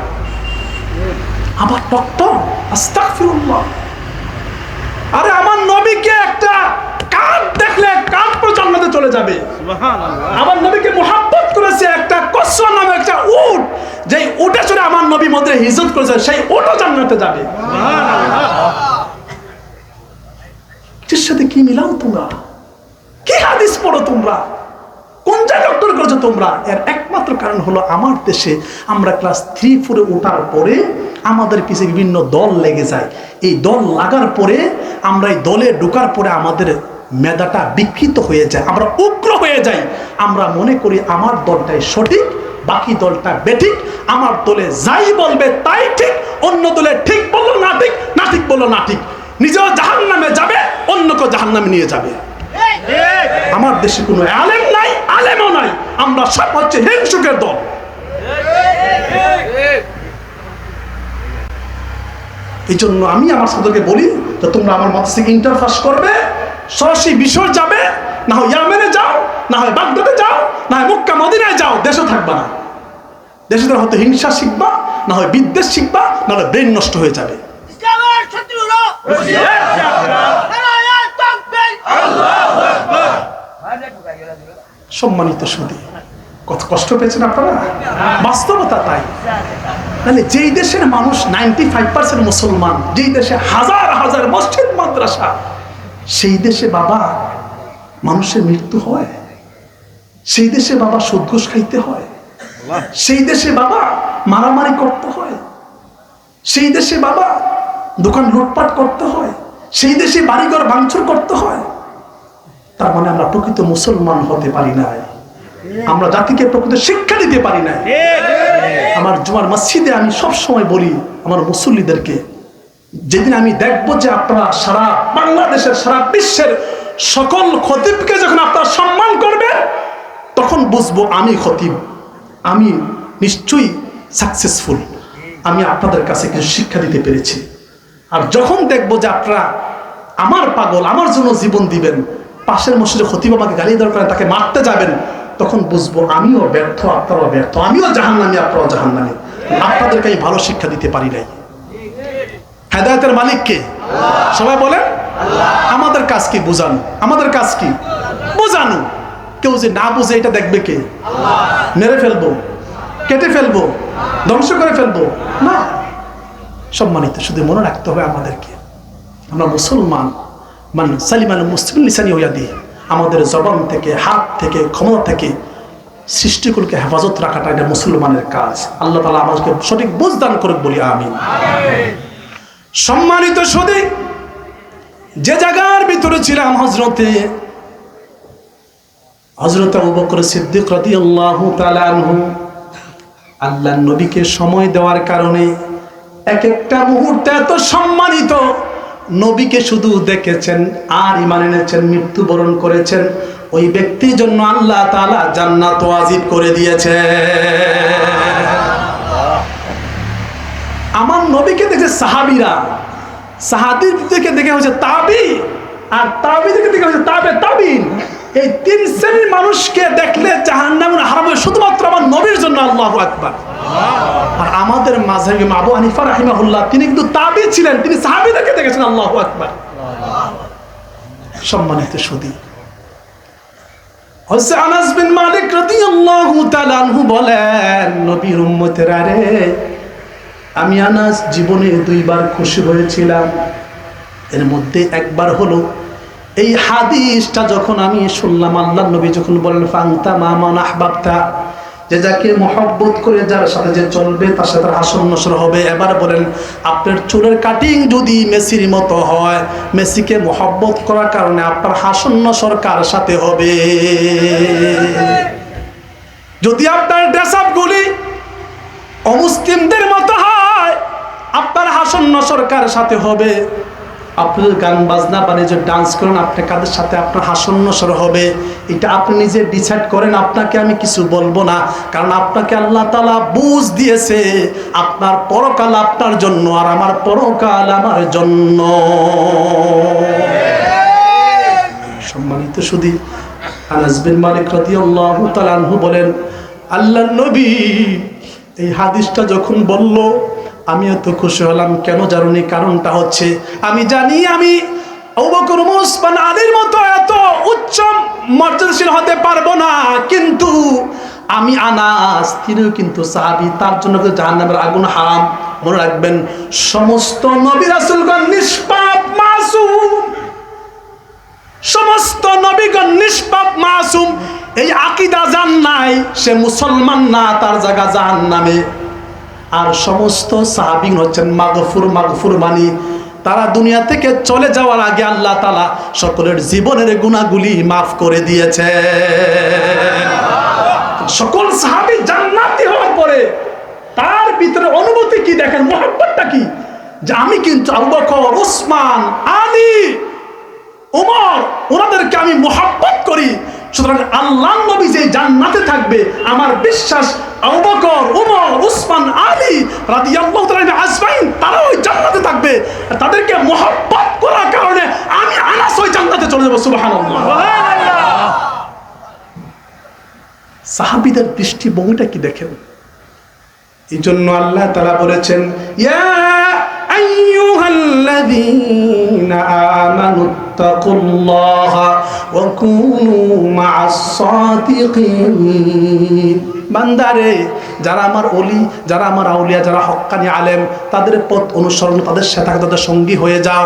আবার ডক্টর, আস্তাগফিরুল্লাহ। আরে আমার নবীকে একটা কাঠ দেখলে কাঠ পর্যন্ত জান্নাতে চলে যাবে। সুবহানাল্লাহ। আমার নবীকে মুহাব্বত করেছে বলতেছে একটা কসর নামে একটা উট, যেই উটে চড়ে আমার নবী মধ্যে হিজরত করেছে, সেই উটও জান্নাতে যাবে। এর সাথে কি মিলাও তোমরা? কি হাদিস পড়ো তোমরা? কোন জায়গায় ডক্টর করেছো তোমরা? এর একমাত্র কারণ হলো আমার দেশে আমরা ক্লাস 3-4 ওঠার পরে আমাদের পিছে বিভিন্ন দল লেগে যায়। এই দল লাগার পরে আমরা এই দলে ঢোকার পরে আমাদের মেধাটা বিকৃত হয়ে যায়, আমরা উগ্র হয়ে যাই। আমরা মনে করি আমার দলটাই সঠিক, বাকি দলটা বেঠিক। আমার দলে যাই বলবে তাই ঠিক, অন্য দলে ঠিক বললো না ঠিক, না ঠিক বললো না ঠিক। নিজেও জাহান্নামে যাবে, অন্যকেও জাহান্নামে নিয়ে যাবে। আমার দেশে কোনো আলেম নাই, আলেমও নাই, আমরা সব হচ্ছে হিংসুকের দল। এই জন্য আমি আমার ছাত্রকে বলি যে তোমরা আমার মত থেকে ইন্টার পাস করবে, সরাসরি বিষয় যাবে, না হয় ইয়ামেনে যাও, না হয় বাগদাদে যাও, না হয় মক্কা মদিনায় যাও, দেশে থাকবা না। দেশে হয়তো হিংসা শিখবা, না হয় বিদ্বেষ শিখবা, না হলে ব্রেন নষ্ট হয়ে যাবে। সম্মানিত সুধী, কত কষ্ট পেয়েছেন আপনারা? বাস্তবতা তাই। মানে যেই দেশের মানুষ 95% মুসলমান, যেই দেশে হাজার হাজার মসজিদ মাদ্রাসা, সেই দেশে বাবা মানুষের মৃত্যু হয়, সেই দেশে বাবা সুদ ঘুষ খাইতে হয়, সেই দেশে বাবা মারামারি করতে হয়, সেই দেশে বাবা দোকান লুটপাট করতে হয়, সেই দেশে বাড়িঘর ভাঙচুর করতে হয়। তার মানে আমরা প্রকৃত মুসলমান হতে পারি না, আমরা জাতিকে প্রকৃত শিক্ষা দিতে পারি না। আমার জুমার মসজিদে আমি সব সময় বলি আমার মুসল্লিদেরকে, যেদিন আমি দেখবো যে আপনারা সারা বাংলাদেশের, সারা বিশ্বের সকল খতিবকে যখন আপনারা সম্মান করবেন, তখন বুঝবো আমি খতিব, আমি নিশ্চয়ই সাকসেসফুল, আমি আপনাদের কাছে কিছু শিক্ষা দিতে পেরেছি। আর যখন দেখবো যে আপনারা আমার পাগল, আমার জন্য জীবন দিবেন, পাশের মসজিদে খতিব আমাকে গালি দেওয়ার কারণে তাকে মারতে যাবেন, তখন বুঝবো আমিও ব্যর্থ, আপনারাও ব্যর্থ, আমিও জাহান্নামী, আপনারাও জাহান্নামী। আপনাদেরকে আমি ভালো শিক্ষা দিতে পারি নাই। হেদায়েতের মালিক কে? সবাই বলেন আমাদের কাজ কি? বোঝানো। আমাদের কাজ কি? বোঝানো। কেউ যে না বুঝে এটা দেখবে কে? মেরে ফেলবো, কেটে ফেলবো, ধ্বংস করে ফেলবো না। সম্মানিত, শুধু মনে রাখতে হবে আমাদেরকে, আমরা মুসলমান, মান সালিমাল মুসলিম লিসানি ওয়াদি, আমাদের জবান থেকে, হাত থেকে, ক্ষমতা থেকে সৃষ্টিকুলকে হেফাজত রাখাটা এটা মুসলমানের কাজ। আল্লাহ তাআলা আমাদেরকে সঠিক বুঝ দান করুক, বলি আমিন। সম্মানিত সুধী, যে জায়গার ভিতরে ছিলাম হযরতে আবু বকর সিদ্দিক রাদিয়াল্লাহু তাআলা আনহু, আল্লাহর নবীকে সময় দেওয়ার কারণে এক একটা মুহূর্তে এত সম্মানিত, নবীকে শুধু দেখেছেন আর ঈমান এনেছেন, মৃত্যুবরণ করেছেন, ওই ব্যক্তির জন্য আল্লাহ তাআলা জান্নাত ওয়াজিব করে দিয়েছে। আমার নবীকে দেখে সাহাবীরা, সাহাবীর থেকে দেখে হচ্ছে তাবি, আর তাবি থেকে দেখে হচ্ছে তাবে তাবিন। এই তিন শ্রেণীর মানুষকে দেখলে জাহান্নাম হারাম হবে শুধুমাত্র আমার নবীর জন্য। আল্লাহু আকবার। আর আমাদের মাযহাবে আবু হানিফা রাহিমাহুল্লাহ, তিনি কিন্তু তাবি ছিলেন, তিনি সাহাবীদেরকে দেখেছেন। আল্লাহু আকবার। সম্মানিত সুধী, হযরত আনাস বিন মালিক রাদিয়াল্লাহু তাআলা আনহু বলেন, নবীর উম্মতেরা রে, আমি আনাস জীবনে 2 বার খুশি হয়েছিলাম। এর মধ্যে একবার হলো এই হাদিসটা যখন আমি শুনলাম, আল্লাহর নবী যখন বলেন ফান্তা মা মান আহবাবতা, যে যাকে মহব্বত করে যার সাথে যে চলবে তার সাথে হাসন নসর হবে। এবার বলেন আপনার চুলের কাটিং যদি মেসির মতো হয়, মেসিকে মহব্বত করার কারণে আপনার হাসন নসর কার সাথে হবে? যদি আপনার ড্রেস আপ গুলি অমুসলিমদের মতো হয়, আপনার হাসন নসর কার সাথে হবে? আপনি গান বাজনা বানিয়ে ডান্স করেন, আপনি কাদের সাথে আপনার হাসন নসর হবে? এটা আপনি নিজে ডিসাইড করেন, আপনাকে আমি কিছু বলবো না, কারণ আপনাকে আল্লাহ তাআলা বুঝ দিয়েছে আপনার পরকাল আপনার জন্য, আর আমার পরকাল আমার জন্য। সম্মানিত সুধী, আনাস বিন মালিক রাদিয়াল্লাহু তাআলা আনহু বলেন, আল্লাহর নবী এই হাদিসটা যখন বলল, আমি এত খুশি হলাম। কেন জানুনি? কারণটা হচ্ছে আমি জানি আমি আবু বকর, ওমর, ওসমান, আলীর মতো এত উচ্চ মর্যাদাশীল হতে পারবো না, কিন্তু আমি আনাস, তিনিও কিন্তু সাহাবী, তার জন্য কিন্তু জাহান্নামের আগুন হারাম। মনে রাখবেন, সমস্ত নবী রাসূলগণ নিষ্পাপ মাসুম, সমস্ত নবীগণ নিষ্পাপ মাসুম। এই আকীদা যার নাই সে মুসলমান না, তার জায়গা জাহান্নামে। আর সমস্ত সাহাবী হচ্ছেন মাগফুর মানে তারা দুনিয়া থেকে চলে যাওয়ার আগে আল্লাহ তাআলা সকলের জীবনের গুনাহগুলি মাফ করে দিয়েছে। সকল সাহাবী জান্নাতি হওয়ার পরে তার ভিতরে অনুভূতি কি দেখেন, মহব্বতটা কি, যে আমি কিন্তু আবু বকর, ওসমান, আলী, ওমর ওনাদেরকে আমি মহব্বত করি। সুতরাং আল্লাহর নবী যে জান্নাতে থাকবে, আমার বিশ্বাস আবু বকর, ওমর, ওসমান, আলী রাদিয়াল্লাহু তাআলা আজমাইন তারা ওই জান্নাতে থাকবে। তাদেরকে মহব্বত করার কারণে আমি আনাস ওই জান্নাতে চলে যাব। সুবহানাল্লাহ। সাহাবীদের দৃষ্টিভঙ্গিটা কি দেখেন। এই জন্য আল্লাহ তাআলা বলেছেন, ইয়া আইয়ুহাল্লাযীনা আমানুত্তাকুল্লাহা ওয়া কুনু মা'আস সাদিকিন। বান্দারে, যারা আমার ওলি, যারা আমার আউলিয়া, যারা হক্কানি আলেম, তাদের পথ অনুসরণ, তাদের সাথে তাদের সঙ্গী হয়ে যাও।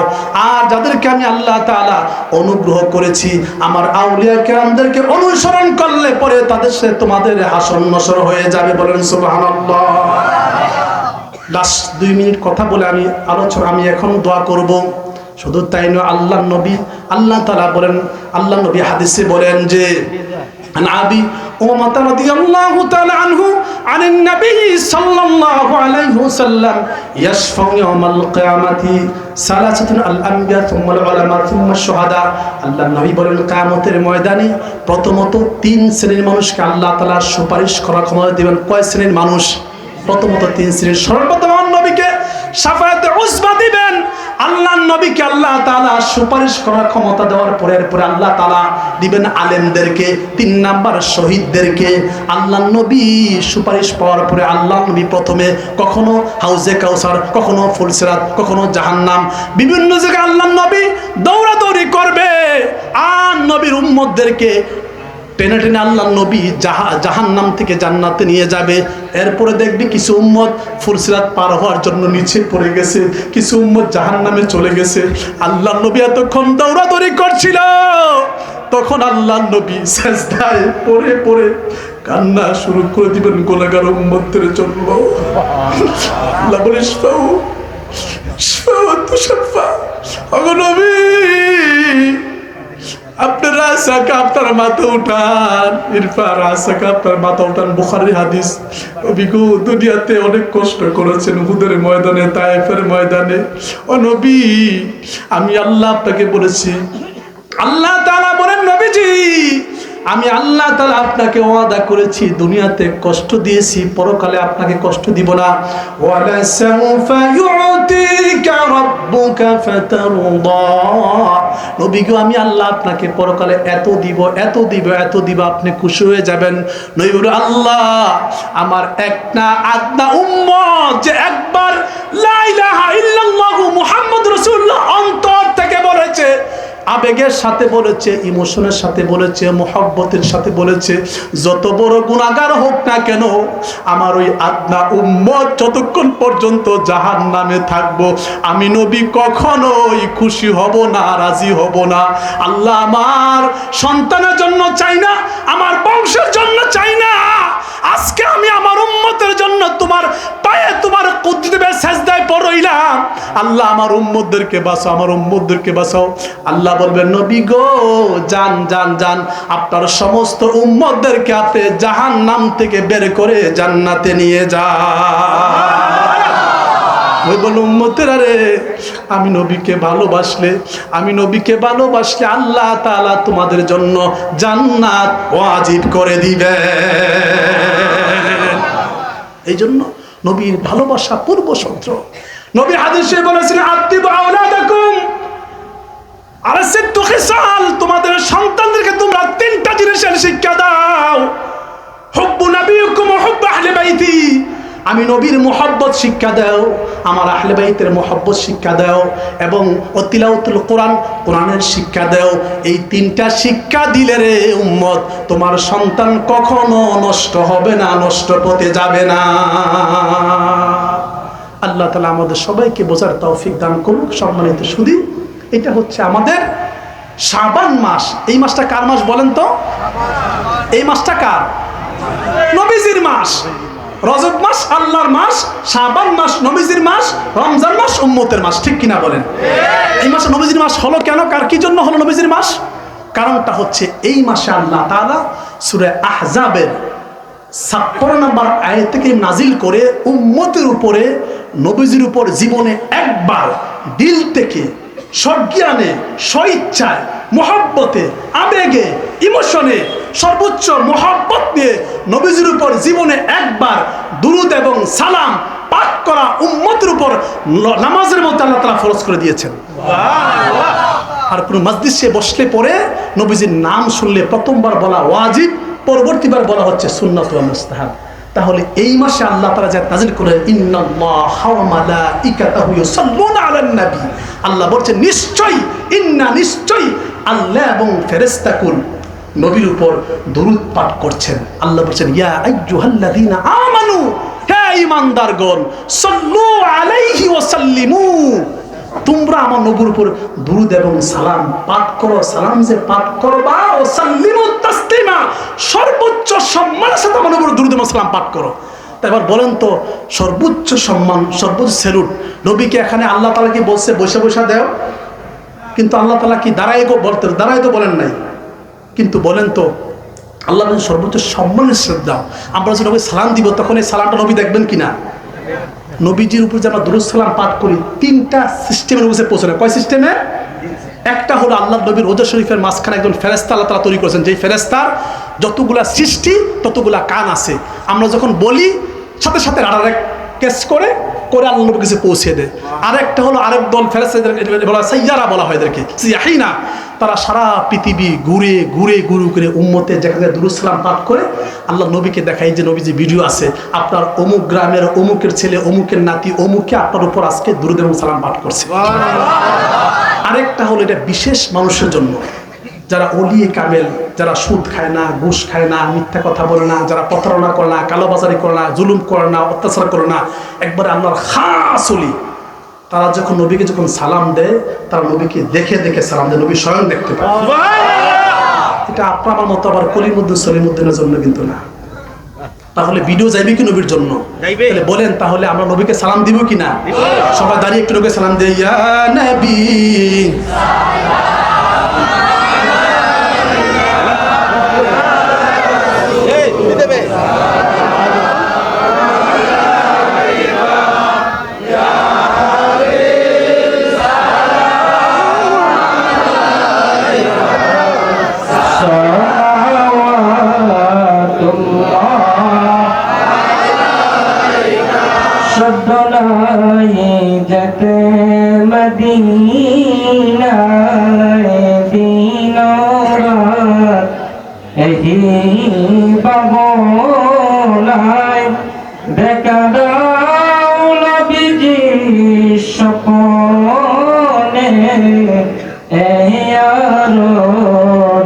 আর যাদেরকে আমি আল্লাহ তাআলা অনুগ্রহ করেছি, আমার আউলিয়া কেরামদেরকে অনুসরণ করলে পরে তাদের সাথে তোমাদের হাসর নসর হয়ে যাবে। বলেন সুবহানাল্লাহ। লাস্ট 2 মিনিট কথা বলে আমি এখন দোয়া করব। শুধু তাই নয়, আল্লাহর নবী, আল্লাহ তাআলা বলেন, আল্লাহর নবী হাদিসে বলেন যে عن أبي أمامة رضي الله تعالى عنه عن النبي صلى الله عليه وسلم يشفع يوم القيامة ثلاثة الأنبياء ثم العلماء ثم الشهداء। আল্লাহর নবী বলেন, কিয়ামতের ময়দানে প্রথমত 3 শ্রেণীর মানুষকে আল্লাহ তাআলা সুপারিশ করার ক্ষমতা দিবেন। কয় শ্রেণীর মানুষ? প্রথমত 3 শ্রেণীর। সর্বপ্রথম নবীকে শাফায়াতে উজমা দিবেন। আল্লাহর নবীকে আল্লাহ তাআলা সুপারিশ করার ক্ষমতা দেওয়ার পরে আল্লাহ তাআলা দিবেন আলেমদেরকে। 3 নাম্বার শহীদদেরকে। আল্লাহর নবী সুপারিশ পাওয়ার পরে আল্লাহর নবী প্রথমে কখনো হাউজে কাউসার, কখনো ফুলসিরাত, কখনো জাহান্নাম, বিভিন্ন জায়গায় আল্লাহর নবী দৌড়াদৌড়ি করবে। আর নবীর উম্মতদেরকে টেনে টেনে আল্লাহ নবী জাহান্নাম থেকে জান্নাতে নিয়ে যাবে। এরপরে দেখবি কিছু উম্মত ফুলসিরাত পার হওয়ার জন্য নিচে পড়ে গেছে, কিছু উম্মত জাহান্নামে চলে গেছে। আল্লাহ নবী এতক্ষণ দৌড়াদৌড়ি করছিল, তখন আল্লাহ নবী সিজদায় পড়ে পড়ে কান্না শুরু করে দিবেন গুনাহগার উম্মতের জন্য। আল্লাহ বলে, নবী আপনার রাসাকে আপনার মাথা উঠান, ইরফান রাসাকে আপনার মাথা উঠান। বুখারীর হাদিস। নবীগো দুনিয়াতে অনেক কষ্ট করেছেন, উহুদের ময়দানে, তায়েফের ময়দানে। ও নবী, আমি আল্লাহ আপনাকে বলেছি, আল্লাহ তাআলা বলেন, নবীজি আমি আল্লাহ তাআলা আপনাকে ওয়াদা করেছি, দুনিয়াতে কষ্ট দিয়েছি, পরকালে আপনাকে কষ্ট দিব না। ওয়ালা সাউফা ইউতিকা রাব্বুকা ফাতারদা। নবী গো, আমি আল্লাহ আপনাকে পরকালে এত দিব, এত দিব, এত দিব, আপনি খুশি হয়ে যাবেন। নবী বলে, আল্লাহ আমার একটা আদনা উম্মত যে একবার লা ইলাহা ইল্লাল্লাহু মুহাম্মাদুর রাসূলুল্লাহ অন্তর থেকে বলেছে, আবেগের সাথে বলেছে, ইমোশনের সাথে বলেছে, মোহব্বতের সাথে বলেছে, যত বড় গুনাহগার হোক না কেন, আমার ওই আদনা উম্মত যতক্ষণ পর্যন্ত জাহান্নামে থাকবো, আমি নবী কখনোই খুশি হব না, রাজি হব না। আল্লাহ আমার সন্তানের জন্য চাই না, আমার বংশের জন্য চাই না, আজকে আমি আমার উম্মতের জন্য তোমার পায়ে, তোমার কুদরতের সিজদায় পড়ইলাম। আল্লাহ আমার উম্মতদেরকে বাঁচাও, আমার উম্মতদেরকে বাঁচাও। আল্লাহ বলবেন, নবী গো যান যান যান, আপনার সমস্ত উম্মতদেরকে আপনি জাহান্নাম থেকে বের করে জান্নাতে নিয়ে যান। ওই বল উম্মতেরা রে, আমি নবীকে ভালোবাসলে, আল্লাহ তাআলা তোমাদের জন্য জান্নাত ওয়াজিব করে দিবেন। এই জন্য নবীর ভালোবাসা পূর্ব শর্ত। নবী হাদিসে বলেছেন, আতিবু আওলাদাকুম আলা সিত্তু খিসাল, তোমাদের সন্তানদেরকে তোমরা 3টা জিনিসের শিক্ষা দাও। হুব্বু নবিয়্যিকুম ওয়া হুব্বু আহলি বাইতি, আমি নবীর মুহাব্বত শিক্ষা দাও, আমার আহলে বাইতের মুহাব্বত শিক্ষা দাও, এবং তিলাওয়াতুল কোরআন, কোরআনের শিক্ষা দাও। এই তিনটা শিক্ষা দিলে রে উম্মত, তোমার সন্তান কখনো নষ্ট হবে না, নষ্ট পথে যাবে না। আল্লাহ তাআলা আমাদের সবাইকে বোঝার তৌফিক দান করুক। সম্মানিত সুধী, এটা হচ্ছে আমাদের শাবান মাস। এই মাসটা কার মাস বলেন তো? এই মাসটা কার? নবীজির মাস। রজব মাস আল্লাহর মাস, শাবান মাস নবীজির মাস, রমজান মাস উম্মতের মাস। ঠিক কিনা বলেন? এই মাসে নবীজির মাস হলো কেন? কার কি জন্য হলো নবীজির মাস? কারণটা হচ্ছে এই মাসে আল্লাহ তাআলা সূরা আহজাবের 56 নম্বর আয়াত থেকে নাজিল করে উম্মতের উপরে, নবীজির উপর জীবনে একবার দিল থেকে সজ্ঞানে, স্বইচ্ছায়, মহব্বতে, আবেগে, ইমোশনে, সর্বোচ্চ মহব্বত নিয়ে নবীজির উপর জীবনে একবার দুরুদ এবং সালাম পাঠ করা উম্মতের উপর নামাজের মতো আল্লাহ তাআলা ফরজ করে দিয়েছেন। আর কোনো মজলিসে বসলে পরে নবীজির নাম শুনলে প্রথমবার বলা ওয়াজিব, পরবর্তীবার বলা হচ্ছে সুন্নাত ওয়া মুস্তাহাব। তাহলে এই মাসে আল্লাহ তাআলা যা নাযিল করে, ইন্নাল্লাহা ওয়া মালাইকাতাহু ইউসাল্লুনা আলান নবী, আল্লাহ বলছেন নিশ্চয়ই, নিশ্চয়ই আল্লাহ এবং ফেরেশতাকুল নবীর উপর দরুদ পাঠ করছেন। আল্লাহ বলছেন ইয়া আইয়ুহাল্লাযীনা আমানু, হে ঈমানদারগণ, সাল্লু আলাইহি ওয়া সাল্লিমু, তোমরা আমার নবীর উপর দুরুদ এবং সালাম পাঠ করো। সালাম যে পাঠ করবা, ও সাল্লিমু তাসলিমা, সর্বোচ্চ সম্মানের সাথে আমার নবীর দুরুদ এবং সালাম পাঠ করো। তাই এবার বলেন তো, সর্বোচ্চ সম্মান, সর্বোচ্চ স্যালুট নবীকে এখানে আল্লাহ তাআলা কি বলছে বসে বসে দেও? কিন্তু আল্লাহ তাআলা কি দাঁড়ায় বলতে, দাঁড়ায় তো বলেন নাই, কিন্তু বলেন তো আল্লাহ সর্বোচ্চ সম্মানের সাথে দাও। আমরা যখন নবী সালাম দিব, তখন এই সালামটা নবী দেখবেন কিনা? নবীজির উপর যে আমরা দুরূদ সালাম পাঠ করি, তিনটা সিস্টেমের উপরে পৌঁছানো। কয় সিস্টেমে? একটা হলো আল্লাহ নবীর রোজা শরীফের মাঝখানে একজন ফেরেশতা আল্লাহ তাআলা তৈরি করেছেন, যেই ফেরেশতার যতগুলা সৃষ্টি ততগুলা কান আছে। আমরা যখন বলি সাথে সাথে আরেক কেস করে করে আল্লাহ নবীর কাছে পৌঁছে দেয়। আরেকটা হলো আরেক দল ফেরেশতা বলা সাইয়ারা বলা হয় এদেরকে, সিয়াহিনা, তারা সারা পৃথিবী ঘুরে ঘুরে ঘুরে ঘুরে উম্মতের যেখানে দুরূদ সালাম পাঠ করে আল্লাহ নবীকে দেখায় যে নবী যে ভিডিও আছে, আপনার অমুক গ্রামের অমুকের ছেলে, অমুকের নাতি, অমুকে আপনার উপর আজকে দুরূদ এবং সালাম পাঠ করছে। আরেকটা হলো এটা বিশেষ মানুষের জন্য, যারা ওলিয়ে কামেল, যারা সুদ খায় না, ঘুষ খায় না, মিথ্যা কথা বলে না, যারা প্রতারণা করে না, কালোবাজারি করে না, জুলুম করে না, অত্যাচার করে না, একবারে আল্লাহর খাস ওলি, তারা যখন নবীকে যখন সালাম দেয়, তারা নবীকে দেখে দেখে সালাম দেয়, নবী স্বয়ং দেখতে পায়। এটা আপনার আমার মতো আবার কলিমুদ্দিন সলিমুদ্দিনের জন্য কিন্তু না। তাহলে ভিডিও যাইবে কি নবীর জন্য? তাহলে বলেন, তাহলে আমরা নবীকে সালাম দিব কি না? সবাই দাঁড়িয়ে একটু নবীকে সালাম দেই, ইয়া নবী। যেতে মদিনায় দিন রাত এই বাবলায় দেখা দাও নবীজি স্বপ্নে, এই আরো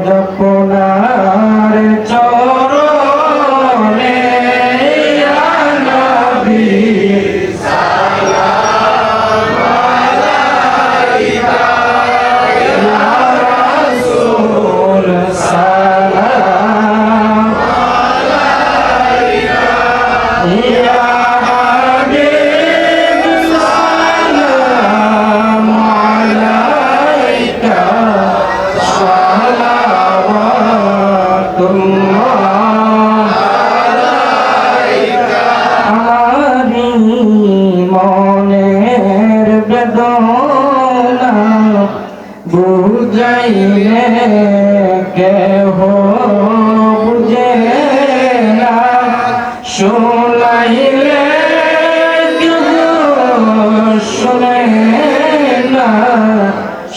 জপনার চরণে ইয়া নবী বুঝাইলে কেহ বুঝে না, শোনাইলে কেহ শোনে না,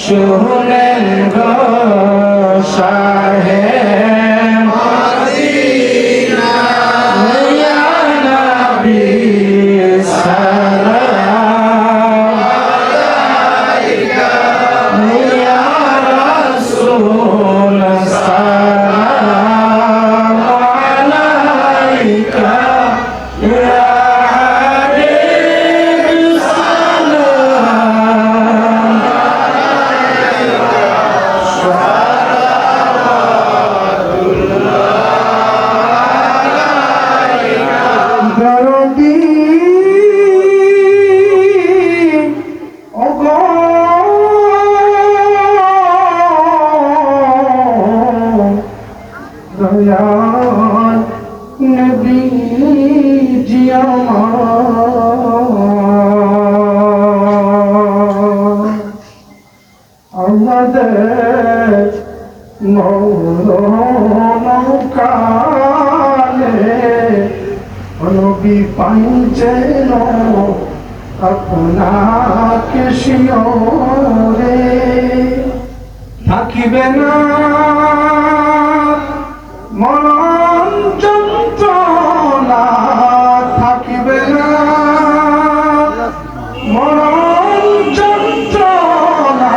শোনেন গো শাহে মদিনা ইয়া নবী নবীজি আমার আমাদের মরণকালে নবী পাইছেন আপনাকে শিয়রে থাকিবে না মরণ যন্ত্রণা থাকিবে না মরণ যন্ত্রণা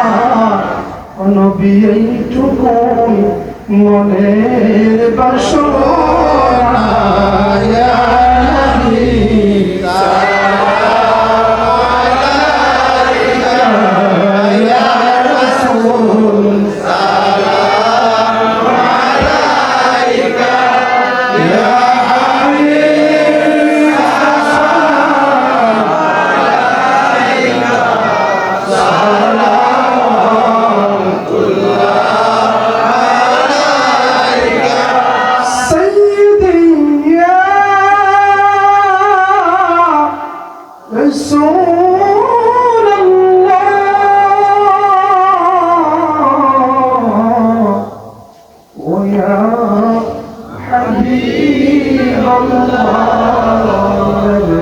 নবী এইটুকুন মনের বাসনা ইয়া নবী ইয়া রাসূল সালাম আলাইকা ইয়া হাবিব সালাম আলাইকা سيدي يا رسول الله ويا حبيب الله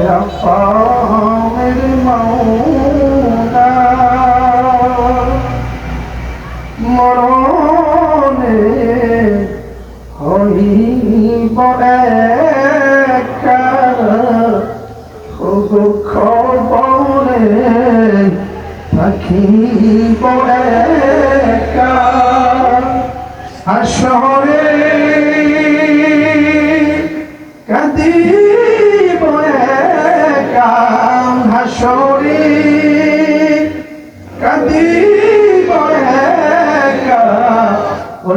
يا طاهر المولى মরণে হইব একা দুঃখ বলে থাকিব একা আসরে কাঁদিব একা হাসরে কাঁদিব একা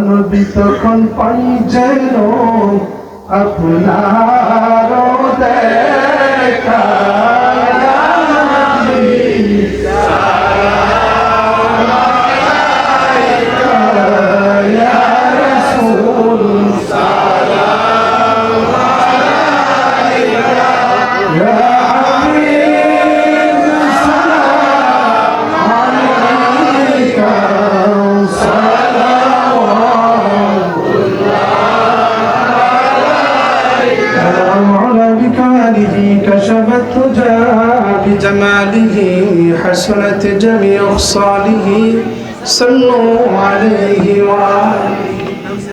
নবী তখন পাই যেন আপনার দেখা ইয়া নবী সালাম আলাইকা ইয়া রাসূল সালাম আলাইকা ইয়া হাবিব সালাম আলাইকা كشف الدجى بجماله حسنت جميع خصاله صلوا عليه وآله